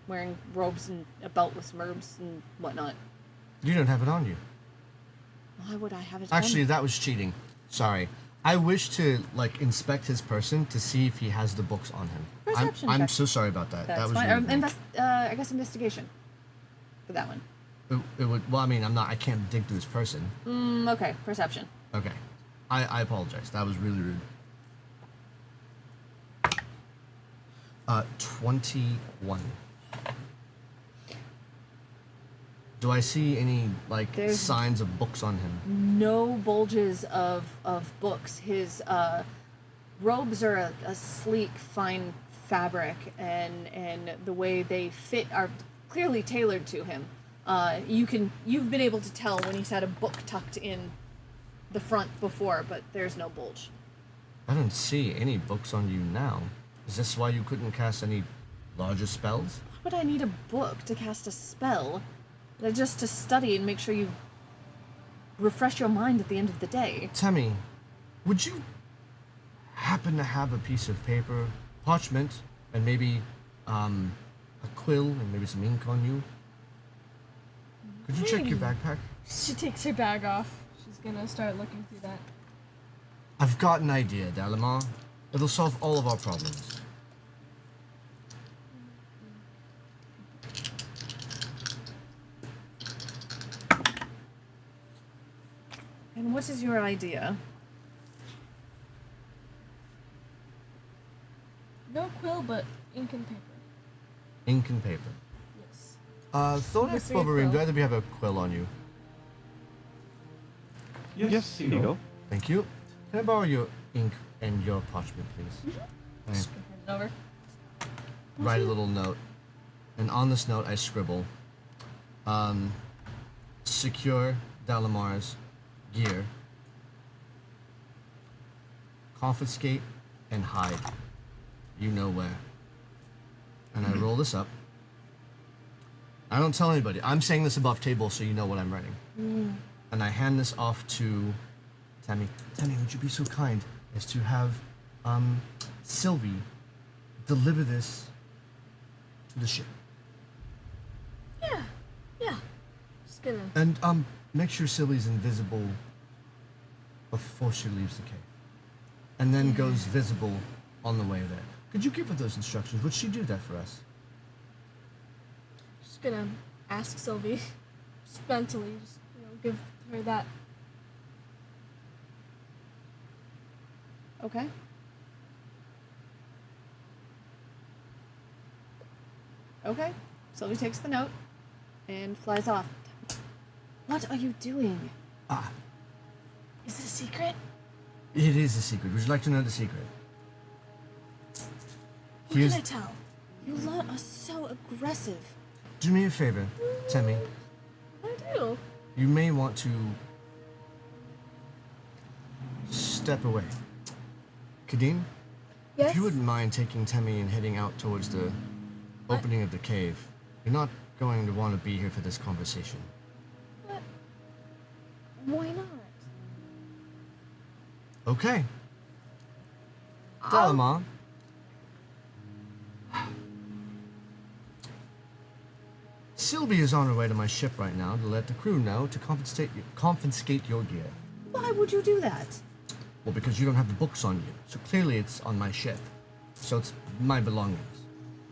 wearing robes and a belt with some herbs and whatnot. You don't have it on you. Why would I have it Actually, on? that was cheating. Sorry. I wish to inspect his person to see if he has the books on him. Perception I'm check. so sorry about that. That's that was fine. really I guess investigation for that one. it would. Well, I mean, I can't dig through his person. Okay, perception. Okay. I apologize. That was really rude. 21. Do I see any There's- signs of books on him? No bulges of books. His robes are a sleek, fine fabric, and the way they fit are clearly tailored to him. You've been able to tell when he's had a book tucked in the front before, but there's no bulge. I don't see any books on you now. Is this why you couldn't cast any larger spells? Why would I need a book to cast a spell? They're just to study and make sure you refresh your mind at the end of the day. Temmie, would you happen to have a piece of paper, parchment, and maybe a quill and maybe some ink on you? Could you check your backpack? She takes her bag off. She's gonna start looking through that. I've got an idea, Dalamar. It'll solve all of our problems. And what is your idea? No quill, but ink and paper. Ink and paper. Yes. Thorak Missing a Boverin, do quill. either of you have a quill on you? Yes, here you go. Thank you. Can I borrow your ink and your parchment, please? Just hand it over. Write a little note. And on this note, I scribble. Secure Dalamar's gear. Confiscate and hide. You know where. And I roll this up. I don't tell anybody. I'm saying this above table so you know what I'm writing. And I hand this off to Temmie. Temmie, would you be so kind as to have Sylvie deliver this to the ship? Yeah. Just gonna. And make sure Sylvie's invisible before she leaves the cave. And then goes visible on the way there. Could you give her those instructions? Would she do that for us? Just gonna ask Sylvie. Just mentally, just give her that. Okay. Okay. Sylvie takes the note and flies off. What are you doing? Ah, Is it a secret? it is a secret. Would you like to know the secret? Who Here's- can I tell? You lot are so aggressive. Do me a favor, Temmie. I do. You may want to step away. Kadim, Yes. if you wouldn't mind taking Temmie and heading out towards the opening of the cave. You're not going to want to be here for this conversation. Why not? Okay. Dalamar. Sylvie is on her way to my ship right now to let the crew know to confiscate your gear. Why would you do that? Well, because you don't have the books on you, so clearly it's on my ship. So it's my belongings.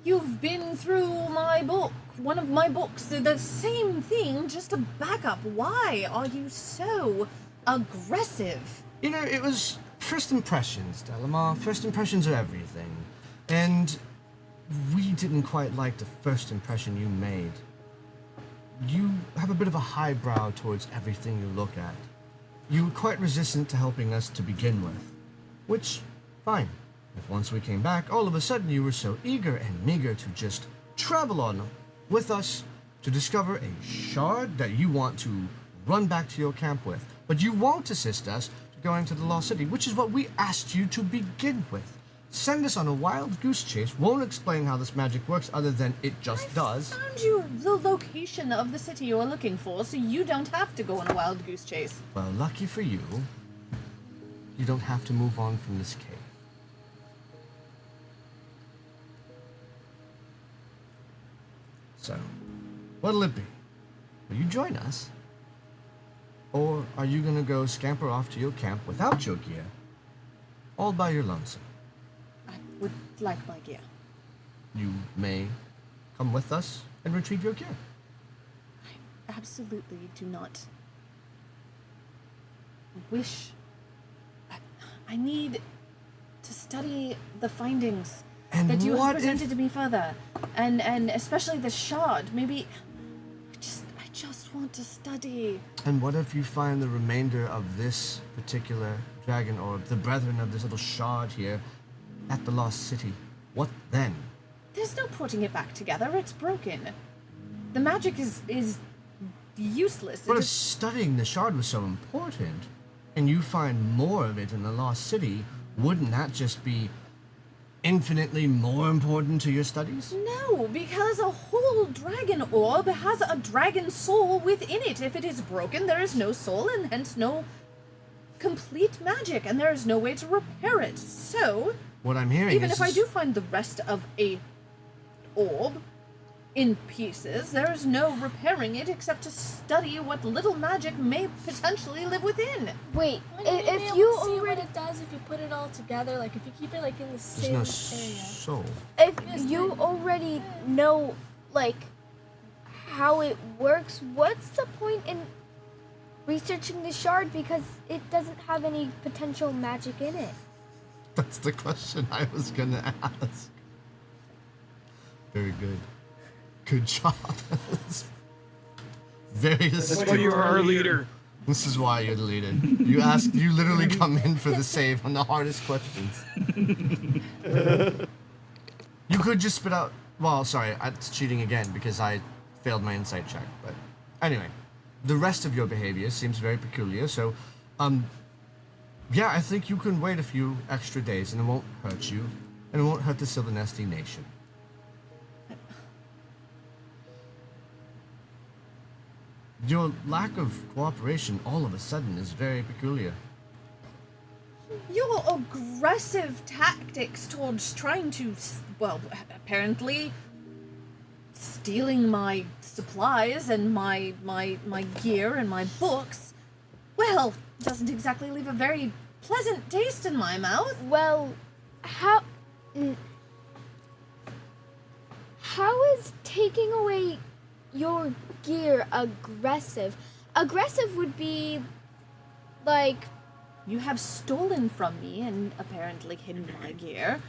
You've been through my book, one of my books, the same thing, just a backup. Why are you so aggressive? You know, it was first impressions, Dalamar. First impressions are everything. And we didn't quite like the first impression you made. You have a bit of a highbrow towards everything you look at. You were quite resistant to helping us to begin with. Which, fine. If once we came back, all of a sudden you were so eager and meager to just travel on with us to discover a shard that you want to run back to your camp with. But you won't assist us to going to the Lost City, which is what we asked you to begin with. Send us on a wild goose chase, won't explain how this magic works other than it just does. Found you the location of the city you're looking for, so you don't have to go on a wild goose chase. Well, lucky for you, you don't have to move on from this cave. So, what'll it be? Will you join us? Or are you gonna go scamper off to your camp without your gear, all by your lonesome? I would like my gear. You may come with us and retrieve your gear. I absolutely do not wish. I need to study the findings And that you what have presented to me further, and especially the shard. Maybe I just want to study. And what if you find the remainder of this particular dragon orb, the brethren of this little shard here, at the Lost City? What then? There's no putting it back together. It's broken. The magic is useless. But It if is- studying the shard was so important, and you find more of it in the Lost City, wouldn't that just be infinitely more important to your studies? No, because a whole dragon orb has a dragon soul within it. If it is broken, there is no soul and hence no complete magic, and there is no way to repair it. So, What I'm hearing even is if I do find the rest of a orb in pieces, there is no repairing it except to study what little magic may potentially live within. Wait, I mean, you'll be if able you to see already what it does if you put it all together, like if you keep it like in the there's same no area. soul. if Yes, you but- already know like how it works, what's the point in researching the shard because it doesn't have any potential magic in it? That's the question I was gonna ask. Very good. Good job. Very astute. Well, you're our leader. This is why you're the leader. You literally come in for the save on the hardest questions. You could just spit out, well, sorry, it's cheating again because I failed my insight check, but anyway. The rest of your behavior seems very peculiar, so, yeah, I think you can wait a few extra days and it won't hurt you, and it won't hurt the Sylvanesti nation. Your lack of cooperation all of a sudden is very peculiar. Your aggressive tactics towards trying to, well, apparently stealing my supplies and my gear and my books, well, doesn't exactly leave a very pleasant taste in my mouth. Well, how is taking away your gear aggressive? Aggressive would be like You have stolen from me and apparently hidden my gear.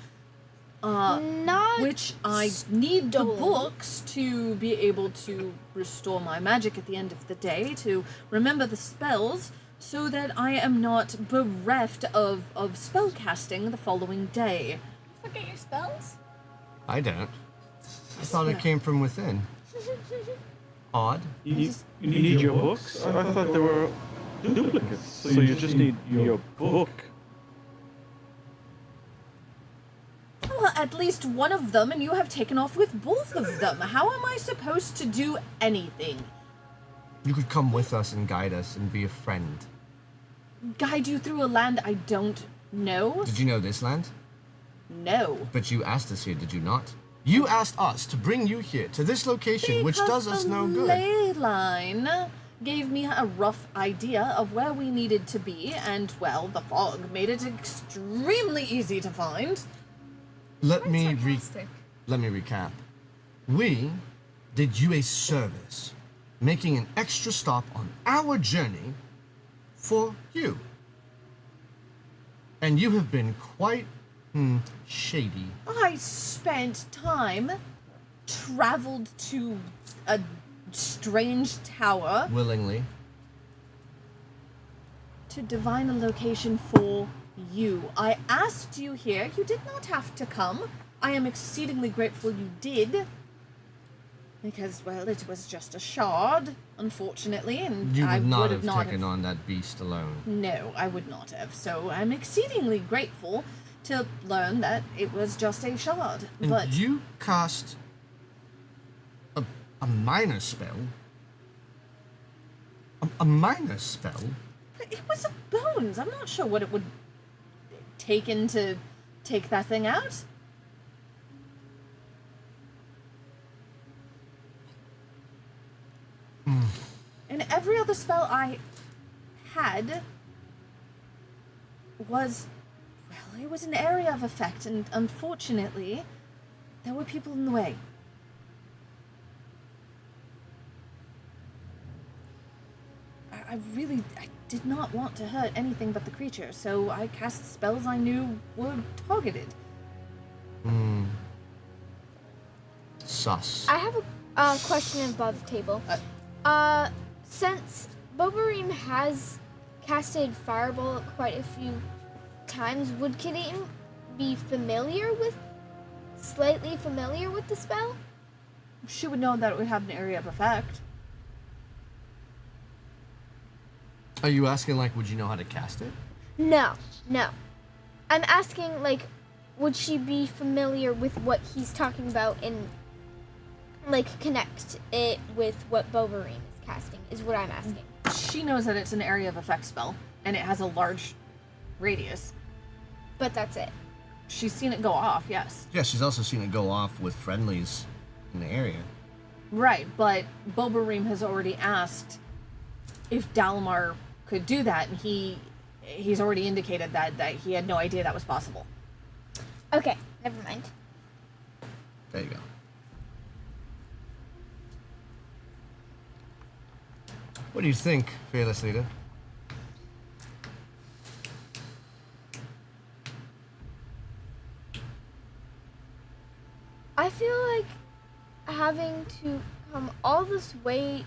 not Which I need the stolen. books to be able to restore my magic at the end of the day, to remember the spells, so that I am not bereft of spell casting the following day. You forget your spells? I don't. thought it came from within. Odd. You need your books? I thought they were duplicates, so you just need your book. Well, at least one of them, and you have taken off with both of them. How am I supposed to do anything? You could come with us and guide us and be a friend. Guide you through a land I don't know? Did you know this land? No. But you asked us here, did you not? You asked us to bring you here, to this location, which does us no good. The ley line gave me a rough idea of where we needed to be, and, well, the fog made it extremely easy to find. Let me Sarcastic. recap. We did you a service, making an extra stop on our journey for you. And you have been quite shady. I spent time, traveled to a strange tower Willingly. to divine a location for you. I asked you here. You did not have to come. I am exceedingly grateful you did. Because, well, it was just a shard, unfortunately, and You I would not would have taken on that beast alone. No, I would not have. So I'm exceedingly grateful to learn that it was just a shard. And But you cast a minor spell? A minor spell? it was a bones. I'm not sure what it would take to take that thing out. And every other spell I had was, well, it was an area of effect, and unfortunately, there were people in the way. I did not want to hurt anything but the creature, so I cast spells I knew were targeted. Sus. I have a question above the table. Since Bobarim has casted Fireball quite a few times, would Kadeem be slightly familiar with the spell? She would know that it would have an area of effect. Are you asking, like, would you know how to cast it? No. I'm asking, would she be familiar with what he's talking about and, connect it with what Bobarim is casting, is what I'm asking. She knows that it's an area of effect spell, and it has a large radius. But that's it. She's seen it go off, yes. Yeah, she's also seen it go off with friendlies in the area. Right, but Bobarim has already asked if Dalamar could do that, and he's already indicated that he had no idea that was possible. Okay, never mind. There you go. What do you think, fearless leader? I feel like having to come all this way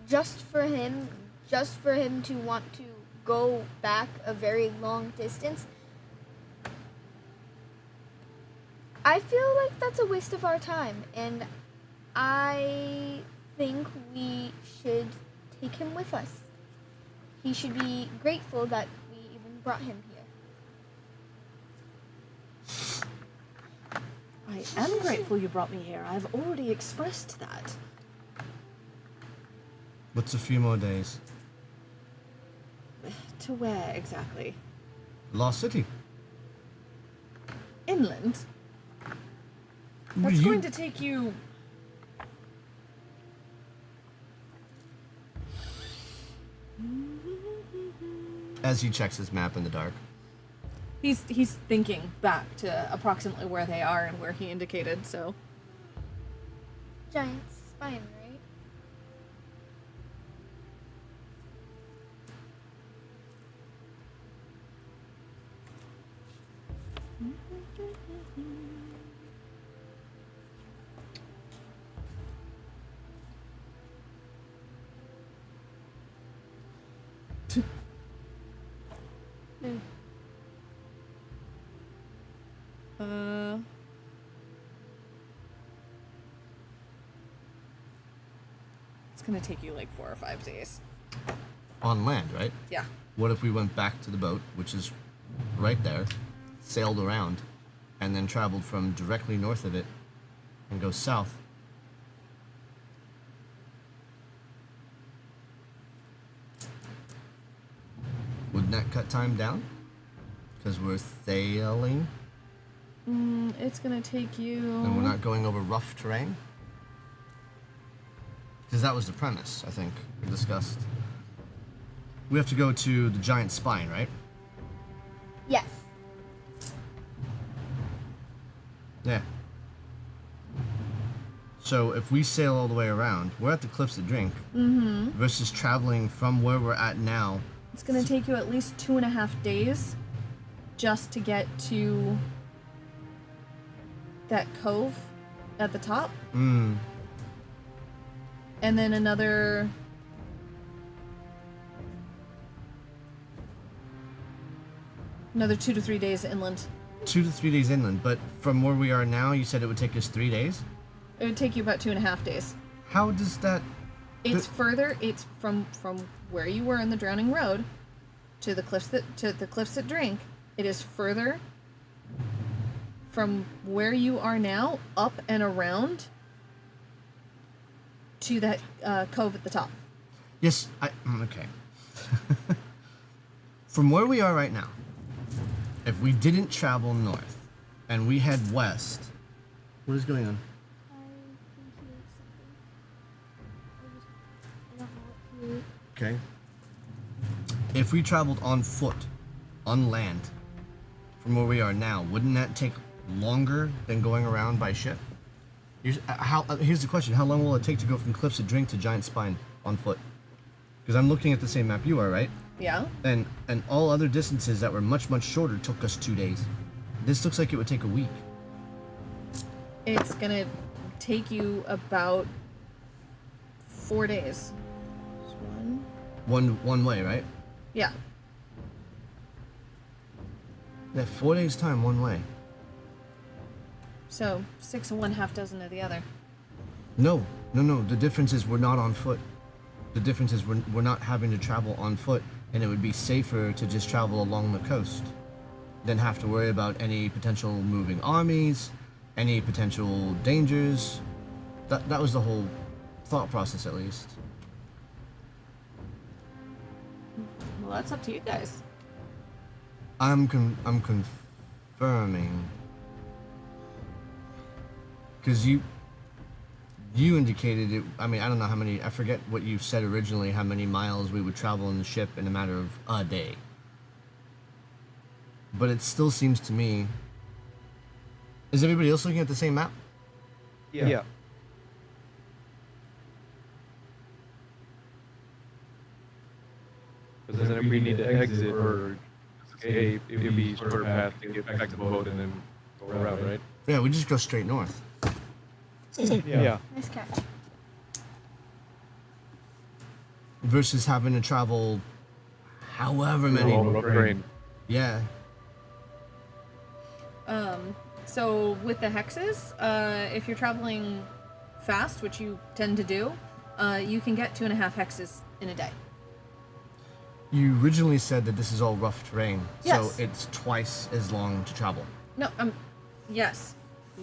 just for him to want to go back a very long distance, I feel like that's a waste of our time, and I think we should take him with us. He should be grateful that we even brought him here. I am grateful you brought me here. I've already expressed that. What's a few more days? To where exactly? Lost City. Inland? That's going to take you... As he checks his map in the dark. He's thinking back to approximately where they are and where he indicated, so... Giant spine, right? gonna take you like 4 or 5 days. On land, right? Yeah. What if we went back to the boat, which is right there, sailed around, and then traveled from directly north of it and go south? Wouldn't that cut time down? Because we're sailing It's gonna take you. and we're not going over rough terrain? Because that was the premise, I think, we discussed. We have to go to the giant spine, right? Yes. Yeah. So if we sail all the way around, we're at the Cliffs of Drink, versus traveling from where we're at now. It's gonna take you at least 2.5 days just to get to that cove at the top. Mm. And then another another 2 to 3 days inland. 2 to 3 days inland, but from where we are now, you said it would take us 3 days? It would take you about 2.5 days. How does that... It's further. It's from where you were in the Drowning Road to the cliffs that drink. It is further from where you are now up and around to that cove at the top. Yes, okay. From where we are right now, if we didn't travel north and we head west, what is going on? Okay. If we traveled on foot, on land, from where we are now, wouldn't that take longer than going around by ship? Here's the question: how long will it take to go from Cliffs of Drink to Giant Spine on foot? Because I'm looking at the same map you are, right? Yeah. And all other distances that were much shorter took us 2 days. This looks like it would take a week. It's gonna take you about 4 days. One way, right? Yeah. Yeah, 4 days time one way. So 6 of one, half dozen of the other. No. The difference is we're not on foot. The difference is we're not having to travel on foot, and it would be safer to just travel along the coast than have to worry about any potential moving armies, any potential dangers. That was the whole thought process, at least. Well, that's up to you guys. I'm confirming, because you indicated it. I mean, I don't know how many. I forget what you said originally. How many miles we would travel in the ship in a matter of a day. But it still seems to me. Is everybody else looking at the same map? Yeah. Because then if we need to exit or escape, it would be shorter path to get back to the boat and then go around, right? Yeah, we just go straight north. Yeah. Nice catch. Versus having to travel however many. Rough terrain. Yeah. So with the hexes, if you're traveling fast, which you tend to do, you can get 2.5 hexes in a day. You originally said that this is all rough terrain, Yes. so it's twice as long to travel. No, yes.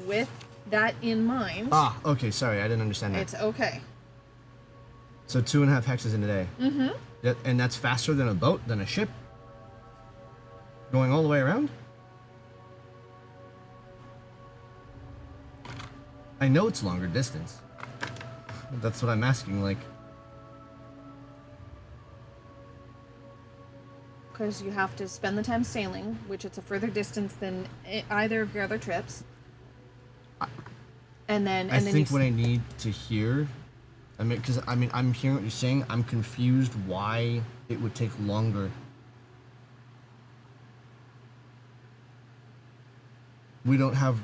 With that in mind, Ah, okay, sorry, I didn't understand that. it's okay. So 2.5 hexes in a day. Mm-hmm. And that's faster than a boat, than a ship? Going all the way around? I know it's longer distance. That's what I'm asking, like... Because you have to spend the time sailing, which it's a further distance than either of your other trips. And then I think what I need to hear... I'm hearing what you're saying. I'm confused why it would take longer. We don't have...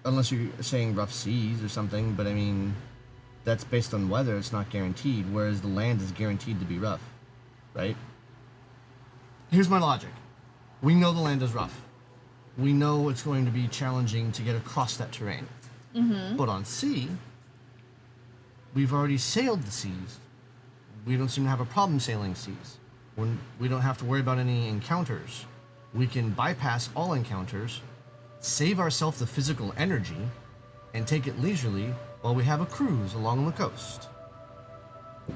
unless you're saying rough seas or something, but that's based on weather, it's not guaranteed, whereas the land is guaranteed to be rough, right? Here's my logic. We know the land is rough. We know it's going to be challenging to get across that terrain. Mm-hmm. But on sea, we've already sailed the seas. We don't seem to have a problem sailing seas. We don't have to worry about any encounters. We can bypass all encounters, save ourselves the physical energy, and take it leisurely while we have a cruise along the coast.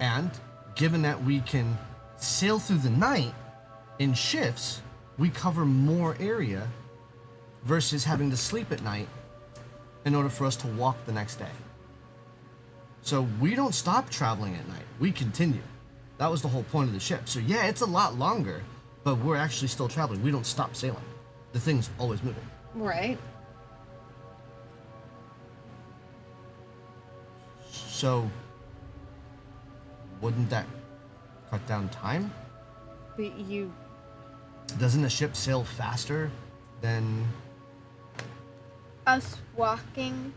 And given that we can sail through the night in shifts, we cover more area versus having to sleep at night in order for us to walk the next day. So we don't stop traveling at night. We continue. That was the whole point of the ship. So yeah, it's a lot longer, but we're actually still traveling. We don't stop sailing. The thing's always moving. Right. So wouldn't that cut down time? But you... Doesn't a ship sail faster than... Us walking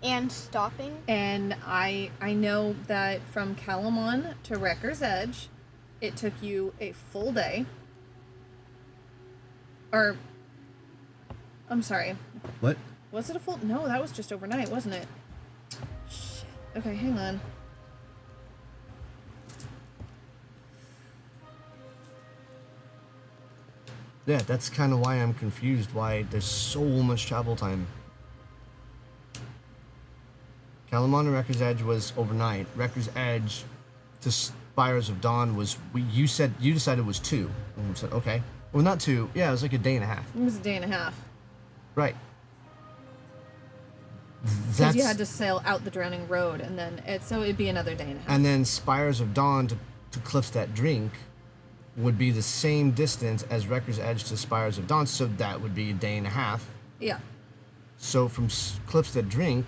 and stopping. And I know that from Calamon to Wrecker's Edge, it took you a full day. Or, I'm sorry. What? Was it a full? No, that was just overnight, wasn't it? Shit. Okay, hang on. Yeah, that's kind of why I'm confused, why there's so much travel time. Calamon to Wrecker's Edge was overnight. Wrecker's Edge to Spires of Dawn was, you decided was 2. And we said, okay. Well, not 2. Yeah, it was like a day and a half. It was a day and a half. Right. Because you had to sail out the Drowning Road, and then so it'd be another day and a half. And then Spires of Dawn to Cliffs That Drink would be the same distance as Wrecker's Edge to Spires of Dawn, so that would be a day and a half. Yeah. So from Cliffs That Drink,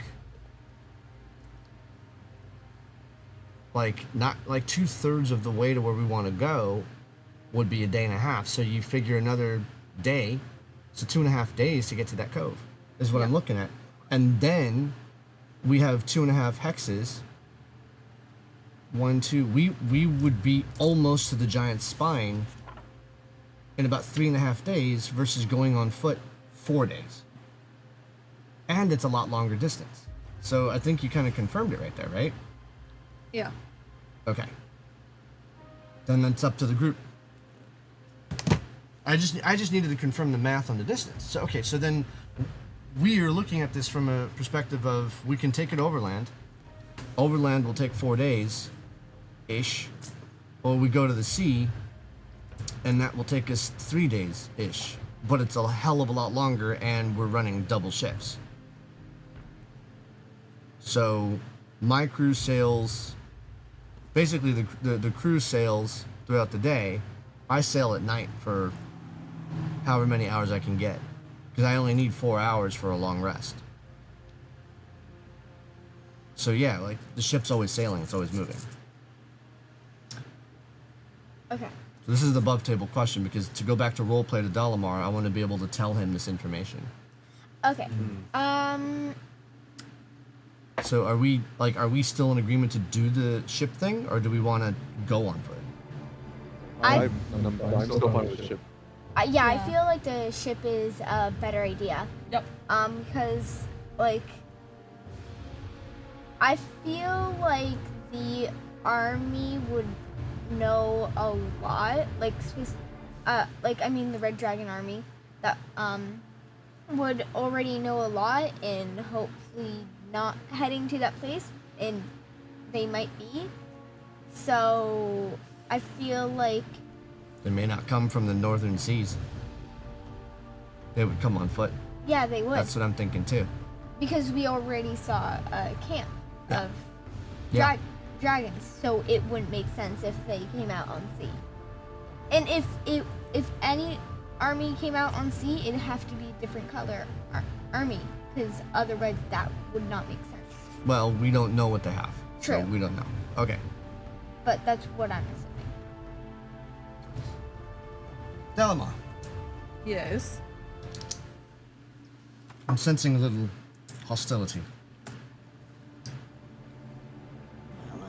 not 2/3 of the way to where we want to go would be a day and a half. So you figure another day, so 2.5 days to get to that cove is what I'm looking at. And then we have 2.5 hexes. 1, 2. We would be almost to the giant spine in about 3.5 days versus going on foot 4 days. And it's a lot longer distance. So I think you kind of confirmed it right there, right? Yeah. Okay. Then that's up to the group. I just needed to confirm the math on the distance. So okay, so then we are looking at this from a perspective of we can take it overland. Overland will take 4 days ish. Or we go to the sea and that will take us 3 days ish. But it's a hell of a lot longer and we're running double shifts. So my cruise sails, basically the cruise sails throughout the day. I sail at night for however many hours I can get, because I only need 4 hours for a long rest. So yeah, like the ship's always sailing, it's always moving. Okay. So this is the above table question, because to go back to roleplay to Dalamar, I want to be able to tell him this information. Okay. So are we still in agreement to do the ship thing, or do we want to go on foot? I'm still fine with the ship. Yeah, I Yeah. feel like the ship is a better idea. Yep. Because, like, I feel like the army would know a lot, the Red Dragon Army, that, would already know a lot, and hopefully not heading to that place, and they might be. So, I feel like... They may not come from the northern seas. They would come on foot. Yeah, they would. That's what I'm thinking too. Because we already saw a camp Yeah. of Yeah. dragons, so it wouldn't make sense if they came out on sea. And if any army came out on sea, it'd have to be a different color army, because otherwise that would not make sense. Well, we don't know what they have. True. So we don't know. Okay. But that's what I'm assuming. Dalamar, Yes. I'm sensing a little hostility. Well,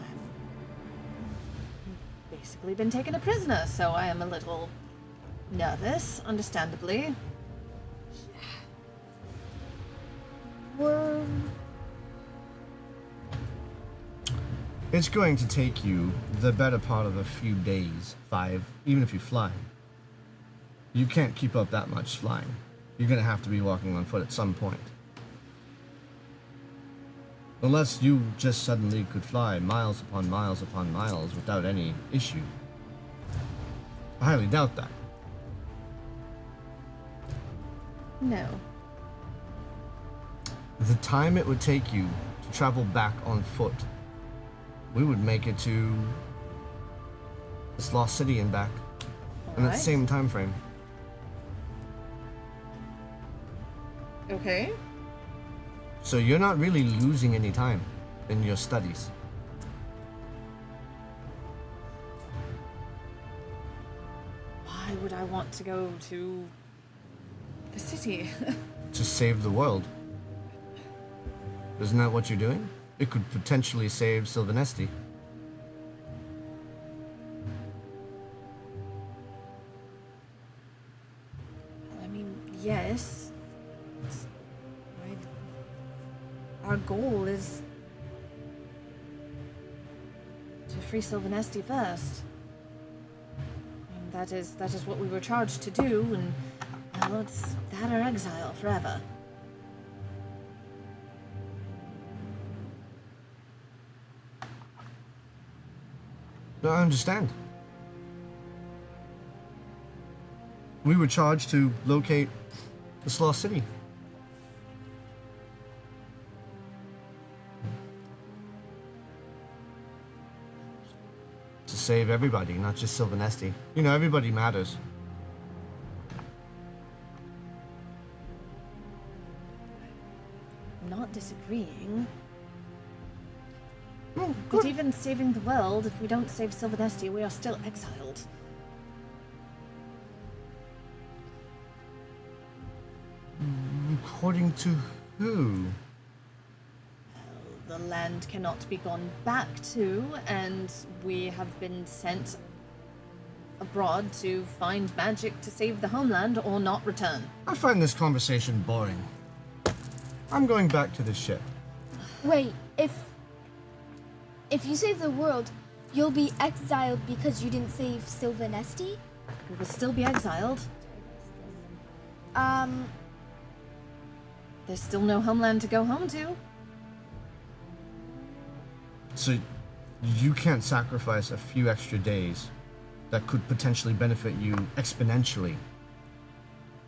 I've basically been taken a prisoner, so I am a little nervous, understandably. It's going to take you the better part of a few days, 5, even if you fly. You can't keep up that much flying. You're going to have to be walking on foot at some point. Unless you just suddenly could fly miles upon miles upon miles without any issue. I highly doubt that. No. The time it would take you to travel back on foot, we would make it to this lost city and back in that Alright. same time frame. Okay. So you're not really losing any time in your studies. Why would I want to go to the city? To save the world. Isn't that what you're doing? It could potentially save Sylvanesti. I mean, yes. It's- Our goal is to free Sylvanesti first. And that is what we were charged to do, and well, it's that or exile forever. No, I understand. We were charged to locate this lost city. To save everybody, not just Sylvanesti. You know, everybody matters. I'm not disagreeing. Oh, But good. even saving the world, if we don't save Sylvanesti, we are still exiled. According to who? The land cannot be gone back to, and we have been sent abroad to find magic to save the homeland or not return. I find this conversation boring. I'm going back to the ship. Wait, if you save the world, you'll be exiled because you didn't save Sylvanesti? We will still be exiled. There's still no homeland to go home to. So you can't sacrifice a few extra days that could potentially benefit you exponentially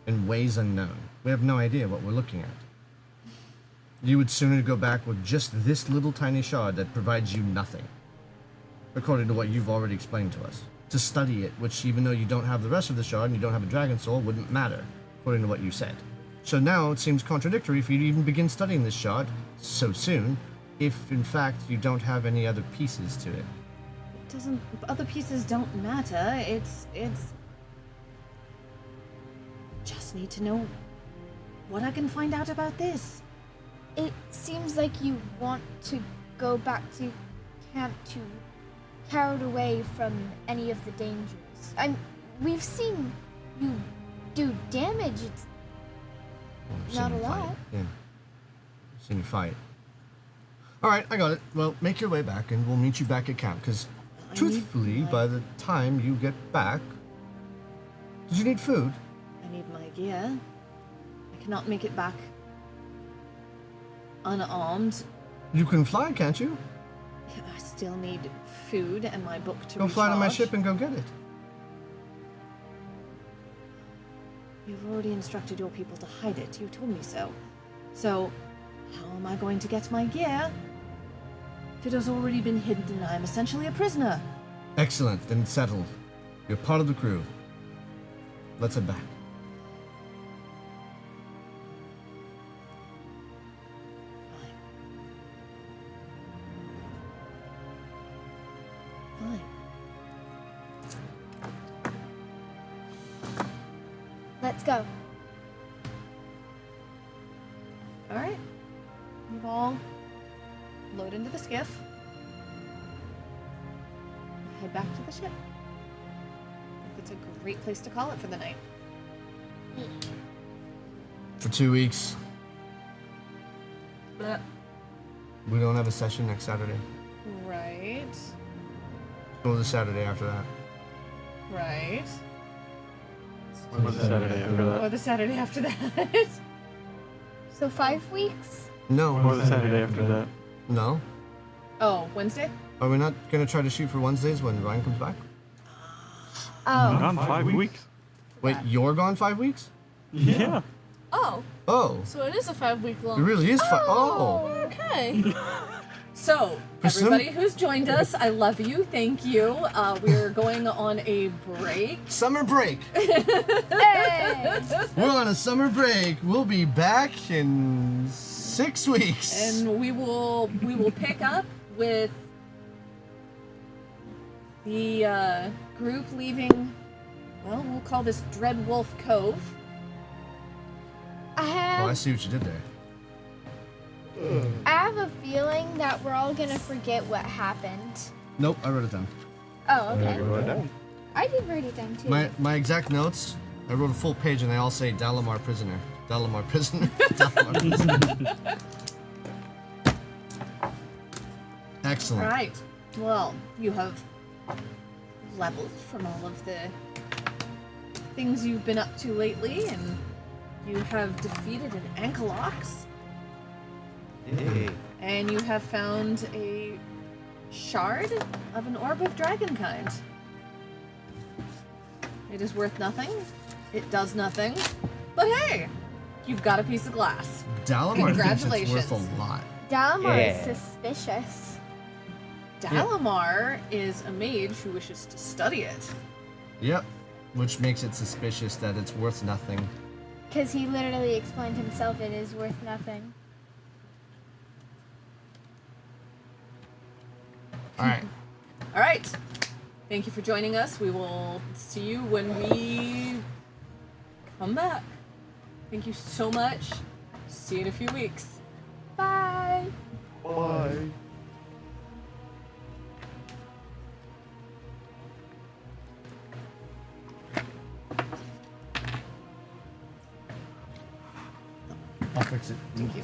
in ways unknown. We have no idea what we're looking at. You would sooner go back with just this little tiny shard that provides you nothing, according to what you've already explained to us. To study it, which even though you don't have the rest of the shard and you don't have a dragon soul, wouldn't matter, according to what you said. So now it seems contradictory for you to even begin studying this shard so soon, if in fact you don't have any other pieces to it. Doesn't other pieces don't matter. It's just need to know what I can find out about this. It seems like you want to go back to camp to carried away from any of the dangers. We've seen you do damage. It's Well, I've Not seen a you fight. lot. Yeah. I've seen you fight. Alright, I got it. Well, make your way back and we'll meet you back at camp, because I truthfully, need my- by the time you get back... Did you need food? I need my gear. I cannot make it back unarmed. You can fly, can't you? I still need food and my book to Go fly to my recharge. ship and go get it. You've already instructed your people to hide it. You told me so. So, how am I going to get my gear if it has already been hidden and I'm essentially a prisoner? Excellent, then it's settled. You're part of the crew. Let's head back. Fine. let's go. Alright. You all load into the skiff. Head back to the ship. I think it's a great place to call it for the night. For 2 weeks. But, We don't have a session next Saturday. right. Right. Go the Saturday after that. Right. Or the Saturday after that. Or the Saturday after that. So 5 weeks? No. Or the Saturday after that. No. Oh, Wednesday? Are we not gonna try to shoot for Wednesdays when Ryan comes back? Oh. Gone 5 weeks. Wait, you're gone 5 weeks? Yeah. Oh, Oh, so it is a 5-week it long. really is fun. Oh. Okay. So, For some- everybody who's joined us, I love you. Thank you. We're going on a break. Summer break. Hey! We're on a summer break. We'll be back in 6 weeks. And we will pick up with the group leaving, well, we'll call this Dread Wolf Cove. Oh, I see what you did there. I have a feeling that we're all gonna forget what happened. Nope, I wrote it down. Oh, okay. Wrote it down. I did write it down too. My exact notes, I wrote a full page and they all say Dalamar prisoner. Dalamar prisoner. Dalamar prisoner. Excellent. Right. Well, you have leveled from all of the things you've been up to lately, and you have defeated an Ankylox, Yay. and you have found a shard of an orb of dragon kind. It is worth nothing. It does nothing. But hey, you've got a piece of glass. Dalamar thinks it's worth Congratulations. a lot. Dalmar is Yeah. suspicious. Dalamar is a mage who wishes to study it. Yep. Which makes it suspicious that it's worth nothing. Because he literally explained himself it is worth nothing. Alright. All right. Thank you for joining us. We will see you when we come back. Thank you so much. See you in a few weeks. Bye! Bye. I'll fix it. Thank you.